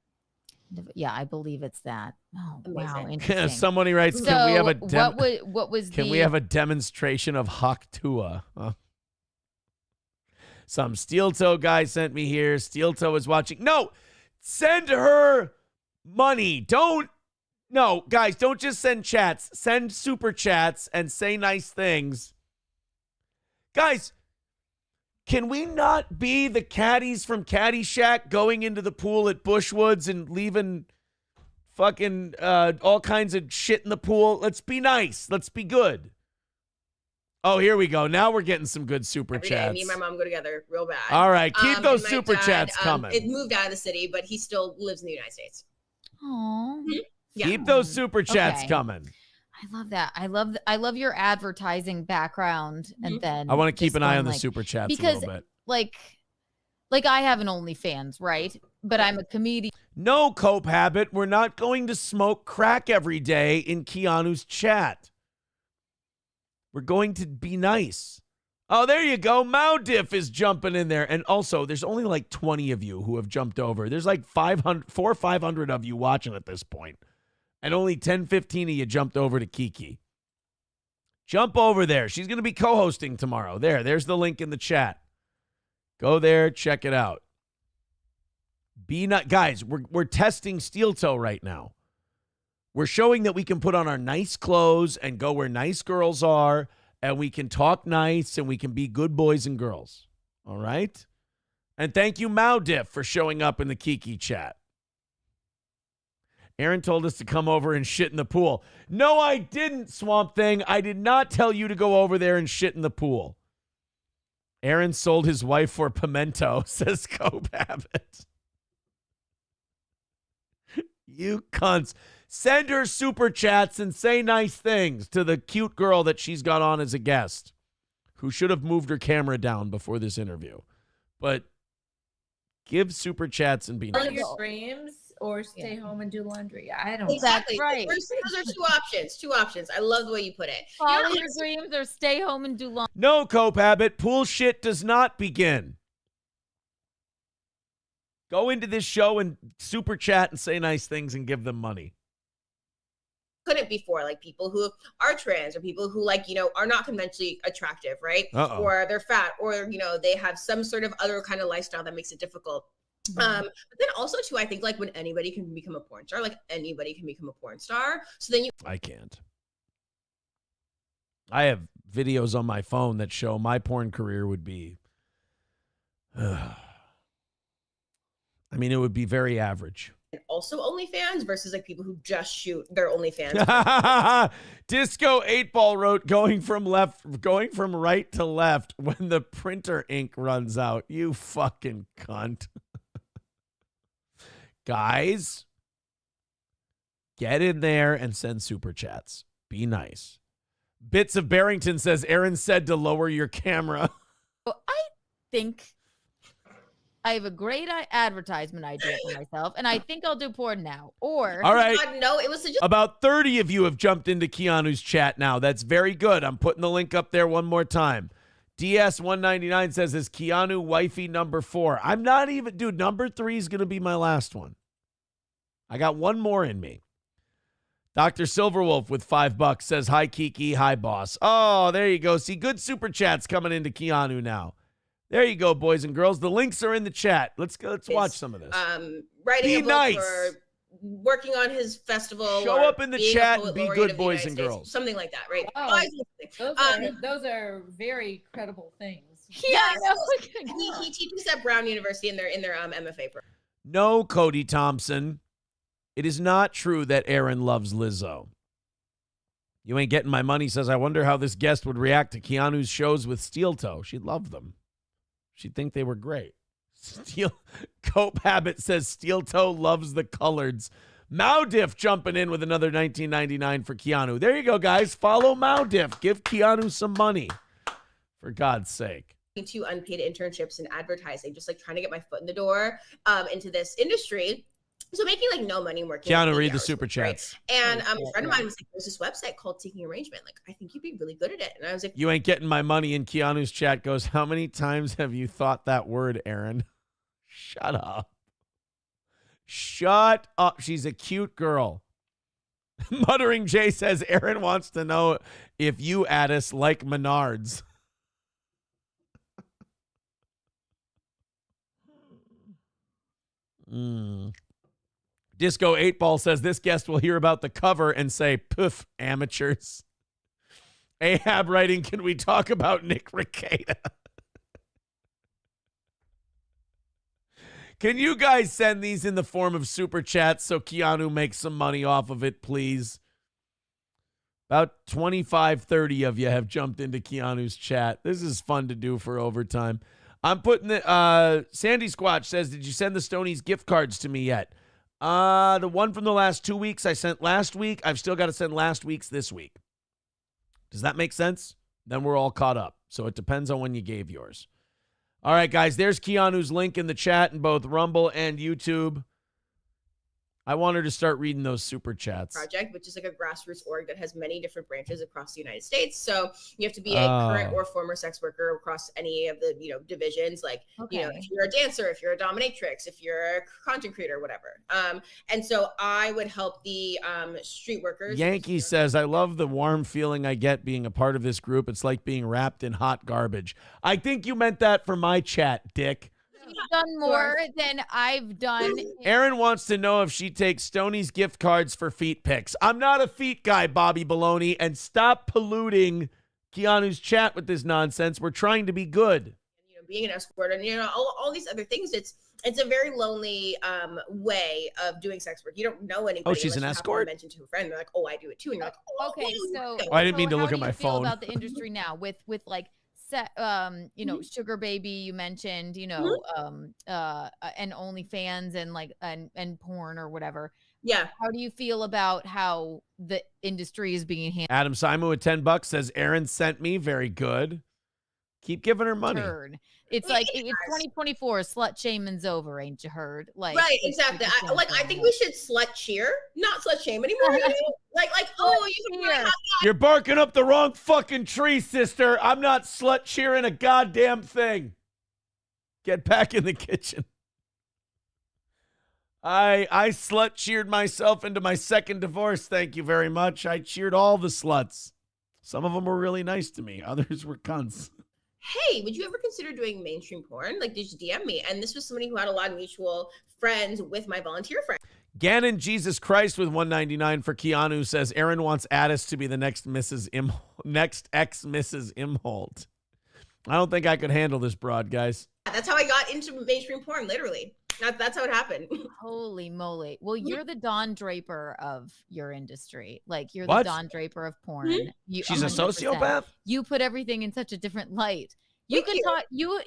Yeah, I believe it's that. Oh, wow, Amazing. interesting. Somebody writes, So can we have a what was can we have a demonstration of Haktua? Some steel toe guy sent me here. Steel toe is watching. No, send her money. No, guys, don't just send chats. Send super chats and say nice things. Guys, can we not be the caddies from Caddyshack going into the pool at Bushwoods and leaving fucking all kinds of shit in the pool? Let's be nice. Let's be good. Oh, here we go. Now we're getting some good super Every chats. day, me and my mom go together real bad. All right, keep those and my super dad, chats coming. It moved out of the city, but he still lives in the United States. Aww. Yeah. Keep those super chats Okay. coming. I love that. I love your advertising background, and then I want to keep just an eye going, on the like, super chats because a little bit. like I have an OnlyFans, right? But I'm a comedian. No, Cope Habit. We're not going to smoke crack every day in Keanu's chat. We're going to be nice. Oh, there you go. Maudiff is jumping in there. And also, there's only like 20 of you who have jumped over. There's like 400 or 500 of you watching at this point. And only 10, 15 of you jumped over to Kiki. Jump over there. She's going to be co-hosting tomorrow. There's the link in the chat. Go there, check it out. Guys, we're testing Steel Toe right now. We're showing that we can put on our nice clothes and go where nice girls are, and we can talk nice, and we can be good boys and girls. All right? And thank you, Maudiff, for showing up in the Kiki chat. Aaron told us to come over and shit in the pool. No, I didn't, Swamp Thing. I did not tell you to go over there and shit in the pool. Aaron sold his wife for pimento, says Cope Abbott. You cunts. Send her super chats and say nice things to the cute girl that she's got on as a guest, who should have moved her camera down before this interview. But give super chats and be Follow nice. your dreams or stay home and do laundry. I don't Exactly. right. Those are two options. Two options. I love the way you put it. Follow your dreams or stay home and do laundry. No, Cope Abbott, pool shit does not begin. Go into this show and super chat and say nice things and give them money. Couldn't before, like people who are trans or people who are not conventionally attractive, right? Uh-oh. Or they're fat, or they have some sort of other kind of lifestyle that makes it difficult. But then also too, I think like when anybody can become a porn star, like anybody can become a porn star. So then I can't. I have videos on my phone that show my porn career would be, I mean, it would be very average. also OnlyFans versus like people who just shoot their OnlyFans. Disco 8-Ball wrote going from right to left when the printer ink runs out. You fucking cunt. Guys, get in there and send super chats. Be nice. Bits of Barrington says Aaron said to lower your camera. I think I have a great advertisement idea for myself, and I think I'll do porn now. Or all right, God, no, it was just about 30 of you have jumped into Keanu's chat now. That's very good. I'm putting the link up there one more time. DS199 says, is Keanu wifey number 4? I'm not even, dude, number 3 is going to be my last one. I got one more in me. Dr. Silverwolf with $5 says, hi, Kiki. Hi, boss. Oh, there you go. See, good super chats coming into Keanu now. There you go, boys and girls. The links are in the chat. Let's go. Let's watch some of this. Writing Be a book nice. or working on his festival. Show or up in the being a chat poet and be laureate good of the boys United and States, girls. something like that, right? Oh, those are very credible things. Yeah, he teaches at Brown University in their MFA program. No, Cody Thompson. It is not true that Aaron loves Lizzo. You ain't getting my money says, I wonder how this guest would react to Keanu's shows with Steel Toe. She'd love them. She'd think they were great. Cope Habit says Steel Toe loves the coloreds. Maudiff jumping in with another $19.99 for Keanu. There you go, guys. Follow Maudiff. Give Keanu some money. For God's sake. 2 unpaid internships in advertising, just like trying to get my foot in the door into this industry. So making like no money working. Keanu, like read 80 the hours super a week, right? chats. And a friend of mine was like, there's this website called Taking Arrangement. Like, I think you'd be really good at it. And I was like, You ain't getting my money. And Keanu's chat goes, how many times have you thought that word, Aaron? Shut up. Shut up. She's a cute girl. Muttering Jay says, Aaron wants to know if you, Addis, like Menards. Disco 8-Ball says, this guest will hear about the cover and say, poof, amateurs. Ahab writing, can we talk about Nick Rekieta? Can you guys send these in the form of super chats so Keanu makes some money off of it, please? About 25, 30 of you have jumped into Keanu's chat. This is fun to do for overtime. I'm putting the Sandy Squatch says, did you send the Stonies gift cards to me yet? The one from the last 2 weeks I sent last week. I've still got to send last week's this week. Does that make sense? Then we're all caught up. So it depends on when you gave yours. All right, guys, there's Keanu's link in the chat in both Rumble and YouTube. I want her to start reading those super chats. Project, which is like a grassroots org that has many different branches across the United States. So you have to be a current or former sex worker across any of the, divisions. Like, if you're a dancer, if you're a dominatrix, if you're a content creator, whatever. And so I would help the street workers. Yankee says, I love the warm feeling I get being a part of this group. It's like being wrapped in hot garbage. I think you meant that for my chat, Dick. You've done more than I've done. Aaron wants to know if she takes Stoney's gift cards for feet pics. I'm not a feet guy, Bobby Baloney, and stop polluting Keanu's chat with this nonsense. We're trying to be good. Being an escort and all these other things. It's a very lonely way of doing sex work. You don't know anybody. Oh, she's an escort? Mention to a friend, they're like, oh, I do it too, and you're like, oh, okay, so I didn't mean to look how at my do you feel phone. about the industry now with like Sugar Baby, you mentioned, and OnlyFans and porn or whatever. Yeah. How do you feel about how the industry is being handled? Adam Simon with $10 says, Aaron sent me. Very good. Keep giving her money. It's like it's 2024. Slut shaming's over, ain't you heard? Like, right, exactly. I think we should slut cheer, not slut shame anymore. You're barking up the wrong fucking tree, sister. I'm not slut cheering a goddamn thing. Get back in the kitchen. I slut cheered myself into my second divorce. Thank you very much. I cheered all the sluts. Some of them were really nice to me. Others were cunts. Hey, would you ever consider doing mainstream porn? Like, just DM me. And this was somebody who had a lot of mutual friends with my volunteer friend. Gannon Jesus Christ with $1.99 for Keanu says, Aaron wants Addis to be the next ex-Mrs. Imholt. I don't think I could handle this broad, guys. That's how I got into mainstream porn, literally. That's how it happened. Holy moly. Well, you're the Don Draper of your industry. Like, you're What? the Don Draper of porn. She's a 100%. sociopath? You put everything in such a different light. You can talk. You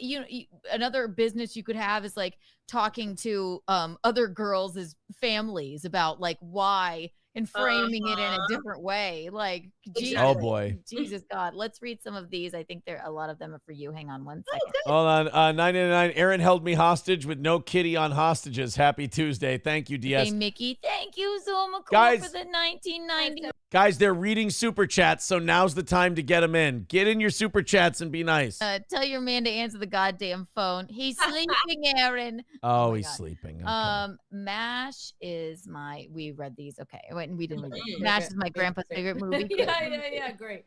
another business you could have is like talking to other girls' families about like why and framing it in a different way. Like, Jesus, Oh, boy. Jesus God. Let's read some of these. I think a lot of them are for you. Hang on one second. Hold on. 999. Aaron held me hostage with no kitty on hostages. Happy Tuesday. Thank you, DS. Hey, Mickey. Thank you, Zoma, Guys. for the 1990. Guys, they're reading super chats, so now's the time to get them in. Get in your super chats and be nice. Tell your man to answer the goddamn phone. He's sleeping, Aaron. Oh, he's sleeping. Okay. MASH is we read these. Okay. We didn't read it. MASH is my grandpa's favorite movie. yeah, great.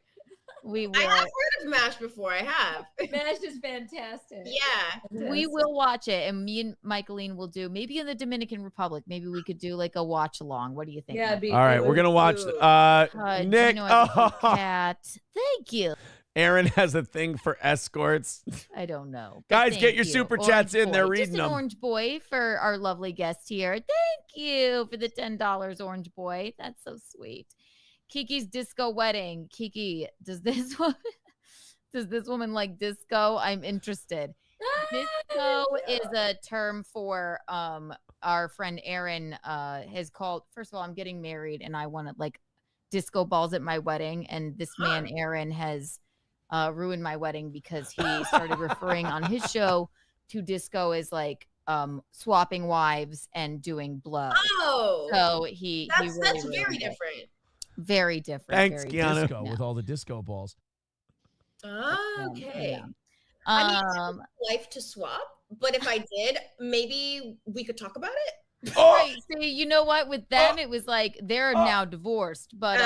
We will. I have heard of MASH before. I have. MASH is fantastic. Yeah. We will watch it, and me and Michaeline will do maybe in the Dominican Republic. Maybe we could do like a watch along. What do you think? Yeah. All right, we're gonna watch. Nick, cat. Thank you. Aaron has a thing for escorts. I don't know. Guys, get your super chats in. They're reading Just an them. Orange Boy for our lovely guest here. Thank you for the $10, Orange Boy. That's so sweet. Kiki's disco wedding. Kiki, does this woman like disco? I'm interested. Disco is a term for our friend Aaron has called. First of all, I'm getting married and I want to like disco balls at my wedding, and this man Aaron has ruined my wedding because he started referring on his show to disco as like swapping wives and doing blow. Oh, so that's very different. Very different. Thanks, very Keanu. different. With all the disco balls. Okay. Yeah. I mean, life to swap, but if I did, maybe we could talk about it. Right. See, you know what? With them, it was like they're now divorced, but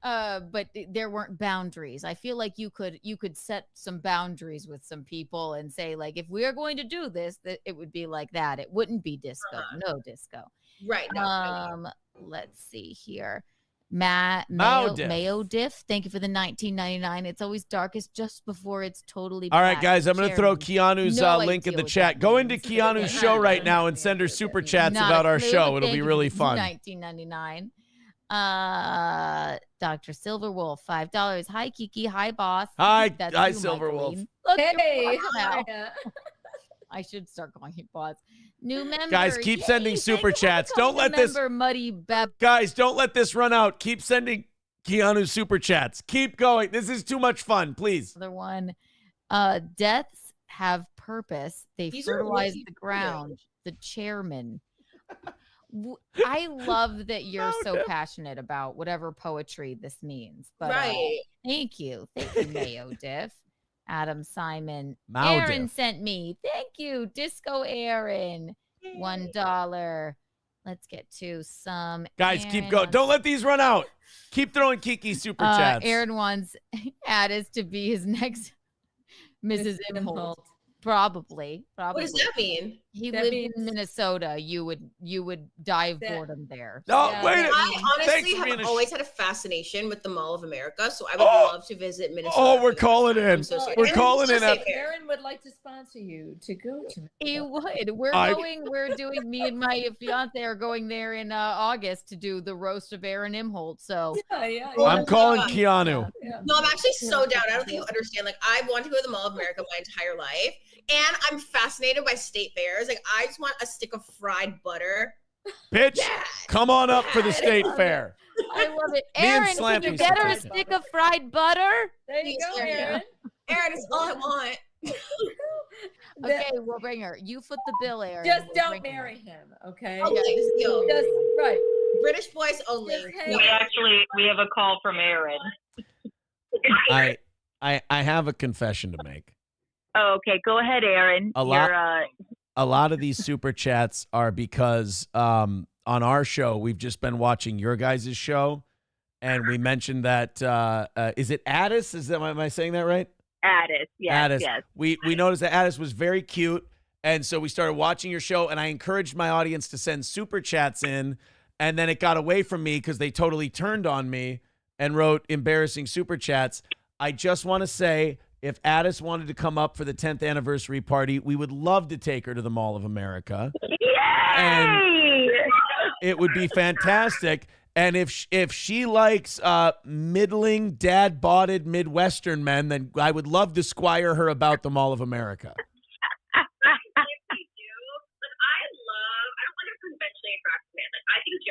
there weren't boundaries. I feel like you could set some boundaries with some people and say, like, if we are going to do this, that it would be like that. It wouldn't be disco. No disco. Right. No. Let's see here. Mayo Diff, thank you for the $19.99. It's always darkest just before it's totally All black. right, guys, I'm going to throw Keanu's link in the chat. Go into means. Keanu's show right now and send her super chats Not about a our clue, show. but It'll thank be you really for fun. $19.99. Dr. Silverwolf, $5. Hi, Kiki. Hi, boss. Hi, That's hi, you, Silverwolf. Michaeline. Look, Hey, you're boss how now. are ya? I should start calling you boss. New member. Guys, keep sending Yay, super thank you for chats. Don't becoming let a this member, Muddy Bap. Guys, don't let this run out. Keep sending Keanu super chats. Keep going. This is too much fun, please. Another one. Deaths have purpose. They These are fertilize really the ground. The chairman. I love that you're so passionate about whatever poetry this means. But Right. Thank you, Mayo Diff. Adam Simon. Mao Aaron Diff. sent me. Thank you, Disco Aaron. $1. Let's get to some. Guys, Aaron keep going. wants- Don't let these run out. Keep throwing Kiki super chats. Aaron wants Addis to be his next Mrs. Imholt. Probably. What does that mean? He That lived means- in Minnesota. You would die of boredom there. No, Yeah, wait. I Thanks honestly for being have a always had a fascination with the Mall of America, so I would love to visit Minnesota. Oh, for we're the calling first time. in. I'm so sorry. We're And calling just in. say fair. Aaron would like to sponsor you to go to. He would. We're doing, me and my fiance are going there in August to do the roast of Aaron Imholt. So Yeah. I'm calling God. Keanu. No, I'm actually so down. I don't think you understand. Like, I want to go to the Mall of America my entire life, and I'm fascinated by state fairs. Like, I just want a stick of fried butter. Bitch, come on up for the state fair. I love it. Me and Aaron, Slampy can you get her a should stick of fried butter? There you go, Aaron. Aaron, it's all I want. Okay, we'll bring her. You foot the bill, Aaron. Just We'll don't bring her. marry him, okay? Okay, this deal. Just right. British boys only. We have a call from Aaron. I have a confession to make. Oh, okay, go ahead, Aaron. A lot of these super chats are because on our show we've just been watching your guys' show, and we mentioned that is it Addis? Am I saying that right? Addis, yes, Addis. yes. We noticed that Addis was very cute, and so we started watching your show, and I encouraged my audience to send super chats in, and then it got away from me because they totally turned on me and wrote embarrassing super chats. I just want to say, if Addis wanted to come up for the 10th anniversary party, we would love to take her to the Mall of America. Yay! And it would be fantastic. And if she likes middling, dad-bodied Midwestern men, then I would love to squire her about the Mall of America.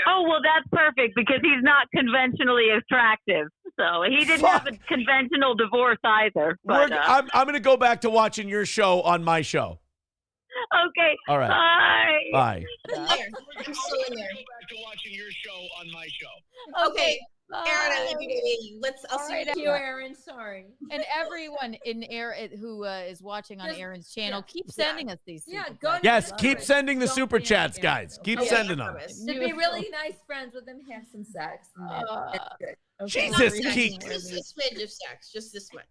Oh, well, that's perfect because he's not conventionally attractive. So he didn't have a conventional divorce either. But, I'm going to go back to watching your show on my show. Okay. All right. Bye. Bye. I'm still in there. To watching your show on my show. Okay. Aaron, I love you, baby. I'll see you Thank you, tomorrow. Aaron. Sorry. And everyone in Aaron who is watching on Just- Aaron's channel, yeah, keep sending us these. Yeah, super go chats. Yes, Love keep it. sending the Don't super be chats, Aaron, guys. Keep okay? sending them. To be really nice friends with him, have some sex. And that's good. Okay. Jesus, Not Keith. sex, just a smidge of sex, just this much.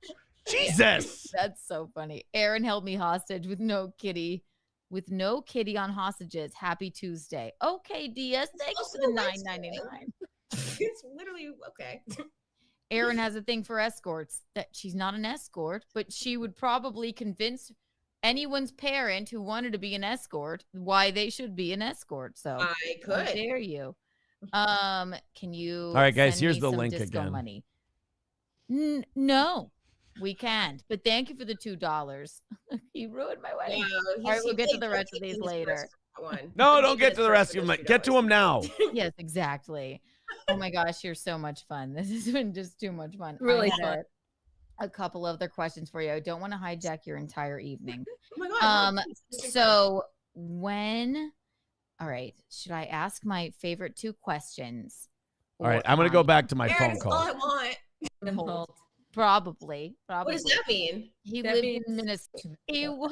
Jesus. That's so funny. Aaron held me hostage with no kitty. With no kitty on hostages. Happy Tuesday. Okay, Diaz. Thanks for the $9.99. It's literally okay. Aaron has a thing for escorts. That she's not an escort, but she would probably convince anyone's parent who wanted to be an escort why they should be an escort. So I how could. dare you? Can you? All right, guys, send here's me the some link disco again. Money? No, we can't. But thank you for the $2. You ruined my wedding. No, All right, we'll get to he the paid rest of these his later. first one. No, He don't paid get his to the first rest for of those them. Get to $2. them now. Yes, exactly. Oh my gosh, you're so much fun. This has been just too much fun. Really I had fun. a couple other questions for you. I don't want to hijack your entire evening. Oh my God. no, So all right, should I ask my favorite 2 questions? All right, I'm going to go back to my Aaron, phone it's all call. I want. Imholt. Probably. What does that mean? He That lived means- in Minnesota. He would.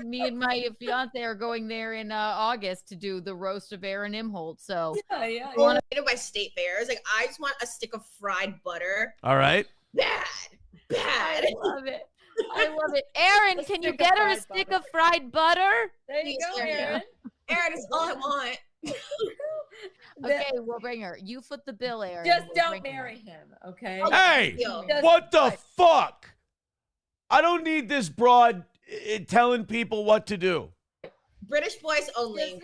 Me and my fiance are going there in August to do the roast of Aaron Imholt. So Yeah. One of my state fairs, like I just want a stick of fried butter. All right. Bad. I love it. I love it. Aaron, can you get her a stick of fried butter? There you go, Aaron. Aaron, it's all I want. Okay, we'll bring her. You foot the bill, Aaron. Just We'll don't bring her. marry him, okay? Hey, Just- what the fuck? I don't need this broad telling people what to do. British boys only.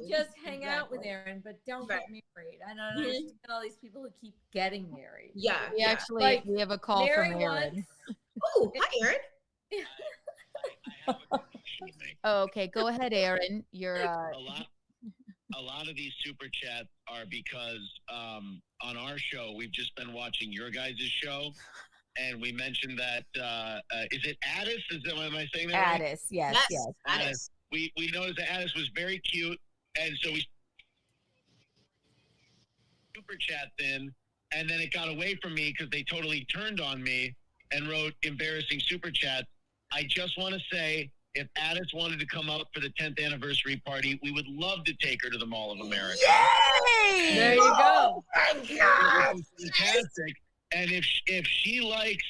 Just hang out with Aaron, but don't get married. I don't understand all these people who keep getting married. Yeah. We actually we have a call marry from Aaron. Oh, hi, Aaron. Oh, okay, go ahead, Aaron. You're A lot of these super chats are because on our show we've just been watching your guys' show, and we mentioned that is it Addis? Am I saying that right? Addis, yes. Addis. We noticed that Addis was very cute, and so we super chat in, and then it got away from me because they totally turned on me and wrote embarrassing super chats. I just want to say, if Addis wanted to come up for the 10th anniversary party, we would love to take her to the Mall of America. Yay! There you go. Oh my God! Fantastic. And if she likes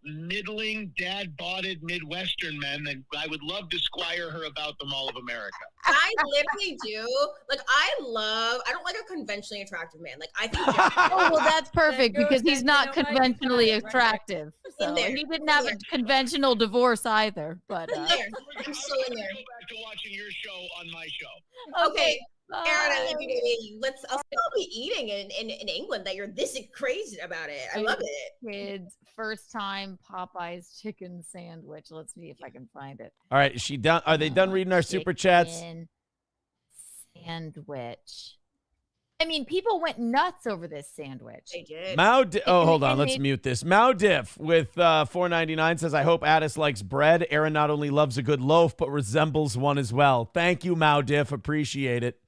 middling, dad-bodied Midwestern men, then I would love to squire her about the Mall of America. I literally do. Like, I don't like a conventionally attractive man. Like, I think. Oh, well, that's perfect because he's not conventionally right. attractive. So In there. he didn't have a conventional divorce either. But In there. I'm still in there. Go back to watching your show on my show. Okay. Aaron, I love you, baby. I'll still be eating in England that you're this crazy about it. I love it. Kids, first time Popeye's chicken sandwich. Let's see if I can find it. All right, is she done? Are they done reading our super chats? Chicken sandwich. I mean, people went nuts over this sandwich. They did. Hold on. Let's mute this. Maudiff with $4.99 says, I hope Addis likes bread. Aaron not only loves a good loaf, but resembles one as well. Thank you, Maudiff. Appreciate it.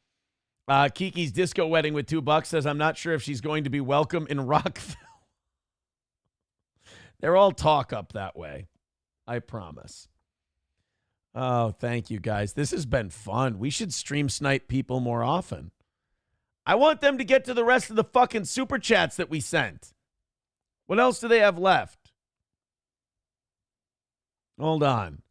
Kiki's Disco Wedding with $2 says, I'm not sure if she's going to be welcome in Rockville. They're all talk up that way. I promise. Oh, thank you, guys. This has been fun. We should stream snipe people more often. I want them to get to the rest of the fucking super chats that we sent. What else do they have left? Hold on.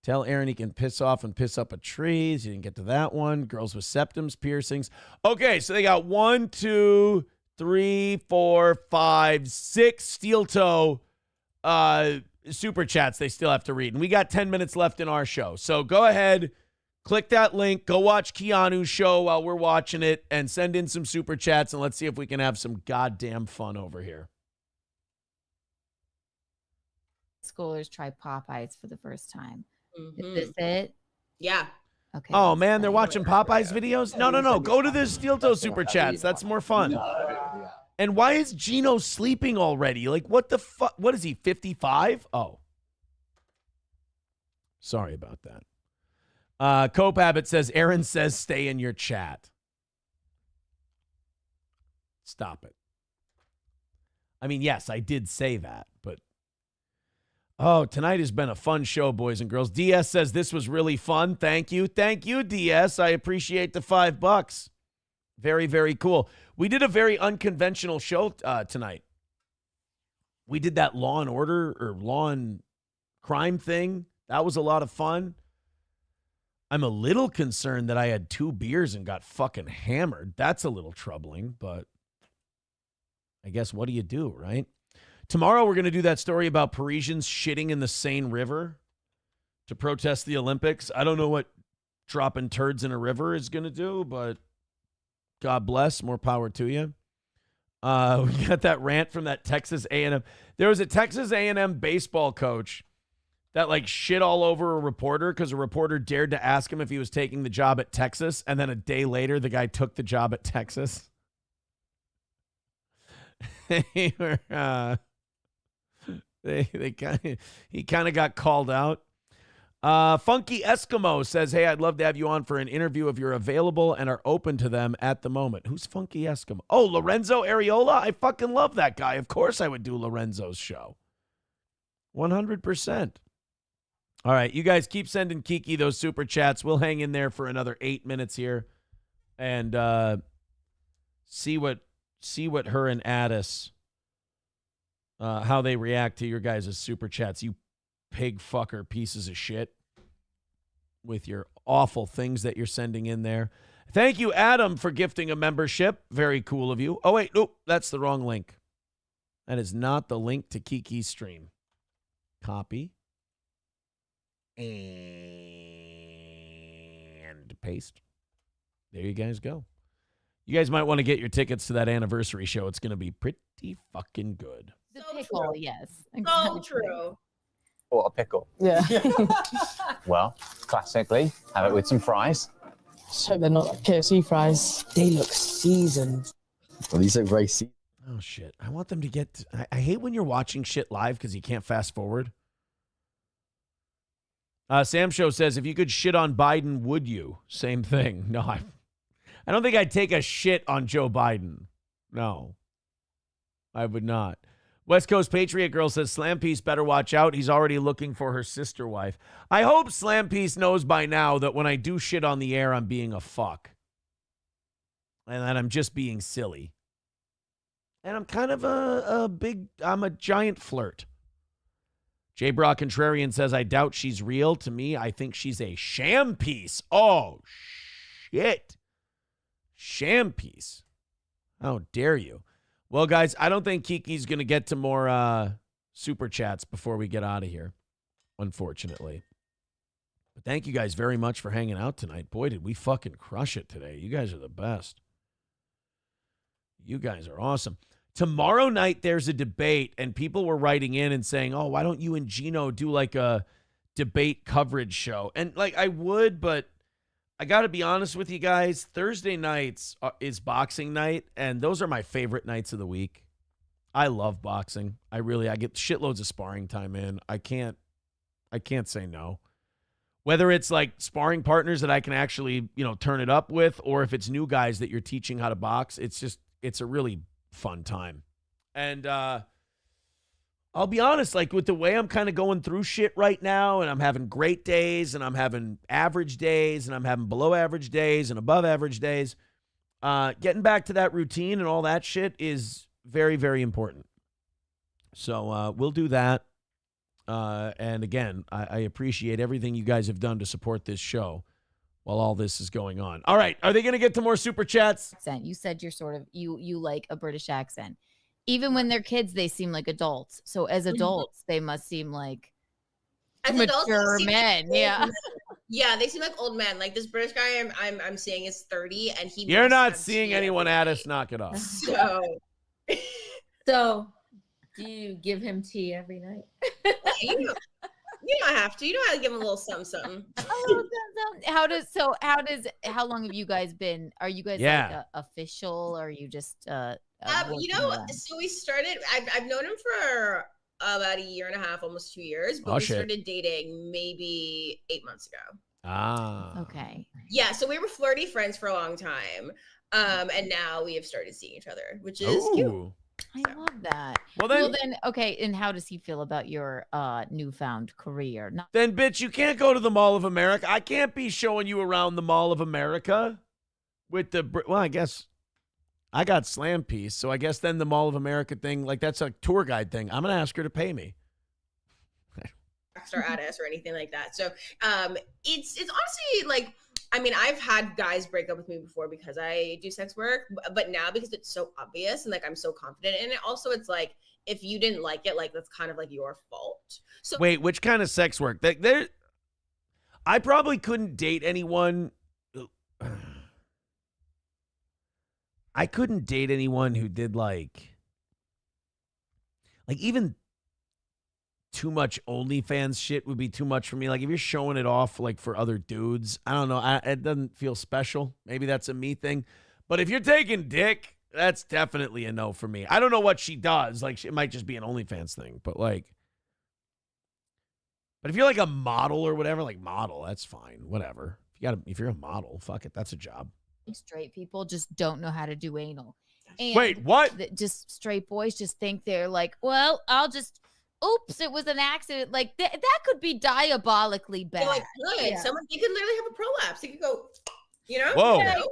Tell Aaron he can piss off and piss up a tree. You didn't get to that one. Girls with septums, piercings. Okay, so they got 1, 2, 3, 4, 5, 6 steel toe super chats they still have to read. And we got 10 minutes left in our show. So go ahead, click that link, go watch Keanu's show while we're watching it, and send in some super chats, and let's see if we can have some goddamn fun over here. Schoolers try Popeyes for the first time. Mm-hmm. Is this it? Yeah. Okay. Oh, man, they're watching Popeye's videos? No. Go to the steel toe super chats. That's more fun. And why is Gino sleeping already? Like, what the fuck? What is he, 55? Oh. Sorry about that. Cope Abbott says, Aaron says stay in your chat. Stop it. I mean, yes, I did say that, but... Oh, tonight has been a fun show, boys and girls. DS says this was really fun. Thank you. Thank you, DS. I appreciate the $5. Very, very cool. We did a very unconventional show tonight. We did that Law and Order or Law and Crime thing. That was a lot of fun. I'm a little concerned that I had 2 beers and got fucking hammered. That's a little troubling, but I guess what do you do, right? Tomorrow we're going to do that story about Parisians shitting in the Seine River to protest the Olympics. I don't know what dropping turds in a river is going to do, but God bless. More power to you. We got that rant from that Texas A&M. There was a Texas A&M baseball coach that like shit all over a reporter because a reporter dared to ask him if he was taking the job at Texas, and then a day later the guy took the job at Texas. He kind of got called out. Funky Eskimo says, hey, I'd love to have you on for an interview if you're available and are open to them at the moment. Who's Funky Eskimo? Oh, Lorenzo Areola? I fucking love that guy. Of course I would do Lorenzo's show. 100%. All right, you guys keep sending Kiki those super chats. We'll hang in there for another 8 minutes here and see what her and Addis, how they react to your guys' super chats. You pig fucker pieces of shit with your awful things that you're sending in there. Thank you, Adam, for gifting a membership. Very cool of you. Oh, wait, nope, that's the wrong link. That is not the link to Kiki's stream. Copy. And paste. There you guys go. You guys might want to get your tickets to that anniversary show. It's going to be pretty fucking good. The pickle, yes. So true. What a pickle. Yeah. Well, classically, have it with some fries. Just hope they're not like KFC fries. They look seasoned. Well, these look very seasoned. Oh, shit. I want them to get... I hate when you're watching shit live because you can't fast forward. Sam Show says, if you could shit on Biden, would you? Same thing. No, I don't think I'd take a shit on Joe Biden. No, I would not. West Coast Patriot Girl says, Slam Piece better watch out. He's already looking for her sister wife. I hope Slam Piece knows by now that when I do shit on the air, I'm being a fuck. And that I'm just being silly. And I'm kind of I'm a giant flirt. J. Brock Contrarian says, I doubt she's real. To me, I think she's a sham piece. Oh, shit. Sham piece. How dare you? Well, guys, I don't think Kiki's going to get to more super chats before we get out of here, unfortunately. But thank you guys very much for hanging out tonight. Boy, did we fucking crush it today. You guys are the best. You guys are awesome. Tomorrow night, there's a debate, and people were writing in and saying, oh, why don't you and Gino do like a debate coverage show? And like I would, but I got to be honest with you guys. Thursday nights is boxing night, and those are my favorite nights of the week. I love boxing. I get shitloads of sparring time in. I can't say no. Whether it's like sparring partners that I can actually, turn it up with, or if it's new guys that you're teaching how to box, it's a really fun time. And I'll be honest, like with the way I'm kind of going through shit right now, and I'm having great days, and I'm having average days, and I'm having below average days and above average days, getting back to that routine and all that shit is very, very important. So we'll do that. And again, I appreciate everything you guys have done to support this show while all this is going on. All right. Are they going to get to more super chats? You said you're sort of, you like a British accent. Even when they're kids, they seem like adults. So as adults, they must seem like mature men. Yeah. Yeah, they seem like old men. Like this British guy I'm seeing is 30, and he. You're not seeing anyone at us. Knock it off. So, do you give him tea every night? You don't have to. You know how to give him a little something, something. How long have you guys been? Are you guys like official, or are you just so we started. I've known him for about a year and a half, almost 2 years, but we started dating maybe 8 months ago. Okay. Yeah, so we were flirty friends for a long time, and now we have started seeing each other, which is cute. I love that. Well then, okay. And how does he feel about your newfound career? Then, bitch, you can't go to the Mall of America. I can't be showing you around the Mall of America with I guess I got Slam Piece, so I guess then the Mall of America thing, like that's a tour guide thing. I'm gonna ask her to pay me. Or at us or anything like that. So it's honestly like, I mean, I've had guys break up with me before because I do sex work, but now because it's so obvious and like I'm so confident in it, also it's like if you didn't like it, like that's kind of like your fault. So wait, which kind of sex work? I probably couldn't date anyone. I couldn't date anyone who did like even too much OnlyFans shit would be too much for me. Like if you're showing it off like for other dudes, I don't know. It doesn't feel special. Maybe that's a me thing. But if you're taking dick, that's definitely a no for me. I don't know what she does. Like it might just be an OnlyFans thing, but But if you're like a model or whatever, like model, that's fine. Whatever. If you're a model, fuck it. That's a job. Straight people just don't know how to do anal. And wait, what? Just straight boys just think they're like, well, I'll just, oops, it was an accident. Like that could be diabolically bad. Like, good. Yeah. Someone, you could literally have a prolapse. You could go, you know? Whoa. You know?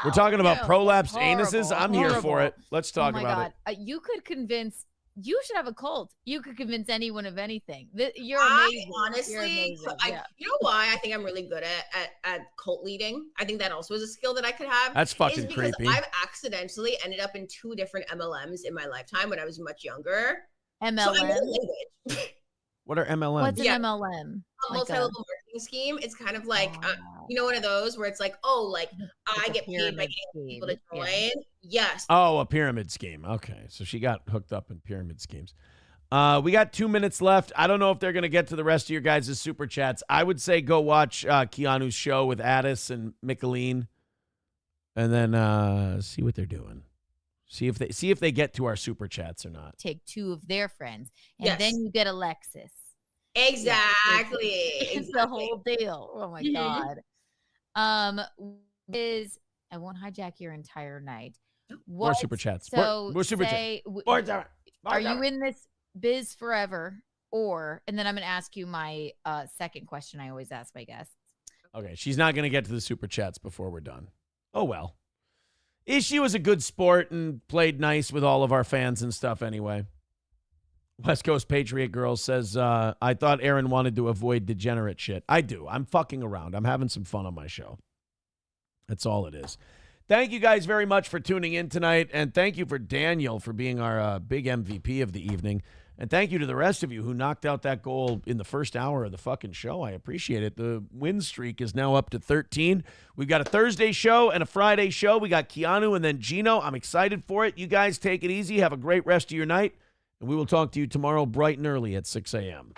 We're talking about No, prolapsed horrible, anuses. I'm here for horrible. it. Let's talk oh my about God. it. You could convince. You should have a cult. You could convince anyone of anything. You're I amazing. honestly, You're amazing. Yeah. you know why I think I'm really good at cult leading? I think that also is a skill that I could have. That's fucking is because creepy. I've accidentally ended up in 2 different MLMs in my lifetime when I was much younger. MLM. So I know language. What are MLMs? What's an MLM? A multi-level marketing scheme. It's kind of like, you know, one of those where it's like, oh, like I get paid by getting people to join. Yeah. Yes. Oh, a pyramid scheme. Okay. So she got hooked up in pyramid schemes. We got 2 minutes left. I don't know if they're going to get to the rest of your guys' super chats. I would say go watch Keanu's show with Addis and Micheline, and then see what they're doing. See if they get to our super chats or not. Take 2 of their friends, and then you get Alexis. Exactly. It's the whole deal. Oh my God. I won't hijack your entire night. More super chats. So more super chats. Are you in this biz forever? And then I'm going to ask you my second question I always ask my guests. Okay, she's not going to get to the super chats before we're done. Oh, well. She was a good sport and played nice with all of our fans and stuff anyway. West Coast Patriot Girl says, I thought Aaron wanted to avoid degenerate shit. I do. I'm fucking around. I'm having some fun on my show. That's all it is. Thank you guys very much for tuning in tonight, and thank you for Daniel for being our big MVP of the evening. And thank you to the rest of you who knocked out that goal in the first hour of the fucking show. I appreciate it. The win streak is now up to 13. We've got a Thursday show and a Friday show. We got Keanu and then Gino. I'm excited for it. You guys take it easy. Have a great rest of your night. And we will talk to you tomorrow bright and early at 6 a.m.